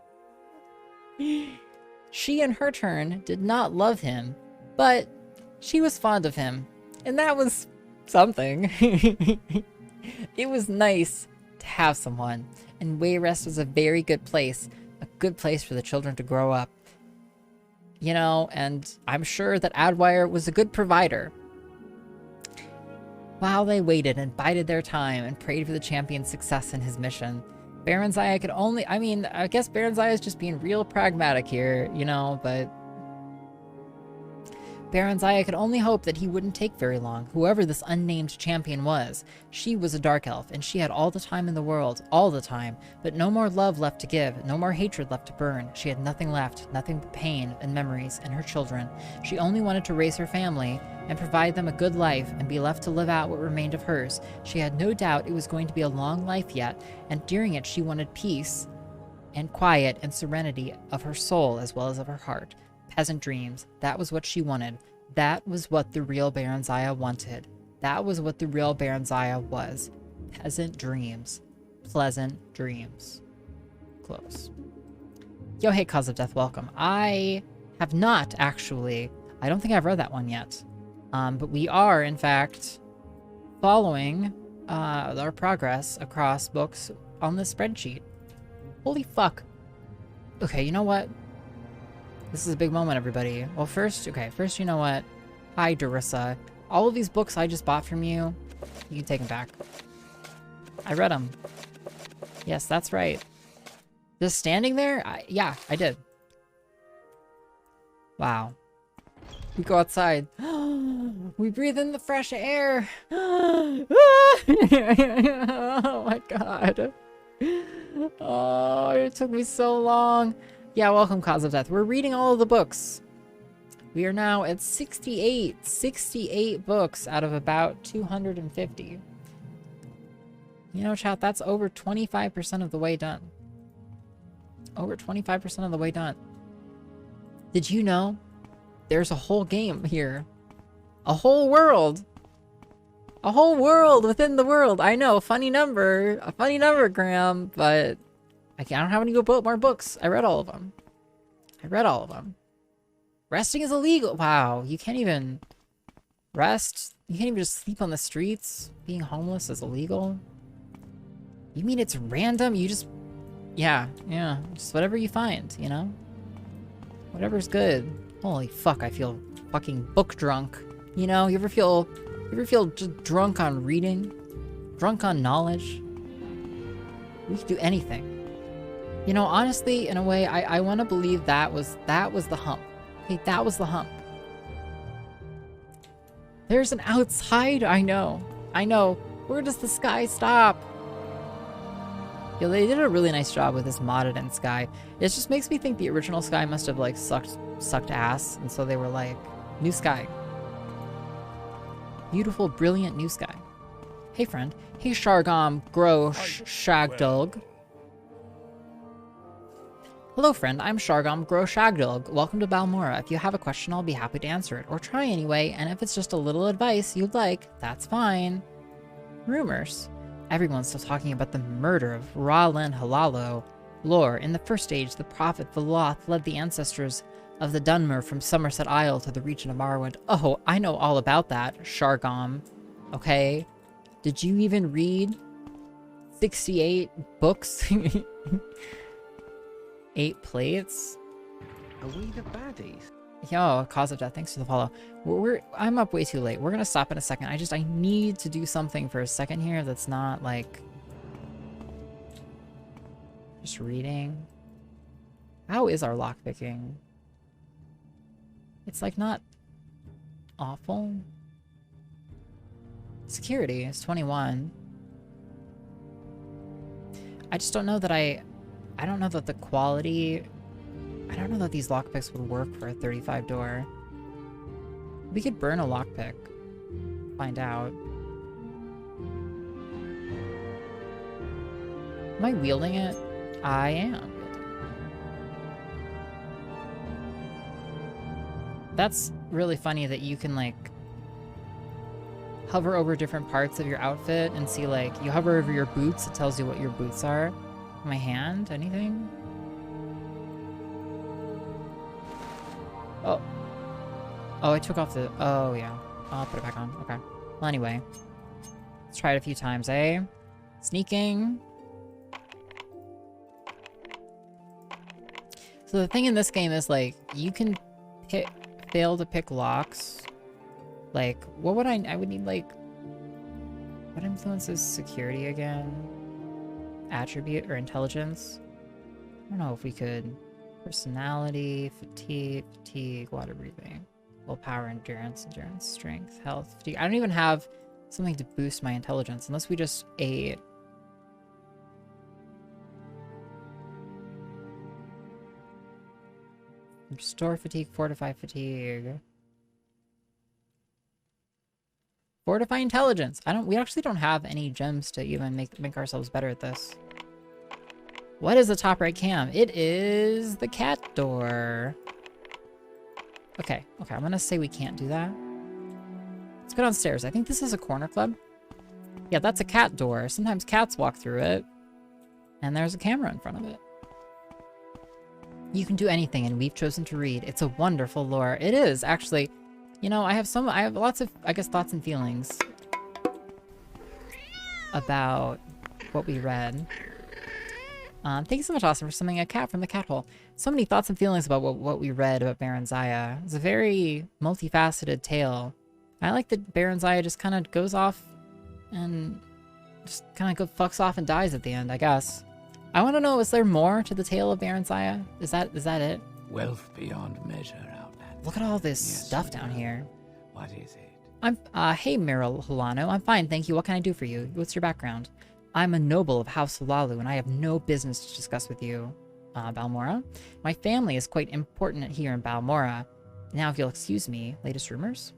She, in her turn, did not love him, but she was fond of him, and that was something. It was nice to have someone, and Wayrest was a very good place for the children to grow up. And I'm sure that Adwire was a good provider. While they waited and bided their time and prayed for the champion's success in his mission, Baronziah could only, I guess Baronziah is just being real pragmatic here, but Baronziah could only hope that he wouldn't take very long, whoever this unnamed champion was. She was a dark elf, and she had all the time in the world, all the time, but no more love left to give, no more hatred left to burn. She had nothing left, nothing but pain and memories and her children. She only wanted to raise her family and provide them a good life and be left to live out what remained of hers. She had no doubt it was going to be a long life yet, and during it she wanted peace and quiet and serenity of her soul as well as of her heart. Peasant dreams. That was what she wanted. That was what the real Baronziah wanted. That was what the real Baronziah was. Peasant dreams. Pleasant dreams. Close. Yo, hey, Cause of Death, welcome. I have not actually. I don't think I've read that one yet. But we are, in fact, following our progress across books on the spreadsheet. Holy fuck. Okay, you know what? This is a big moment, everybody. Well, first, you know what? Hi, Darissa. All of these books I just bought from you, you can take them back. I read them. Yes, that's right. Just standing there? Yeah, I did. Wow. We go outside. We breathe in the fresh air. Oh my god. Oh, it took me so long. Yeah, welcome, Cause of Death. We're reading all of the books. We are now at 68. 68 books out of about 250. Chat, that's over 25% of the way done. Over 25% of the way done. Did you know there's a whole game here? A whole world! A whole world within the world! I know, funny number. A funny number, Graham, but I don't have any more books. I read all of them. Resting is illegal. Wow, you can't even rest? You can't even just sleep on the streets? Being homeless is illegal? You mean it's random? You just... Yeah, just whatever you find, Whatever's good. Holy fuck, I feel fucking book drunk. You know, you ever feel just drunk on reading? Drunk on knowledge? We could do anything. You know, honestly, in a way, I want to believe that was the hump. Okay, that was the hump. There's an outside, I know. Where does the sky stop? Yeah, they did a really nice job with this modded in sky. It just makes me think the original sky must have like sucked ass, and so they were like, new sky. Beautiful, brilliant new sky. Hey friend. Hey Shargam Shagdog. Hello friend, I'm Shargam Shagdog. Welcome to Balmora. If you have a question, I'll be happy to answer it, or try anyway, and if it's just a little advice you'd like, that's fine. Rumors. Everyone's still talking about the murder of Ra'Len Halalo. Lore. In the first age, the prophet Veloth led the ancestors of the Dunmer from Somerset Isle to the region of Morrowind. Oh, I know all about that, Shargam. Okay? Did you even read 68 books? 8 plates? Are we the baddies? Yo, cause of death. Thanks for the follow. I'm up way too late. We're gonna stop in a second. I need to do something for a second here that's not like just reading. How is our lockpicking? It's like not awful. Security is 21. I just don't know that I don't know that the quality, I don't know that these lockpicks would work for a 35 door. We could burn a lockpick. Find out. Am I wielding it? I am. That's really funny that you can like hover over different parts of your outfit and see like, you hover over your boots, it tells you what your boots are. My hand? Anything? Oh. Oh, I took off the... Oh, yeah. I'll put it back on. Okay. Well, anyway. Let's try it a few times, eh? Sneaking. So the thing in this game is, like, you can fail to pick locks. Like, what would I would need, like... What influences security again? Attribute or intelligence? I don't know if we could. Personality, fatigue, water breathing, willpower, endurance, strength, health, fatigue. I don't even have something to boost my intelligence unless we just ate. Restore fatigue, fortify fatigue. Fortify intelligence. We actually don't have any gems to even make ourselves better at this. What is the top right cam? It is the cat door. Okay, I'm gonna say we can't do that. Let's go downstairs. I think this is a corner club. Yeah, that's a cat door. Sometimes cats walk through it. And there's a camera in front of it. You can do anything, and we've chosen to read. It's a wonderful lore. It is, actually. You know, I have lots of, I guess, thoughts and feelings about what we read. Thank you so much, Austin, for summoning a cat from the cat hole. So many thoughts and feelings about what we read about Baron Zaya. It's a very multifaceted tale. I like that Baron Zaya just kind of goes off and just kind of fucks off and dies at the end, I guess. I want to know, is there more to the tale of Baron Zaya? Is that it? Wealth beyond measure, Outland. Look at all this stuff down here. What is it? Hey, Meryl Hilano. I'm fine, thank you. What can I do for you? What's your background? I'm a noble of House Halalu, and I have no business to discuss with you, Balmora. My family is quite important here in Balmora. Now, if you'll excuse me, latest rumors?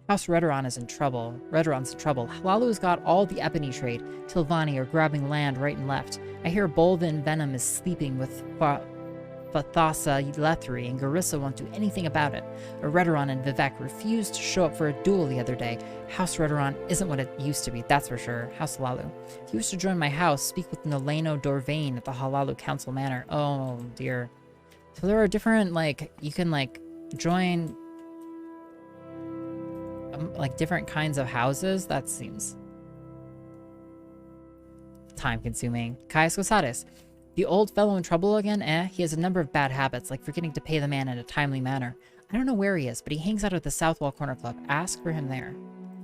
House Redoran is in trouble. Redoran's in trouble. Halalu's got all the ebony trade. Tilvani are grabbing land right and left. I hear Bolvin Venom is sleeping with Fathasa Lethri, and Garissa won't do anything about it. Redoran and Vivek refused to show up for a duel the other day. House Redoran isn't what it used to be, that's for sure. House Halalu. If you wish to join my house, speak with Noleno Dorvain at the Halalu Council Manor. Oh, dear. So there are different, like, you can, like, join, like, different kinds of houses. That seems time-consuming. Caius Gosares. The old fellow in trouble again? He has a number of bad habits, like forgetting to pay the man in a timely manner. I don't know where he is, but he hangs out at the Southwall Corner Club. Ask for him there.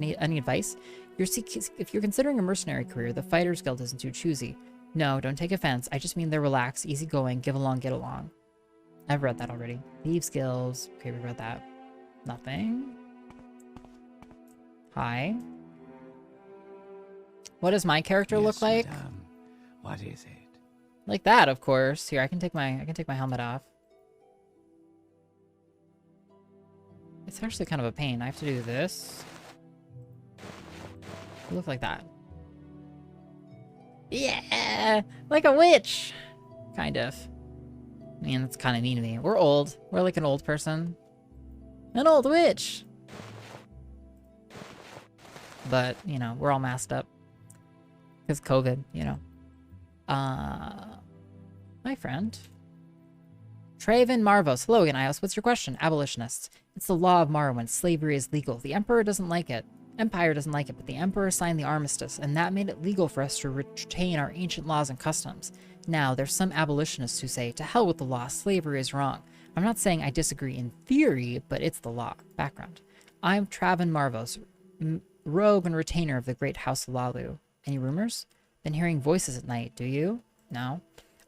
Any advice? If you're considering a mercenary career, the Fighters Guild isn't too choosy. No, don't take offense. I just mean they're relaxed, easygoing, give along, get along. I've read that already. Thieves Guilds. Okay, we read that. Nothing. Hi. What does my character look like? Madame. What is it? Like that, of course. Here, I can take my helmet off. It's actually kind of a pain. I have to do this. I look like that. Yeah! Like a witch! Kind of. I mean, that's kind of mean to me. We're old. We're like an old person. An old witch! But, you know, we're all masked up. Because COVID, you know. My friend. Traven Marvos. Hello again, iios. What's your question? Abolitionists. It's the law of Morrowind. Slavery is legal. The Emperor doesn't like it. Empire doesn't like it, but the Emperor signed the armistice, and that made it legal for us to retain our ancient laws and customs. Now, there's some abolitionists who say, to hell with the law, slavery is wrong. I'm not saying I disagree in theory, but it's the law. Background. I'm Traven Marvos, rogue and retainer of the great House Lalu. Any rumors? Been hearing voices at night, do you? No.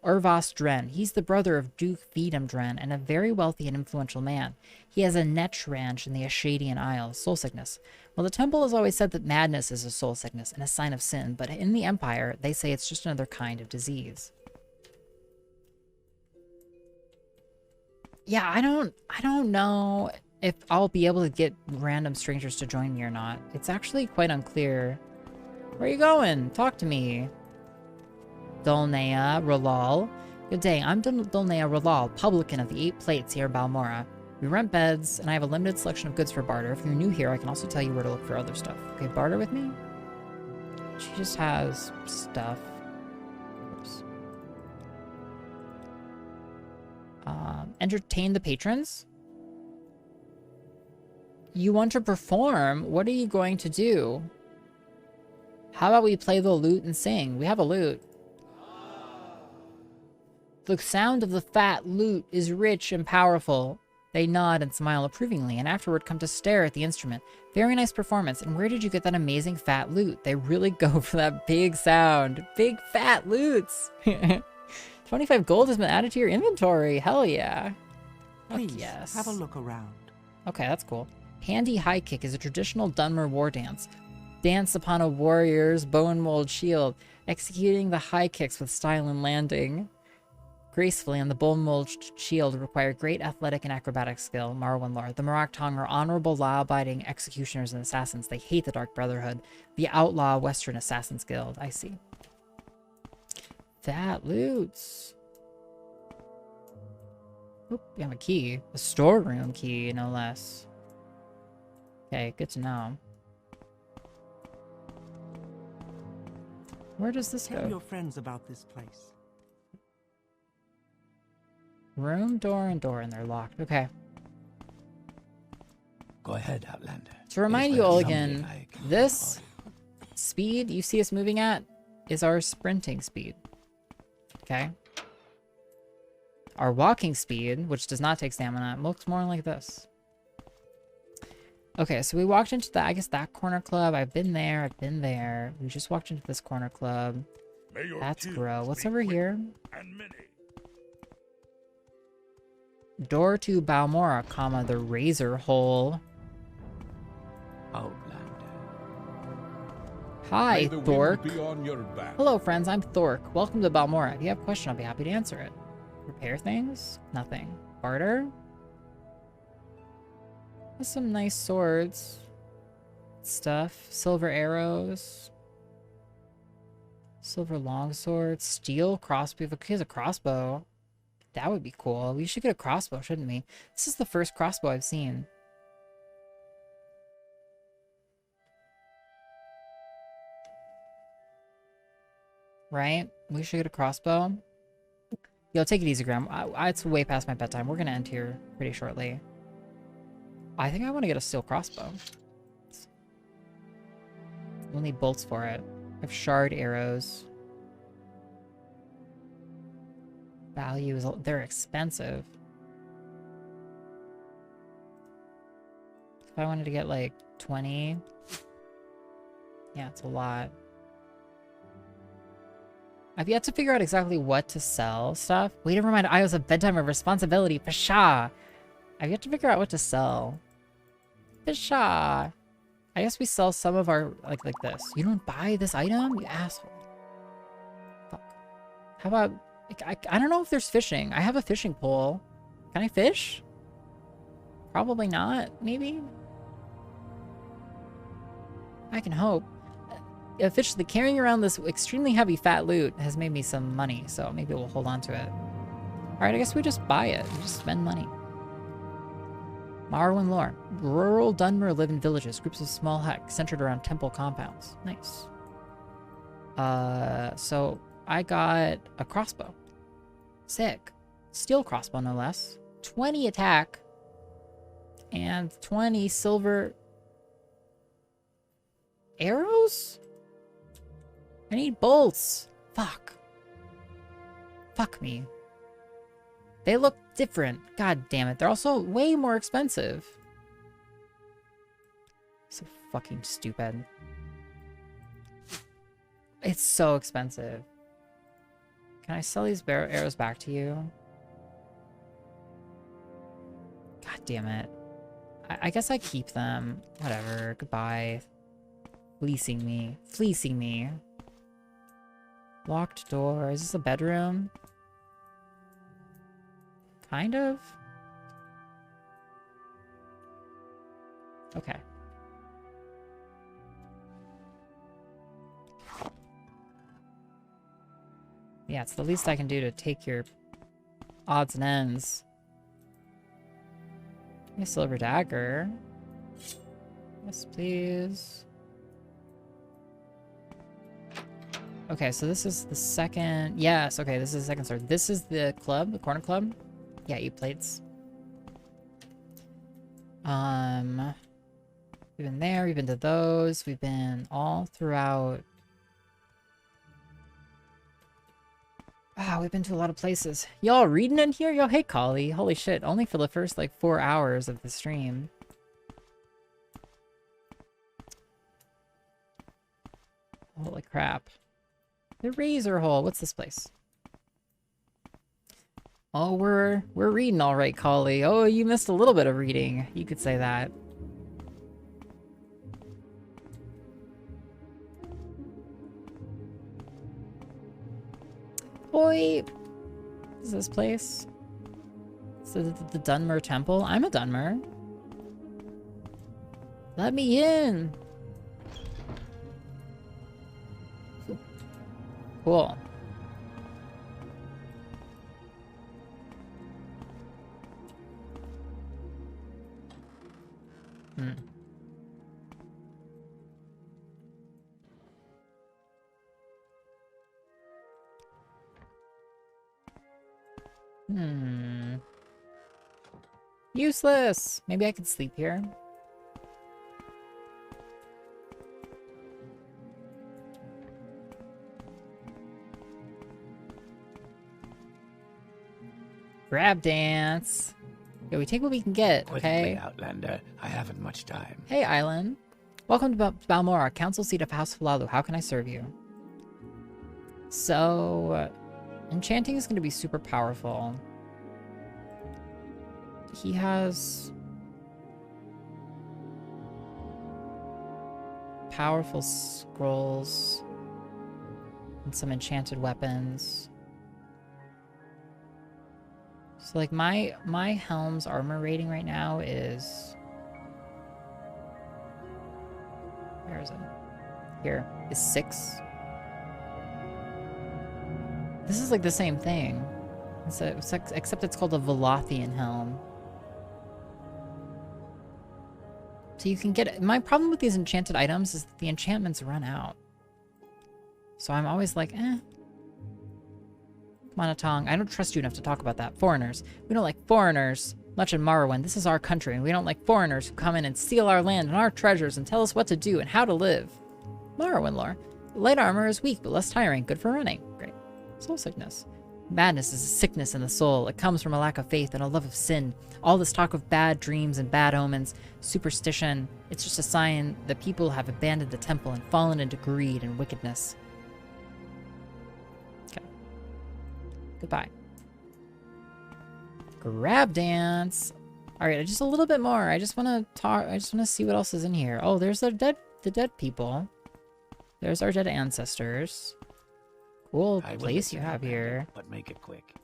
Urvas Dren. He's the brother of Duke Vidam Dren and a very wealthy and influential man. He has a netch ranch in the Ashadian Isles, soul sickness. Well, the temple has always said that madness is a soul sickness and a sign of sin, but in the Empire, they say it's just another kind of disease. Yeah, I don't know if I'll be able to get random strangers to join me or not. It's actually quite unclear. Where are you going? Talk to me. Dolnea Rolal. Good day, I'm Dolnea Rolal, publican of the 8 Plates here in Balmora. We rent beds, and I have a limited selection of goods for barter. If you're new here, I can also tell you where to look for other stuff. Okay, barter with me? She just has stuff. Oops. Entertain the patrons? You want to perform? What are you going to do? How about we play the lute and sing? We have a lute. The sound of the fat lute is rich and powerful. They nod and smile approvingly, and afterward come to stare at the instrument. Very nice performance, and where did you get that amazing fat lute? They really go for that big sound. Big fat lutes! 25 gold has been added to your inventory. Hell yeah. Please, yes. have a look around. Okay, that's cool. Handy High Kick is a traditional Dunmer war dance. Dance upon a warrior's bone mold shield, executing the high kicks with style and landing gracefully on the bone mold shield require great athletic and acrobatic skill. Morrowind lore. The Morak Tong are honorable, law-abiding executioners and assassins. They hate the Dark Brotherhood, the outlaw Western Assassins Guild. I see. Fat loots. Oop, we have a key. A storeroom key, no less. Okay, good to know. Where does this Tell go? your friends about this place. Room, door, and door, and they're locked. Okay. Go ahead, Outlander. To remind Is you there all something again, I can this do for you? speed you see us moving at is our sprinting speed. Okay? Our walking speed, which does not take stamina, looks more like this. Okay, so we walked into I guess that corner club. I've been there, I've been there. We just walked into this corner club. That's grow. What's over here? Door to Balmora, comma, the razor hole. Outlander. Hi, Thork. Back. Hello, friends. I'm Thork. Welcome to Balmora. If you have a question, I'll be happy to answer it. Repair things? Nothing. Barter? There's some nice swords. Stuff. Silver arrows. Silver longsword. Steel crossbow. If he has a crossbow, that would be cool. We should get a crossbow, shouldn't we? This is the first crossbow I've seen. Right? We should get a crossbow. Yo, take it easy, Graham. It's way past my bedtime. We're gonna end here pretty shortly. I think I want to get a steel crossbow. We'll need bolts for it. I have shard arrows. Value is... They're expensive. I wanted to get like 20. Yeah, it's a lot. I've yet to figure out exactly what to sell stuff. Wait, never mind. iios a bedtime of responsibility. Pshaw. I've yet to figure out what to sell. Pshaw. I guess we sell some of our, like this. You don't buy this item? You asshole. Fuck. How about, I don't know if there's fishing. I have a fishing pole. Can I fish? Probably not, maybe? I can hope. Officially, carrying around this extremely heavy fat loot has made me some money, so maybe we'll hold on to it. Alright, I guess we just buy it. We just spend money. Morrowind lore. Rural Dunmer live in villages, groups of small huts centered around temple compounds. Nice. So I got a crossbow. Sick. Steel crossbow, no less. 20 attack. And 20 silver arrows? I need bolts. Fuck. Fuck me. They look different. God damn it. They're also way more expensive. So fucking stupid. It's so expensive. Can I sell these arrows back to you? God damn it. I guess I keep them. Whatever. Goodbye. Fleecing me. Fleecing me. Locked door. Is this a bedroom? Kind of? Okay. Yeah, it's the least I can do to take your odds and ends. A silver dagger. Yes, please. Okay, so this is the second... Yes, okay, this is the second store. This is the club, the corner club. Yeah, 8 plates. We've been there, we've been to those, we've been all throughout. Wow, we've been to a lot of places. Y'all reading in here? Yo, hey, Collie. Holy shit, only for the first, like, 4 hours of the stream. Holy crap. The razor hole. What's this place? Oh, we're reading all right, Collie. Oh, you missed a little bit of reading. You could say that. Boy, is this place? Is it the Dunmer Temple? I'm a Dunmer. Let me in. Cool. Useless! Maybe I could sleep here. Grab dance. Yeah, we take what we can get, okay? Quickly, Outlander. I haven't much time. Hey, Island. Welcome to Balmora, council seat of House Falalu. How can I serve you? So, enchanting is going to be super powerful. He has powerful scrolls and some enchanted weapons. So like my helm's armor rating right now is, where is it? Here is 6. This is like the same thing. Except it's called a Velathian helm. So you can get... My problem with these enchanted items is that the enchantments run out. So I'm always like, eh. Monotong, I don't trust you enough to talk about that. Foreigners. We don't like foreigners. Much in Morrowind. This is our country, and we don't like foreigners who come in and steal our land and our treasures and tell us what to do and how to live. Morrowind lore. Light armor is weak, but less tiring. Good for running. Great. Soul sickness. Madness is a sickness in the soul. It comes from a lack of faith and a love of sin. All this talk of bad dreams and bad omens, superstition, it's just a sign that people have abandoned the temple and fallen into greed and wickedness. Okay. Goodbye. Grab dance. All right, just a little bit more. I just want to talk. I just want to see what else is in here. Oh, there's the dead people. There's our dead ancestors. Cool place you have here. But make it quick.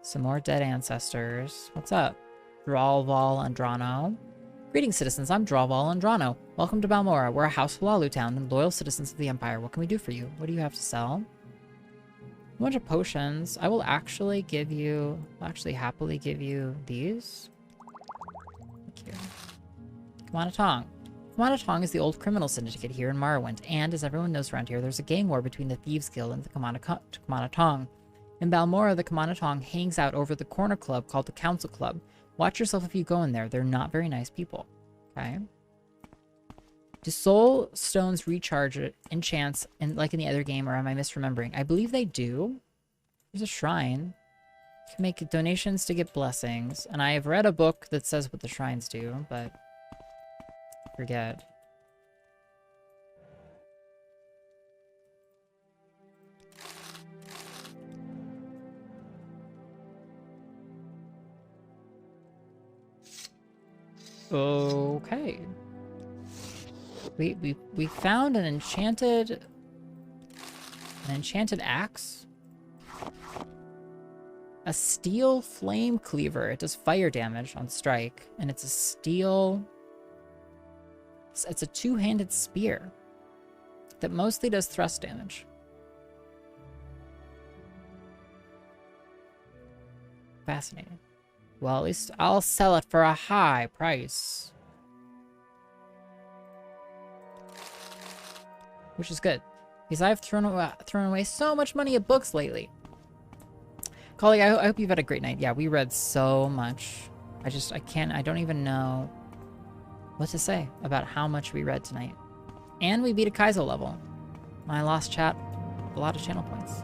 Some more dead ancestors. What's up? Drawval Andrano. Greetings, citizens. I'm Drawval Andrano. Welcome to Balmora. We're a House Halalu town and loyal citizens of the Empire. What can we do for you? What do you have to sell? A bunch of potions. I will actually give you... I'll actually happily give you these. Thank you. Kamanatong. Kamanatong is the old criminal syndicate here in Morrowind, and as everyone knows around here, there's a gang war between the Thieves Guild and the Kamanatong. In Balmora, the Kamanatong hangs out over the corner club called the Council Club. Watch yourself if you go in there. They're not very nice people. Okay? Do soul stones recharge enchants like in the other game, or am I misremembering? I believe they do. There's a shrine. You can make donations to get blessings, and I have read a book that says what the shrines do, but... forget. Okay. We found an enchanted axe. A steel flame cleaver. It does fire damage on strike, and it's a steel... It's a two-handed spear that mostly does thrust damage. Fascinating. Well, at least I'll sell it for a high price. Which is good, because I've thrown away so much money at books lately. Colleague, I hope you've had a great night. Yeah, we read so much. I don't even know what to say about how much we read tonight. And we beat a Kaizo level. I lost chat a lot of channel points.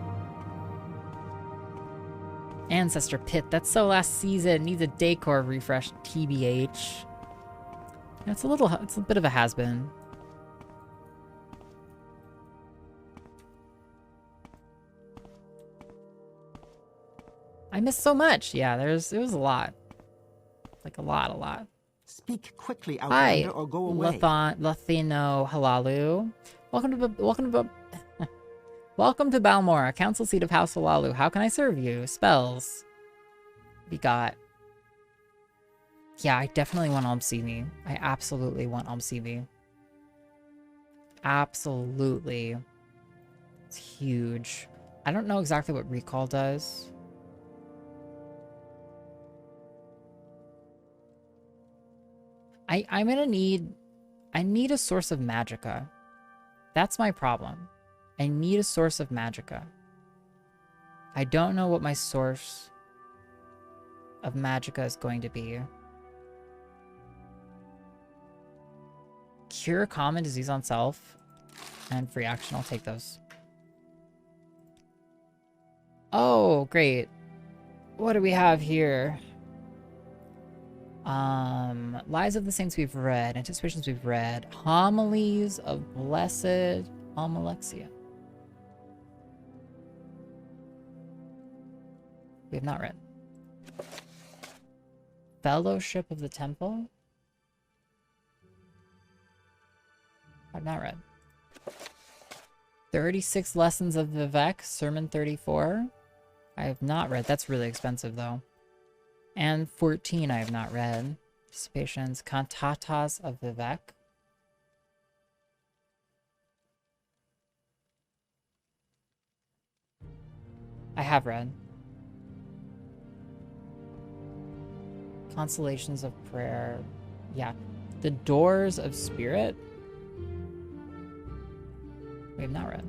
Ancestor Pit, that's so last season. Needs a decor refresh, TBH. It's a bit of a has-been. I missed so much. Yeah, it was a lot. Like a lot. Speak quickly, Hi, Outlander, or go away. Lathino Halalu. Welcome to Balmora, council seat of House Halalu. How can I serve you? Spells. We got. Yeah, I definitely want Omsivi. I absolutely want Omsivi. Absolutely. It's huge. I don't know exactly what recall does. I'm gonna need... I need a source of magicka. That's my problem. I need a source of magicka. I don't know what my source of magicka is going to be. Cure common disease on self and free action. I'll take those. Oh, great. What do we have here? Lives of the Saints we've read, Anticipations we've read, Homilies of Blessed Almalexia. We have not read. Fellowship of the Temple. I've not read. 36 Lessons of Vivek, Sermon 34. I have not read. That's really expensive though. And 14 I have not read. Anticipations, Cantatas of Vivek. I have read. Consolations of Prayer. Yeah. The Doors of Spirit. We have not read.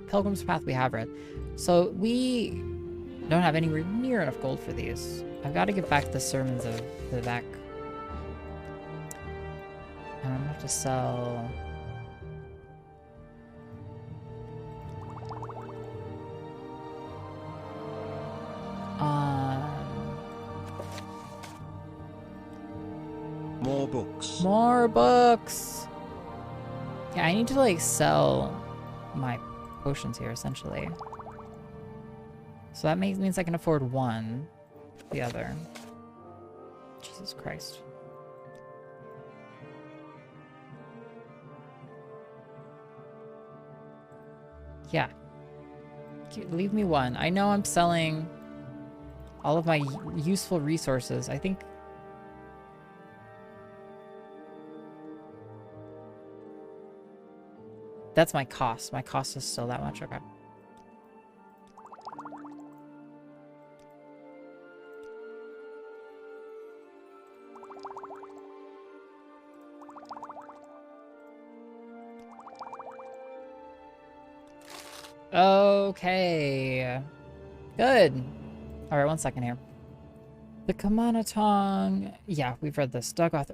Pilgrim's Path we have read. So we don't have anywhere near enough gold for these. I've got to get back the Sermons of Vivek. And I'm gonna have to sell... books. More books. Yeah, I need to like sell my potions here essentially. So that means I can afford one, the other. Jesus Christ. Yeah. Leave me one. I know I'm selling all of my useful resources. I think... That's my cost. My cost is still that much. Okay. Okay. Good. Alright, 1 second here. The Kamanatong... Yeah, we've read this. Dagoth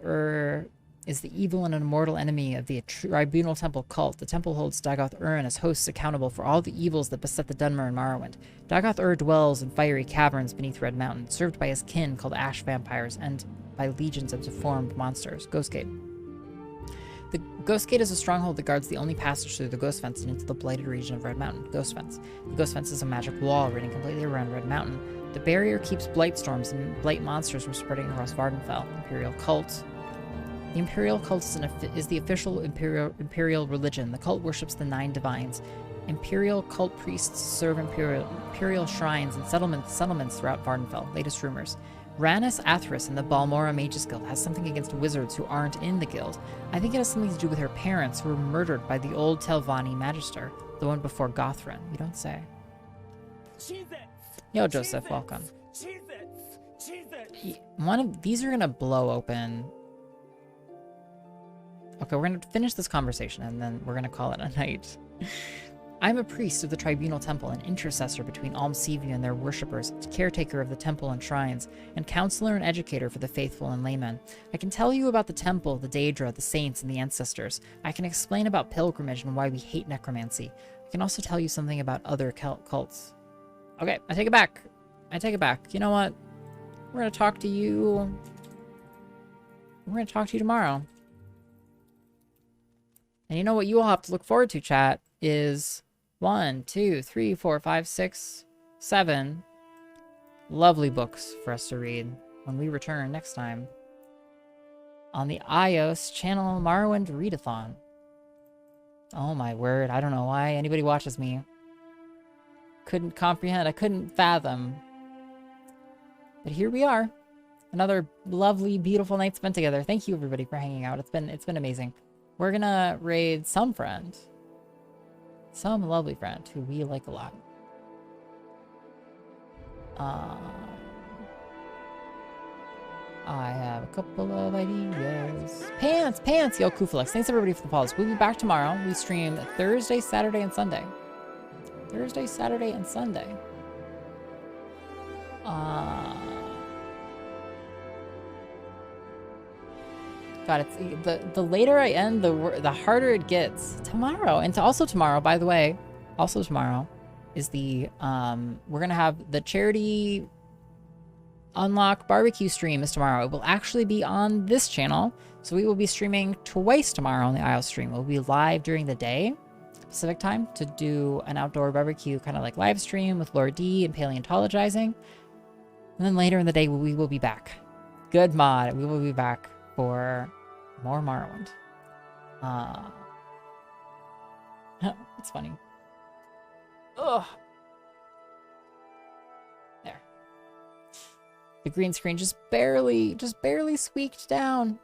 is the evil and immortal enemy of the Tribunal Temple cult. The temple holds Dagoth and his hosts accountable for all the evils that beset the Dunmer and Morrowind. Dagoth dwells in fiery caverns beneath Red Mountain, served by his kin called Ash Vampires and by legions of deformed monsters. Ghostgate. The Ghost Gate is a stronghold that guards the only passage through the Ghost Fence and into the blighted region of Red Mountain. Ghost Fence. The Ghost Fence is a magic wall running completely around Red Mountain. The barrier keeps blight storms and blight monsters from spreading across Vardenfell. Imperial Cult. The Imperial Cult is the official imperial religion. The cult worships the 9 divines. Imperial cult priests serve imperial shrines and settlements throughout Vardenfell. Latest rumors. Ranus Athris in the Balmora Mages Guild has something against wizards who aren't in the guild. I think it has something to do with her parents who were murdered by the old Telvanni Magister, the one before Gothran. You don't say. Yo, Joseph, welcome. One of these are gonna blow open. Okay, we're gonna finish this conversation and then we're gonna call it a night. I'm a priest of the Tribunal Temple, an intercessor between Almsevier and their worshippers, caretaker of the temple and shrines, and counselor and educator for the faithful and laymen. I can tell you about the temple, the Daedra, the saints, and the ancestors. I can explain about pilgrimage and why we hate necromancy. I can also tell you something about other cults. Okay, I take it back. I take it back. You know what? We're gonna talk to you... We're gonna talk to you tomorrow. And you know what you all have to look forward to, chat, is... 1, 2, 3, 4, 5, 6, 7 lovely books for us to read when we return next time on the iios channel Morrowind Readathon. Oh my word, I don't know why anybody watches me. Couldn't comprehend, I couldn't fathom. But here we are. Another lovely, beautiful night spent together. Thank you everybody for hanging out. It's been amazing. We're gonna raid some friend. Some lovely friend who we like a lot. I have a couple of ideas. Pants! Yo, Kufalex. Thanks everybody for the follows. We'll be back tomorrow. We stream Thursday, Saturday, and Sunday. Thursday, Saturday, and Sunday. God, it's the later I end, the harder it gets. Tomorrow, and also tomorrow, by the way, also tomorrow is the we're gonna have the charity unlock barbecue stream is tomorrow. It will actually be on this channel, so we will be streaming twice tomorrow on the iios stream. We'll be live during the day, Pacific time, to do an outdoor barbecue kind of like live stream with Lord D and paleontologizing, and then later in the day we will be back. Good mod, we will be back for more Morrowind. It's funny. Ugh. There. The green screen just barely squeaked down.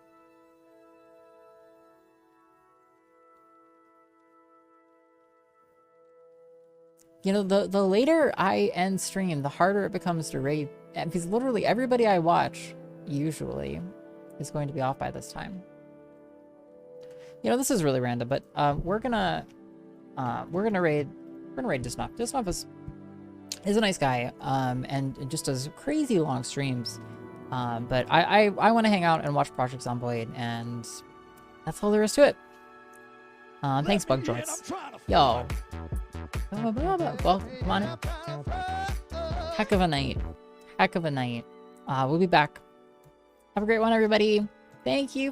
You know, the later I end stream, the harder it becomes to raid, because literally everybody I watch usually is going to be off by this time. You know, this is really random, but we're gonna raid Disnoff. Disnoff is a nice guy, and just does crazy long streams. But I want to hang out and watch Project Zomboid, and that's all there is to it. Thanks, Bug Joints. Yo. Well, come on in. Heck of a night. Heck of a night. We'll be back. Have a great one, everybody. Thank you